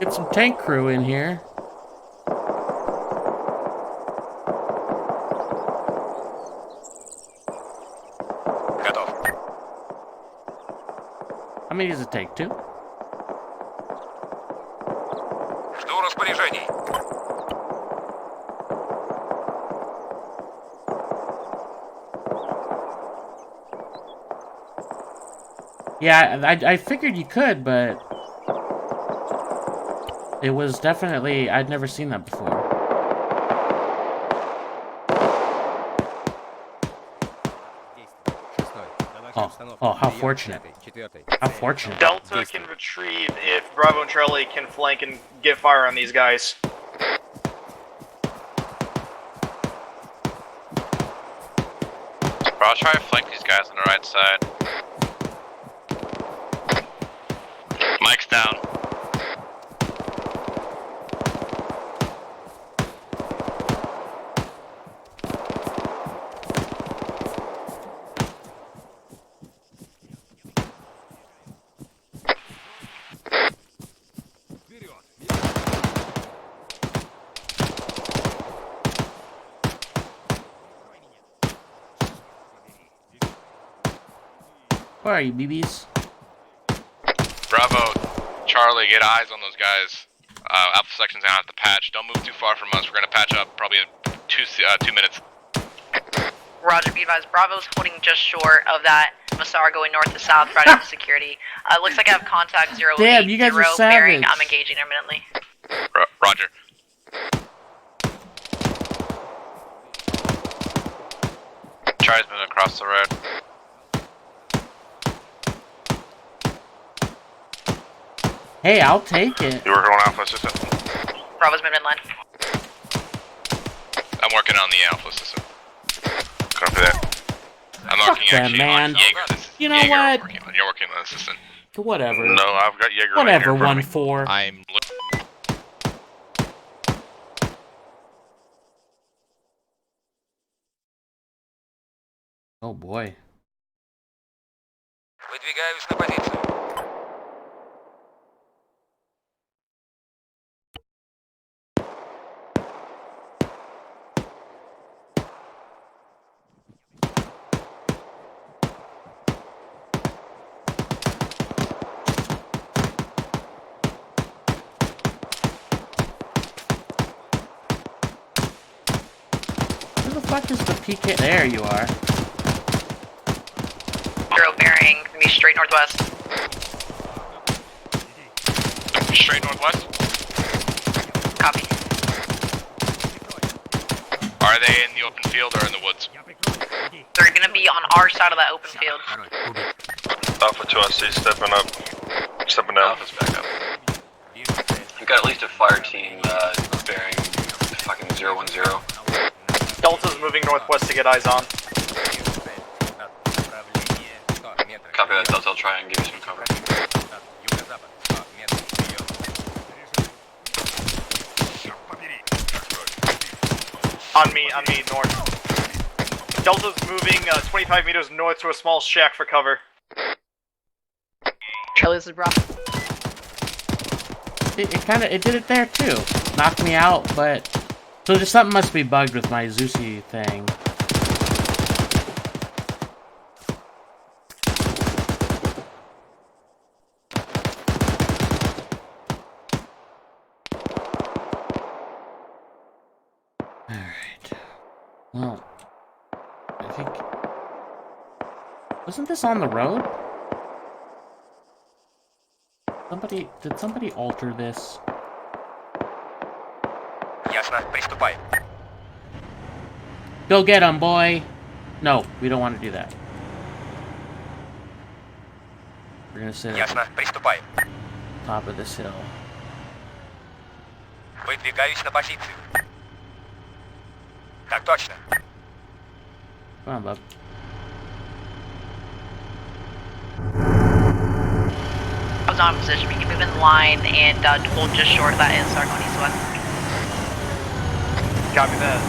Get some tank crew in here. How many does it take? 2? Жду распоряжений. Yeah, I figured you could, but it was definitely, I'd never seen that before. Oh, how fortunate. How fortunate. Delta can retrieve if Bravo and Charlie can flank and get fire on these guys. Bro, I'll try to flank these guys on the right side. Mike's down. Where are you, BBs? Bravo, Charlie, get eyes on those guys. Alpha section's gonna have to patch. Don't move too far from us. We're gonna patch up probably in 2 minutes. Roger, be advised. Bravo's holding just short of that Massar going north to south, right into security. Looks like I have contact 080 Damn, you guys are bearing. savage. I'm engaging imminently. Roger. Charlie's moving across the road. Hey, I'll take it. You working on Alpha Assistant? Bravo's moving in line. I'm working on the Alpha Assistant. Copy that. I'm Fuck working them, actually man. on Jaeger. This is You know Jaeger what? I'm working on. You're working on Assistant. Whatever. No, I've got Jaeger Whatever, right here. 1-4. I'm Oh boy. Выдвигаюсь на позицию. Who the fuck is the PK? There you are. 0 bearing, gonna be straight northwest. Straight northwest? Copy. Are they in the open field or in the woods? They're gonna be on our side of that open field. Alpha 2SC stepping up. Stepping down. Alpha's back up. We've got at least a fire team bearing fucking 010. Delta's moving northwest to get eyes on. Copy that, Delta. I'll try and give you some cover. On me, north. Delta's moving 25 meters north to a small shack for cover. Charlie, this is Bravo. It did it there too. Knocked me out, but so just something must be bugged with my Zeusy thing. Alright. Well, I think... Wasn't this on the road? Did somebody alter this? Ясно, приступай. Go get him, boy! No, we don't want to do that. We're gonna sit Ясно, приступай. top of this hill. Выдвигаюсь на позицию. Так точно. Come on, bub. I was not in position. We can move in line and hold just short of that is Sargon East West. Copy that.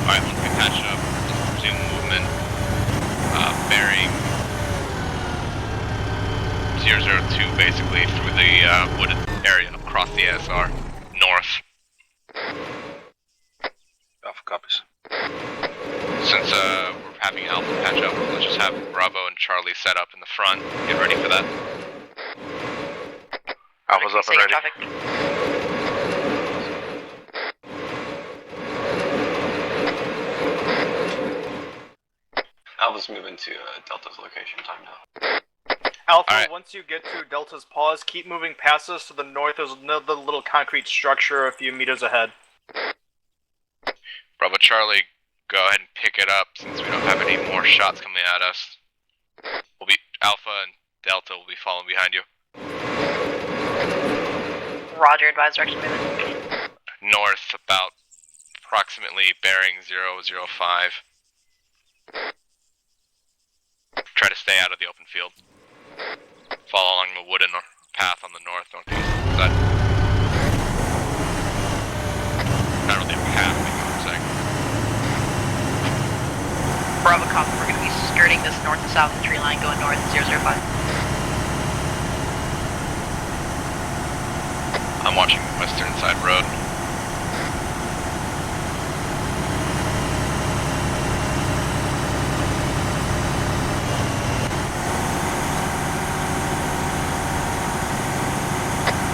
Alright, once we patch up, resume movement. Bearing 002 basically through the wooded area across the ASR. North. Alpha copies. Since we're having Alpha patch up, let's just have Bravo and Charlie set up in the front. Get ready for that. Alpha's up and ready. Alpha's moving to Delta's location time now. Alpha, once you get to Delta's pause, keep moving past us to the north. There's another little concrete structure a few meters ahead. Bravo Charlie, go ahead and pick it up since we don't have any more shots coming at us. Alpha and Delta will be following behind you. Roger, advise direction moving. North, about approximately bearing 005. Try to stay out of the open field. Follow along the wooden path on the northeast side. Not really a path, but you know what I'm saying. Bravo copy, we're going to be skirting this north to south tree line going north 005. I'm watching the western side road.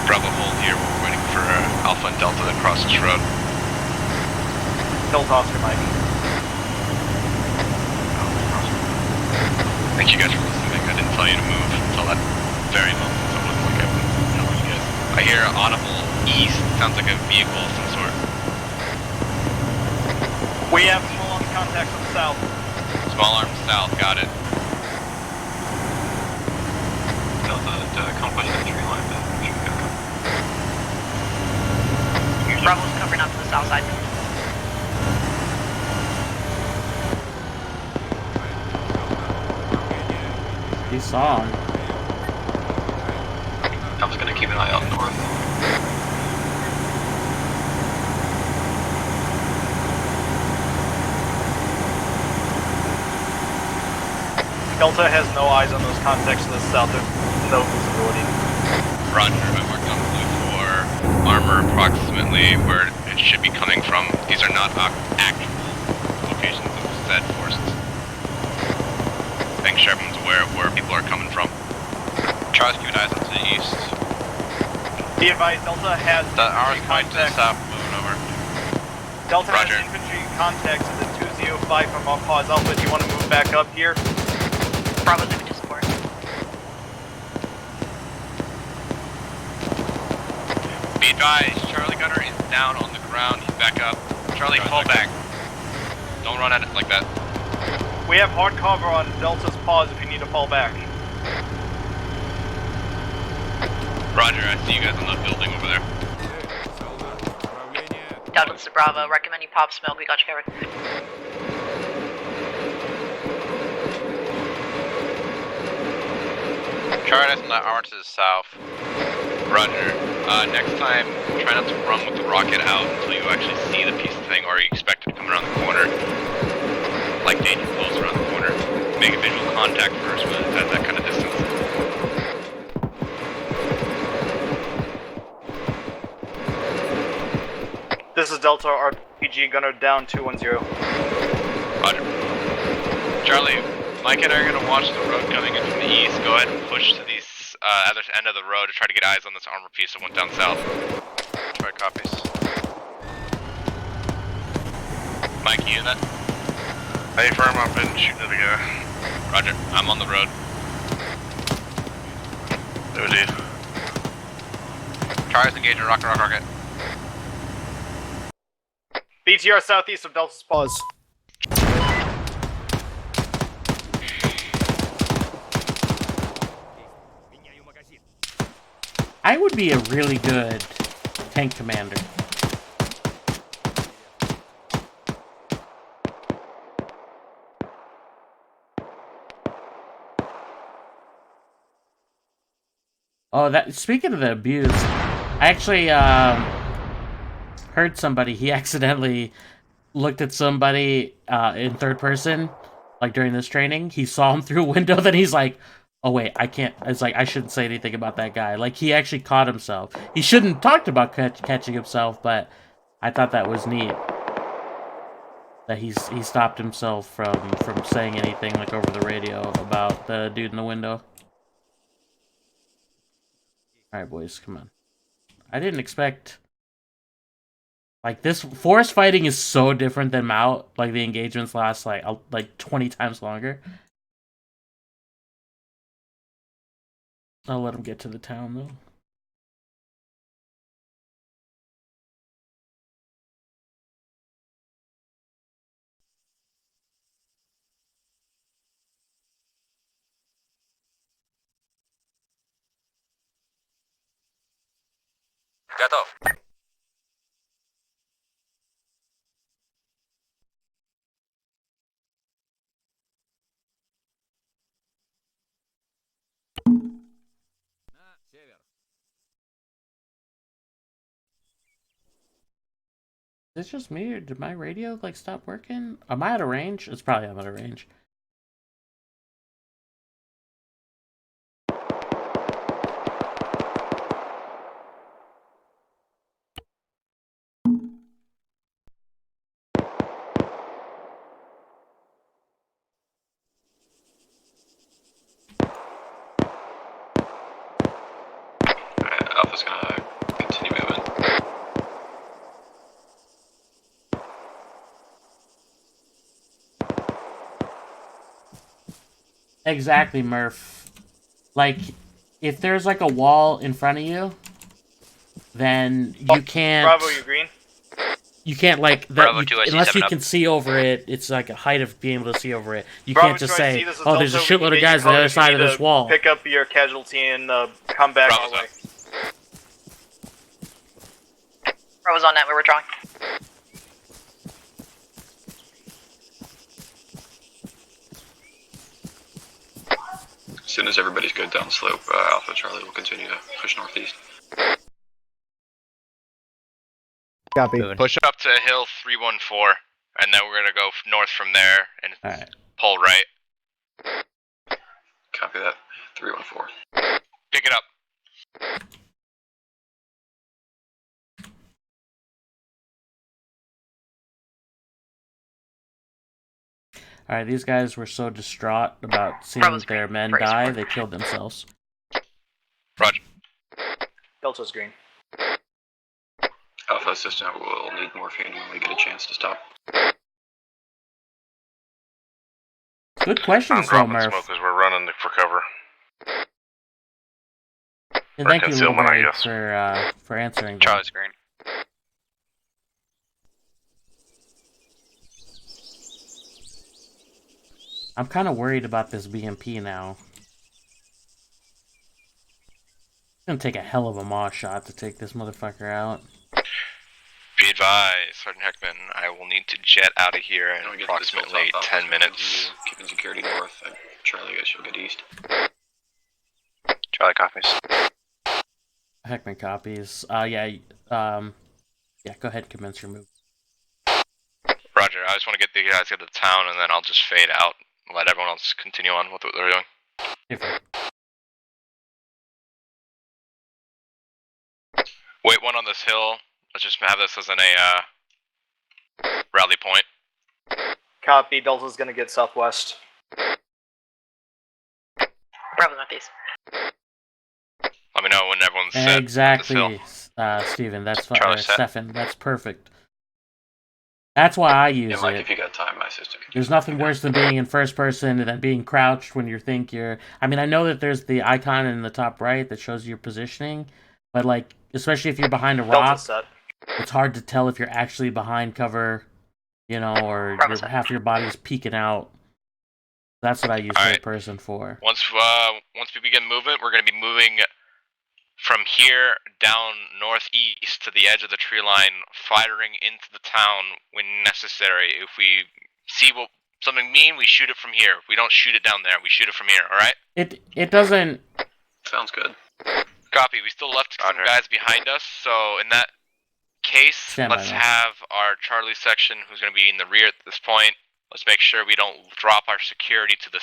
Bravo hold here, we're waiting for Alpha and Delta to cross this road. Delta Oscar Mike. Thank you guys for listening. I didn't tell you to move until that very moment, so it wasn't like I was telling you guys. I hear an audible east, sounds like a vehicle of some sort. We have small arms contacts to the south. Small arms south, got it. Delta, come push that tree line back. Bravo's covering up to the south side. He saw him. I was gonna keep an eye out north. Delta has no eyes on those contacts to the south. There's no visibility. Roger, I marked on blue for armor approximately where it should be coming from. These are not actual locations of said forces. Make sure everyone's aware of where people are coming from. Charles, keep eyes to the east. Be advised, Delta has The ours might contacts. stop moving over. Delta Roger. has infantry contacts at the 205 from our pause. Alpha, do you want to move back up here? Bravo's moving to support. Be advised, Charlie Gunner is down on the ground. He's back up. Charlie, fall back. Don't run at it like that. We have hard cover on Delta's pause if you need to fall back. Roger, I see you guys on the building over there. Delta, this is Bravo. Recommend you pop smoke. We got you covered. Charlie, that's on the armor to the south. Roger. Next time, try not to run with the rocket out until you actually see the piece of thing or you expect it to come around the corner. Like danger close around the corner. Make a visual contact first when it's at that kind of distance. This is Delta RPG Gunner down 210. Roger. Charlie, Mike and I are going to watch the road coming in from the east. Go ahead and push to the other end of the road to try to get eyes on this armor piece that went down south. Try copies. Mike, you hear that? Hey, firm, I've been shooting at a guy. Roger, I'm on the road. There it is. Charlie's engaging rocket. BTR southeast of Delta's pause. I would be a really good tank commander. Oh, speaking of the abuse, I actually heard somebody, he accidentally looked at somebody in third person, like during this training. He saw him through a window, then he's like, Oh wait, I can't. It's like I shouldn't say anything about that guy. Like he actually caught himself. He shouldn't have talked about catching himself, but I thought that was neat. That he stopped himself from saying anything like over the radio about the dude in the window. All right, boys, come on. I didn't expect. Like this forest fighting is so different than MOUT. Like the engagements last like 20 times longer. I'll let him get to the town though. Готов. Is this just me or did my radio like stop working? Am I out of range? It's probably I'm out of range. Alpha's gonna continue moving. Exactly, Murph. Like, if there's like a wall in front of you, then you can't. Bravo, you green? You can't like Bravo, that 2, I see unless 7 you up. can see over it. It's like a height of being able to see over it. You Bravo, can't just 2, I say, see this is "Oh, there's a Delta. We shitload can of get you guys on the covered other if you side of need this to wall." Pick up your casualty and come back our way. Bravo's on net. We're withdrawing. As soon as everybody's good down the slope, Alpha Charlie will continue to push northeast. Copy. Push up to hill 314, and then we're gonna go north from there and pull right. Copy that. 314. Pick it up. All right, these guys were so distraught about seeing their men die, they killed themselves. Roger. Delta's green. Alpha Assistant will need morphine when we get a chance to stop. Good questions, though, dropping Murph. smoke as we're running for cover. And Or thank you, concealment, I Littleberry, guess. for answering. them. Charlie's green. I'm kind of worried about this BMP now. It's gonna take a hell of a maw shot to take this motherfucker out. Be advised, Sergeant Heckman, I will need to jet out of here in approximately 10 minutes. Keeping security north. Charlie, I guess you'll get east. Charlie copies. Heckman copies. Yeah, go ahead and commence your move. Roger, I just want to get the guys out of town and then I'll just fade out and let everyone else continue on with what they're doing. Wait one on this hill. Let's just have this as a rally point. Copy. Delta's gonna get southwest. Bravo northeast. Let me know when everyone's set. Exactly, Steven. That's fine. Charlie set. Stefan, that's perfect. That's why I use Yeah, Mike, it. if you got time, my assistant can. There's nothing worse than being in first person and then being crouched when you think you're... I mean, I know that there's the icon in the top right that shows your positioning, but like, especially if you're behind a rock, it's hard to tell if you're actually behind cover, you know, or half your body's peeking out. That's what I use third person for. Once we begin movement, we're going to be moving from here down northeast to the edge of the tree line, firing into the town when necessary. If we see something mean, we shoot it from here. If we don't shoot it down there, we shoot it from here, alright? It doesn't... Sounds good. Copy. We still left some guys behind us, so in that case, let's have our Charlie section, who's going to be in the rear at this point. Let's make sure we don't drop our security to the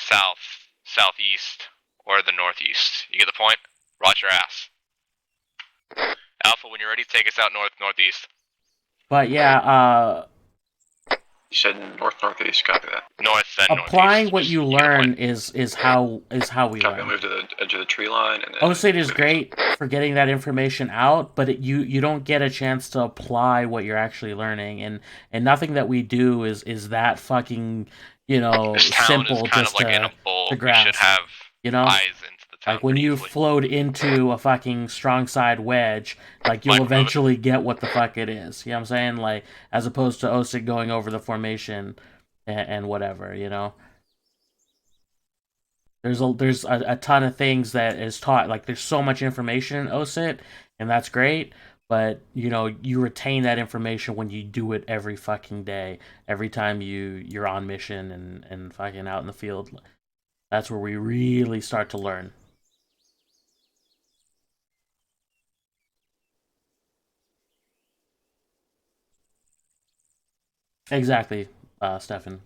southeast, or the northeast. You get the point? Watch your ass. Alpha, when you're ready, take us out northeast. But yeah, You said northeast. Copy that. North then applying northeast. what you learn is how we Copy. learn. Move to the edge of the tree line, and then OSIT is great for getting that information out, but you don't get a chance to apply what you're actually learning, and nothing that we do is that fucking this town simple is kind just of like in a to bowl. We grasp. should have eyes into the town. Like when you float into a fucking strong side wedge, like you'll eventually get what the fuck it is. You know what I'm saying? Like as opposed to OSIT going over the formation and whatever, you know. There's a ton of things that is taught. Like there's so much information in OSIT, and that's great. But you know, you retain that information when you do it every fucking day. Every time you're on mission and fucking out in the field. That's where we really start to learn. Exactly, Stefan.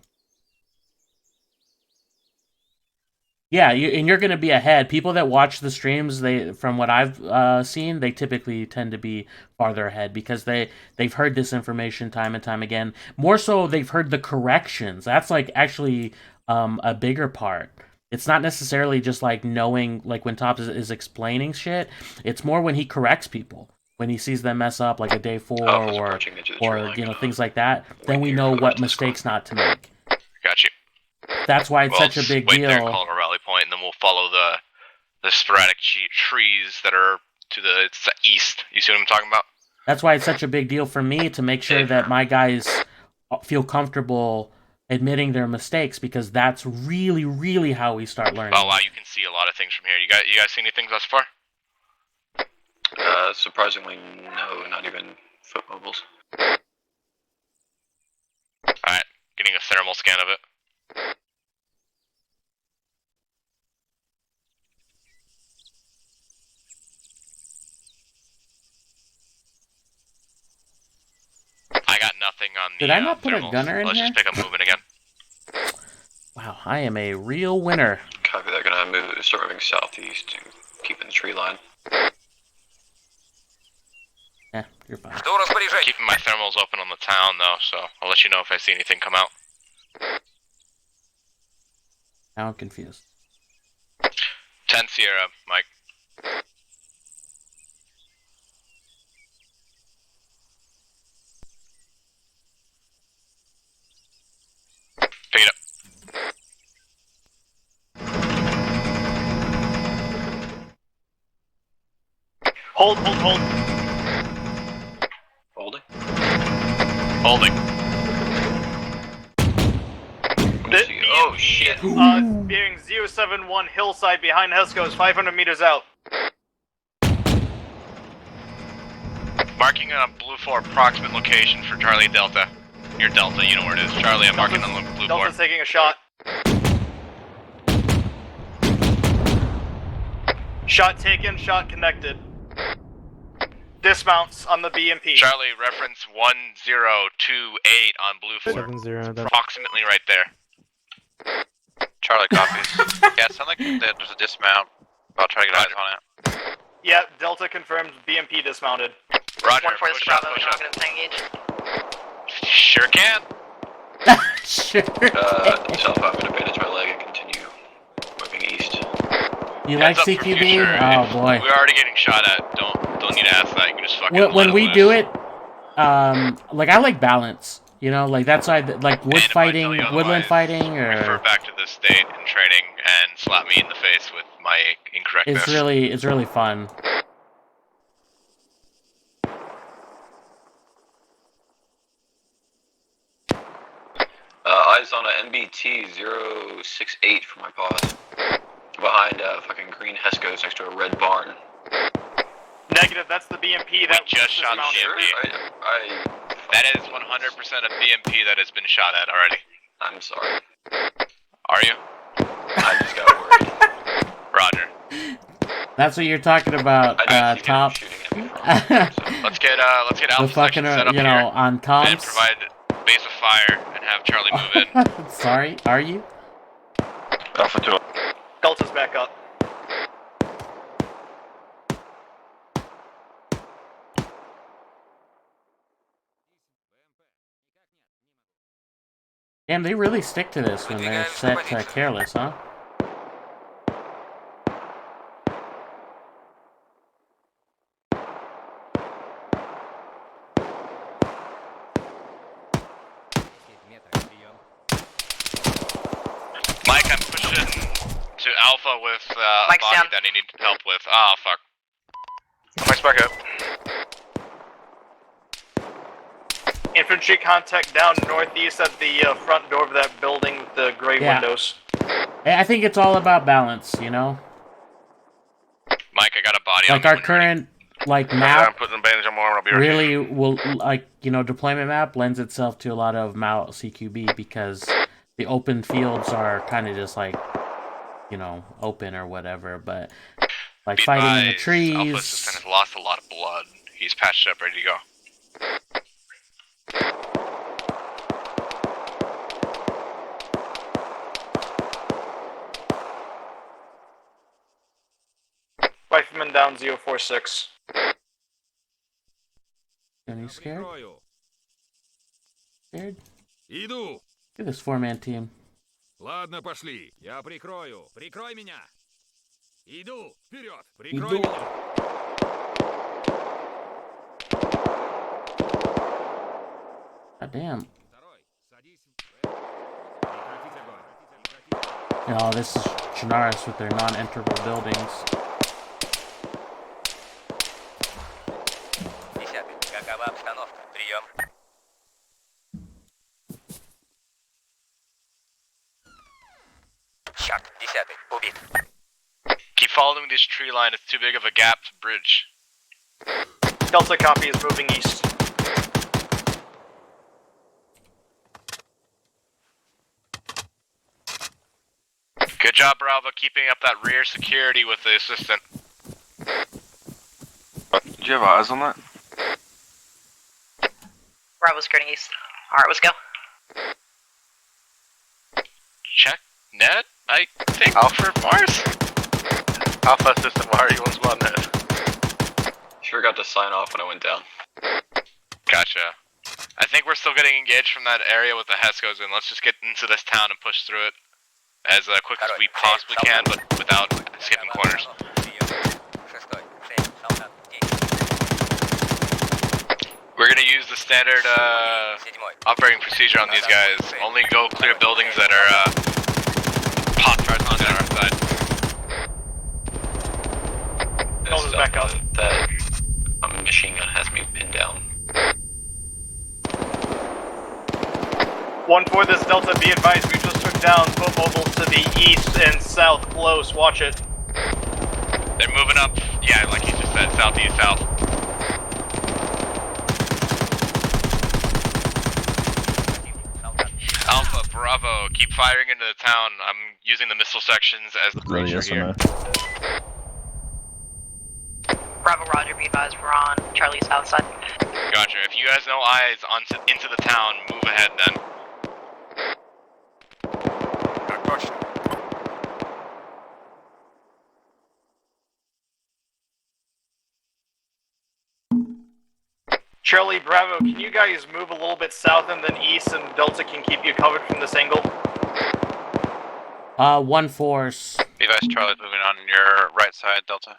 Yeah, and you're going to be ahead. People that watch the streams, from what I've seen, they typically tend to be farther ahead because they've heard this information time and time again. More so, they've heard the corrections. That's like actually a bigger part. It's not necessarily just like knowing, like when Tops is explaining shit. It's more when he corrects people. When he sees them mess up, like a day 4 or you know, things like that, then we know what mistakes not to make. Got you. That's why it's such a big deal. Wait there, call a rally point, and then we'll follow the sporadic trees that are to the east. You see what I'm talking about? That's why it's such a big deal for me to make sure that my guys feel comfortable admitting their mistakes, because that's really, really how we start learning. Oh wow, you can see a lot of things from here. You guys see anything thus far? Surprisingly, no, not even foot mobiles. Alright, getting a thermal scan of it. I got nothing on the Did I not put thermals. a gunner in Let's here? just pick up movement again. Wow, I am a real winner. Copy that. Gonna start moving southeast and keeping the tree line. Yeah, you're fine. Keeping my thermals open on the town though, so I'll let you know if I see anything come out. Now I'm confused. 10 Sierra, Mike. Pick it up. Hold. Holding. Holding. Oh shit. Bearing 071 hillside behind Hesco's 500 meters out. Marking on blue 4 approximate location for Charlie Delta. You're Delta, you know where it is. Charlie, I'm marking on the blue 4. Delta's taking a shot. Shot taken, shot connected. Dismounts on the BMP. Charlie, reference 1028 on blue 4. 70. Approximately right there. Charlie copies. Yeah, it sounds like there's a dismount. I'll try to get eyes on it. Yeah, Delta confirmed BMP dismounted. Roger. 1-4, this is Bravo, we're not gonna engage. Sure can. Sure. Self, I'm gonna bandage my leg and continue moving east. You like Heads up for CQB? future. Oh boy. We're already getting shot at. Don't need to ask that. You can just fucking. When we do it, like I like balance. You know, like that's why, like wood fighting, woodland fighting, refer or back to the state and training and slap me in the face with my incorrectness. it's really fun. Eyes on a NBT 068 for my pause. Behind fucking green Hesco's next to a red barn. Negative, that's the BMP that we just shot the BMP. That is 100% a BMP that has been shot at already. I'm sorry. Are you? I just got worried. Roger. That's what you're talking about, Top. Let's get Alpha The fucking, section set up you know, here on and Tom's. provide base of fire and have Charlie move in. Sorry, are you? Alpha 2. Delta's back up. Damn, they really stick to this when they're set careless, huh? Mike, I'm pushing to Alpha with a body that he needs help with. Oh, fuck. Mike's back up. Infantry contact down northeast at the front door of that building with the gray windows. I think it's all about balance, you know? Mike, I got a body Like on our current, like, I'm map putting a bandage on more and I'll be right really will, like, you know, deployment map lends itself to a lot of MOUT CQB because the open fields are kind of just like, you know, open or whatever, but like fighting in the trees. Alpha Assistant has lost a lot of blood. He's patched up, ready to go. Rifleman down 046. Are you scared? Scared? Иду. Look at this 4-man team. Ладно, пошли. Я прикрою. Прикрой меня. Иду. Вперед. Прикрой меня. God damn. Oh, this is Chinaris with their non-enterable buildings. Какова обстановка? Прием. Шаг. 10. Убит. Keep following this tree line. It's too big of a gap to bridge. Delta copy is moving east. Good job, Bravo, keeping up that rear security with the assistant. Do you have eyes on that? Bravo skirting east. Alright, let's go. Check. Net, I think. Alpha Mars? Alpha Assistant, why are you on squad net? Sure got to sign off when I went down. Gotcha. I think we're still getting engaged from that area with the Hescos, and let's just get into this town and push through it as quick as we possibly can, but without skipping corners. We're gonna use the standard operating procedure on these guys. Only go clear buildings that are hot on our side. Delta's back up. That machine gun has me pinned down. 1-4, this Delta, be advised, we just took down foot mobile to the east and south close, watch it. They're moving up, yeah, like you just said, southeast, south. Alpha, Bravo, keep firing into the town. I'm using the missile sections as the breach here. Bravo, roger, be advised, we're on Charlie south side. Gotcha, if you guys know eyes into the town, move ahead then. Charlie, Bravo, can you guys move a little bit south and then east, and Delta can keep you covered from this angle? 1-4's. Be advised, Charlie's moving on your right side, Delta.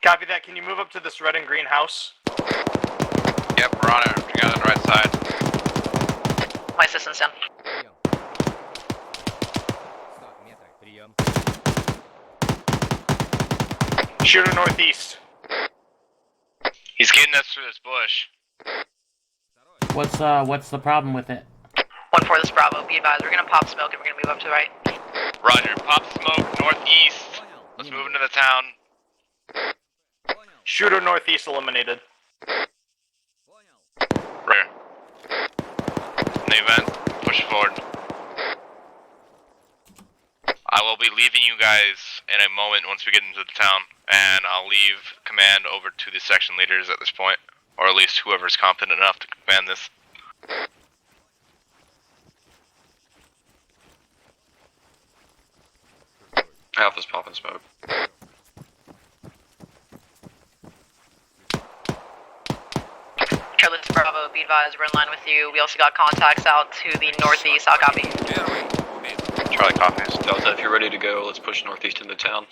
Copy that, can you move up to this red and green house? Yep, we're on it. We got it on the right side. My assistant's down. Shooter northeast. He's getting us through this bush. What's the problem with it? 1-4, this is Bravo, be advised, we're gonna pop smoke and we're gonna move up to the right. Roger, pop smoke northeast. Let's move into the town. Shooter northeast eliminated. Rear. In the event, push forward. I will be leaving you guys in a moment once we get into the town, and I'll leave command over to the section leaders at this point, or at least whoever's competent enough to command this. Alpha's popping smoke. Charlie, this is Bravo, Bravo, be advised, we're in line with you. We also got contacts out to the northeast. I'll copy. Charlie copies. Delta, if you're ready to go, let's push northeast into town.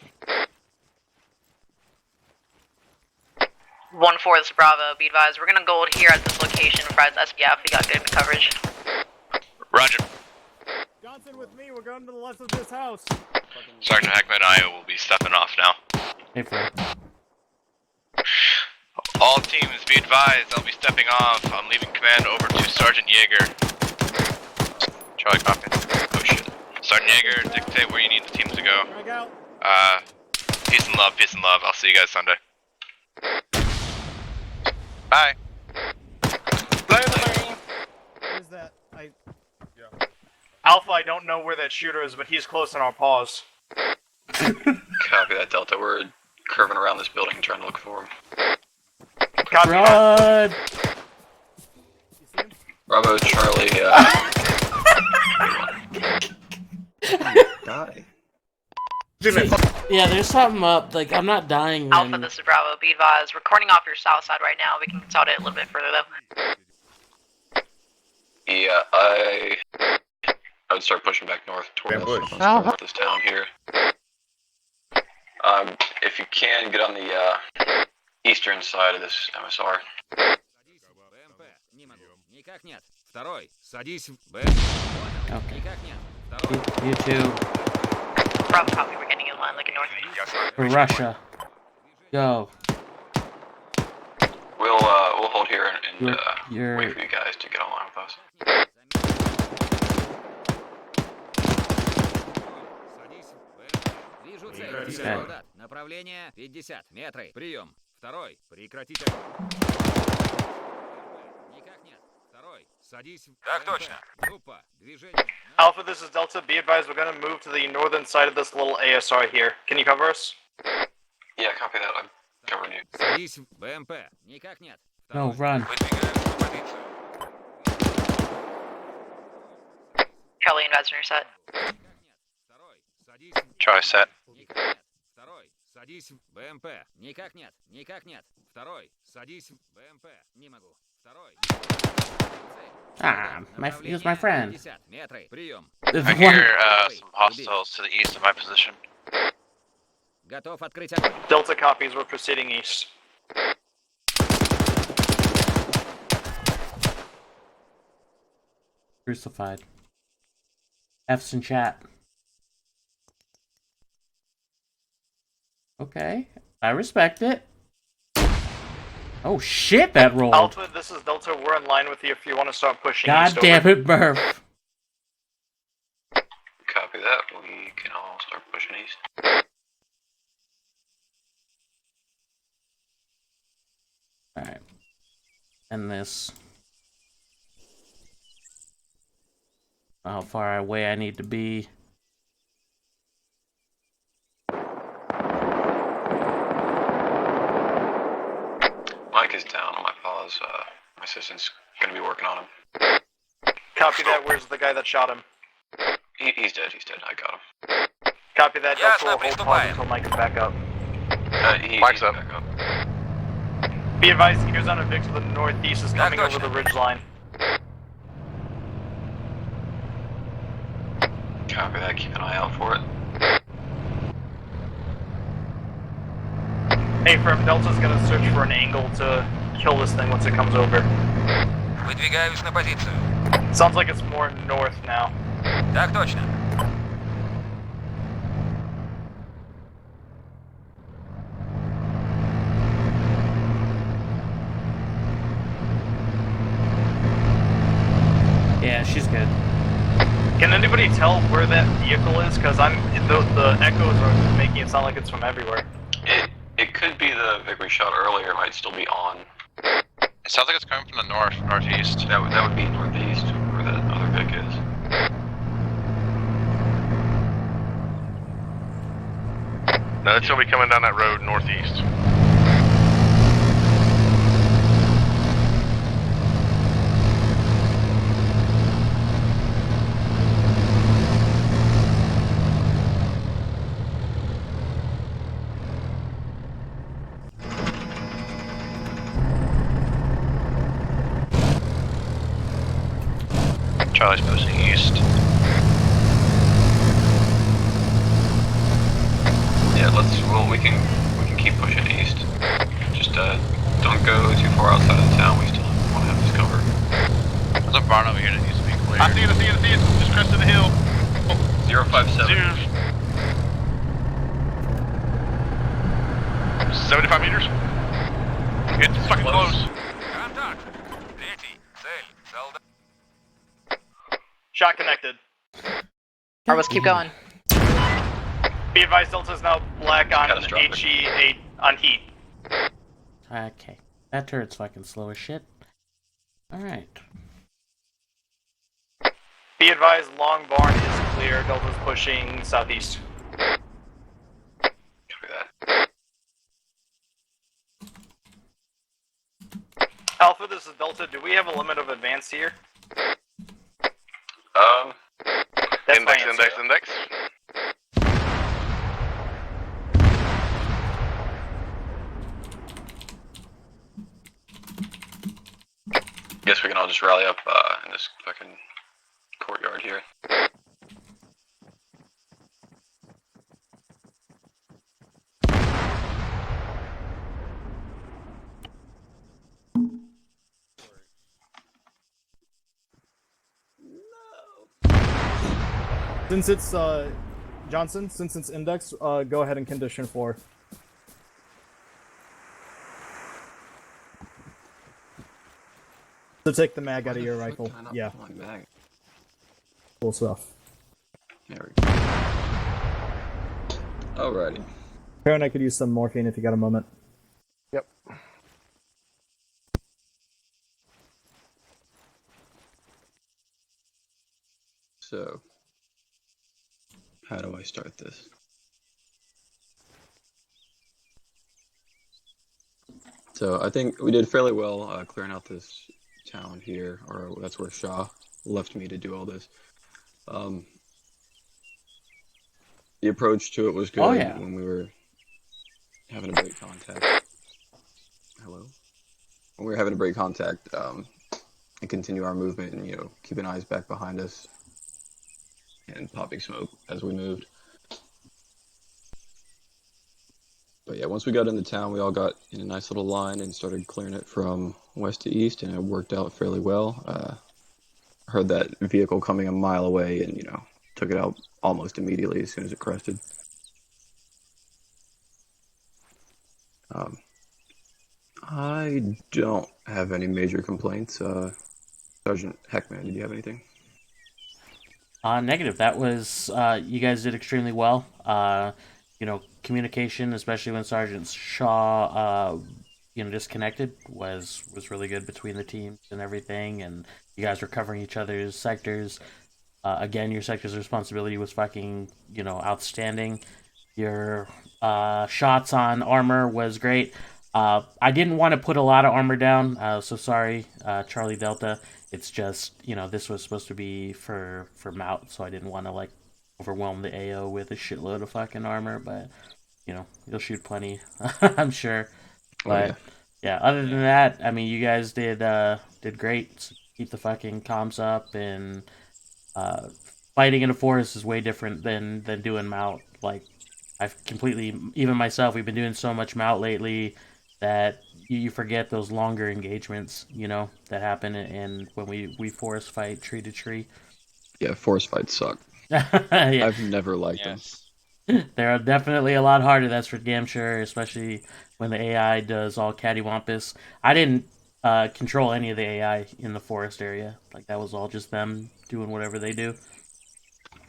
1-4, this is Bravo, be advised, we're gonna go here at this location. Fries SPF, we got good coverage. Roger. Johnson with me, we're going to the left of this house. Sergeant Hackman and I will be stepping off now. Hey, Fred. All teams, be advised, I'll be stepping off. I'm leaving command over to Sergeant Yeager. Charlie copy. Oh shit. Sergeant Yeager, dictate where you need the teams to go. Peace and love, peace and love. I'll see you guys Sunday. Bye. What is that? Alpha, I don't know where that shooter is, but he's close in our paws. Copy that, Delta. We're curving around this building trying to look for him. Copy. Run! Bravo, Charlie, die. Yeah, there's something up. Like, I'm not dying. Alpha, this is Bravo, be advised, we're corning off your south side right now. We can consolidate a little bit further though. Yeah, I would start pushing back north toward this town here. If you can, get on the eastern side of this MSR. Okay. You too. Bravo, copy, we're getting in line looking north. For Russia. Go. We'll hold here and wait for you guys to get online with us. Солдат. Направление 50 метров. Прием. Второй. Прекратите. Никак нет. Второй. Садись. Так точно. Группа. Движение. Alpha, this is Delta. Be advised, we're going to move to the northern side of this little ASR here. Can you cover us? Yeah, copy that. I'm covering you. Садись. БМП. Никак нет. No, run. Charlie, advise when you're set. Charlie set. Второй. Садись. БМП. Никак нет. Никак нет. Второй. Садись. БМП. Не могу. Второй. Ah, he was my friend. 50 метров. Прием. I hear some hostiles to the east of my position. Готов открыть огонь. Delta copies, we're proceeding east. Crucified. F's in chat. Okay, I respect it. Oh shit, that rolled. Alpha, this is Delta. We're in line with you if you want to start pushing. God east damn over. it, Murph. Copy that. We can all start pushing east. Alright. And this. How far away I need to be. Mike is down on my paws. My assistant's gonna be working on him. Copy that. Where's the guy that shot him? He's dead. He's dead. I got him. Copy that. Delta will hold pause until Mike is back up. Mike's up. Back up. Be advised, he goes on a Vic to the northeast, is coming over the ridge line. Copy that. Keep an eye out for it. Hey, Firm, Delta's gonna search for an angle to kill this thing once it comes over. Выдвигаюсь на позицию. Sounds like it's more north now. Так точно. Yeah, she's good. Can anybody tell where that vehicle is? Because the echoes are making it sound like it's from everywhere. It could be the Vic we shot earlier. It might still be on. It sounds like it's coming from the northeast. That would be northeast, where that other Vic is. No, it's gonna be coming down that road northeast. Charlie's pushing east. Yeah, we can keep pushing east. Just don't go too far outside of the town. We still want to have this cover. There's a barn over here that needs to be cleared. I see it. Just crested the hill. 057. 75 meters. It's fucking close. Контакт. Третий. Цель. Солдат. Shot connected. Alright, let's keep going. Be advised, Delta is now black on HE8 on heat. Okay. That turret's fucking slow as shit. Alright. Be advised, long barn is clear. Delta's pushing southeast. Copy that. Alpha, this is Delta. Do we have a limit of advance here? That's my answer. Index. Guess we can all just rally up in this fucking courtyard here. Since it's Johnson, since it's index, go ahead and condition 4. So take the mag out of your rifle. Yeah. Cool stuff. There we go. Alrighty. Karen, I could use some morphine if you got a moment. Yep. So, how do I start this? So I think we did fairly well clearing out this town here, or that's where Shaw left me to do all this. The approach to it was good when we were having a break contact. Hello? When we were having a break contact and continue our movement and, keeping eyes back behind us and popping smoke as we moved. But yeah, once we got into town, we all got in a nice little line and started clearing it from west to east, and it worked out fairly well. Heard that vehicle coming a mile away and, took it out almost immediately as soon as it crested. I don't have any major complaints. Sergeant Heckman, did you have anything? Negative. That was, you guys did extremely well. Communication, especially when Sergeant Shaw, disconnected, was really good between the teams and everything, and you guys were covering each other's sectors. Again, your sector's responsibility was fucking, outstanding. Your shots on armor was great. I didn't want to put a lot of armor down, so sorry, Charlie Delta. It's just, this was supposed to be for MOUT, so I didn't want to, overwhelm the AO with a shitload of fucking armor, but, you'll shoot plenty, I'm sure. But, yeah, other than that, I mean, you guys did great. So keep the fucking comms up, and fighting in a forest is way different than doing MOUT. I've completely, even myself, we've been doing so much MOUT lately that you forget those longer engagements, that happen and when we forest fight tree to tree. Yeah, forest fights suck. Yeah. I've never liked them. They're definitely a lot harder, that's for damn sure, especially when the AI does all cattywampus. I didn't control any of the AI in the forest area. That was all just them doing whatever they do.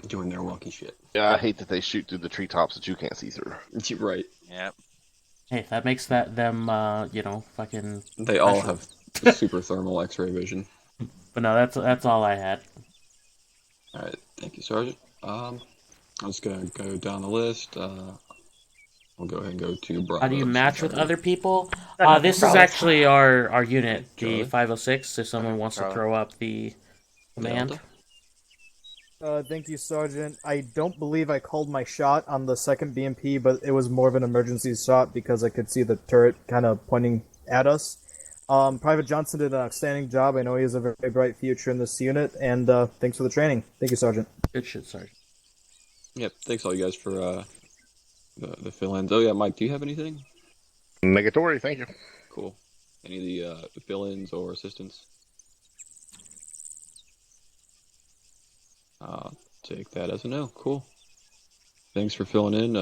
Doing their wonky shit. Yeah, I hate that they shoot through the treetops that you can't see through. Right. Yep. Hey, that makes them, fucking... They all have super thermal X-ray vision. But no, that's all I had. Alright, thank you, Sergeant. I'm just gonna go down the list. We'll go ahead and go to Bravo. How do you match with other people? This is actually our unit, the 506, if someone wants to throw up the command. Thank you, Sergeant. I don't believe I called my shot on the second BMP, but it was more of an emergency shot because I could see the turret kind of pointing at us. Private Johnson did an outstanding job. I know he has a very bright future in this unit, and thanks for the training. Thank you, Sergeant. Good shit, Sergeant. Yep, thanks all you guys for the fill-ins. Oh yeah, Mike, do you have anything? Negatory, thank you. Cool. Any of the fill-ins or assistance? Take that as a no. Cool. Thanks for filling in,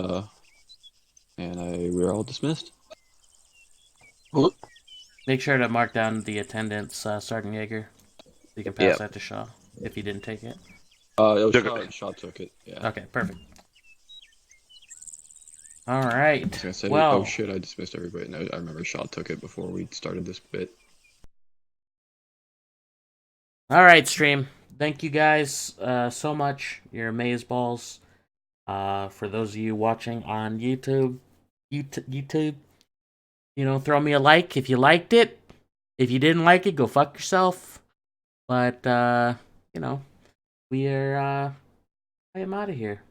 and we're all dismissed. Make sure to mark down the attendance, Sergeant Yeager. You can pass that to Shaw if he didn't take it. Shaw took it. Yeah. Okay, perfect. All right. I was gonna say, well, oh shit, I dismissed everybody. No, I remember Shaw took it before we started this bit. all right, stream. Thank you guys so much. You're amazeballs. For those of you watching on YouTube, throw me a like if you liked it. If you didn't like it, go fuck yourself. But we are I am out of here.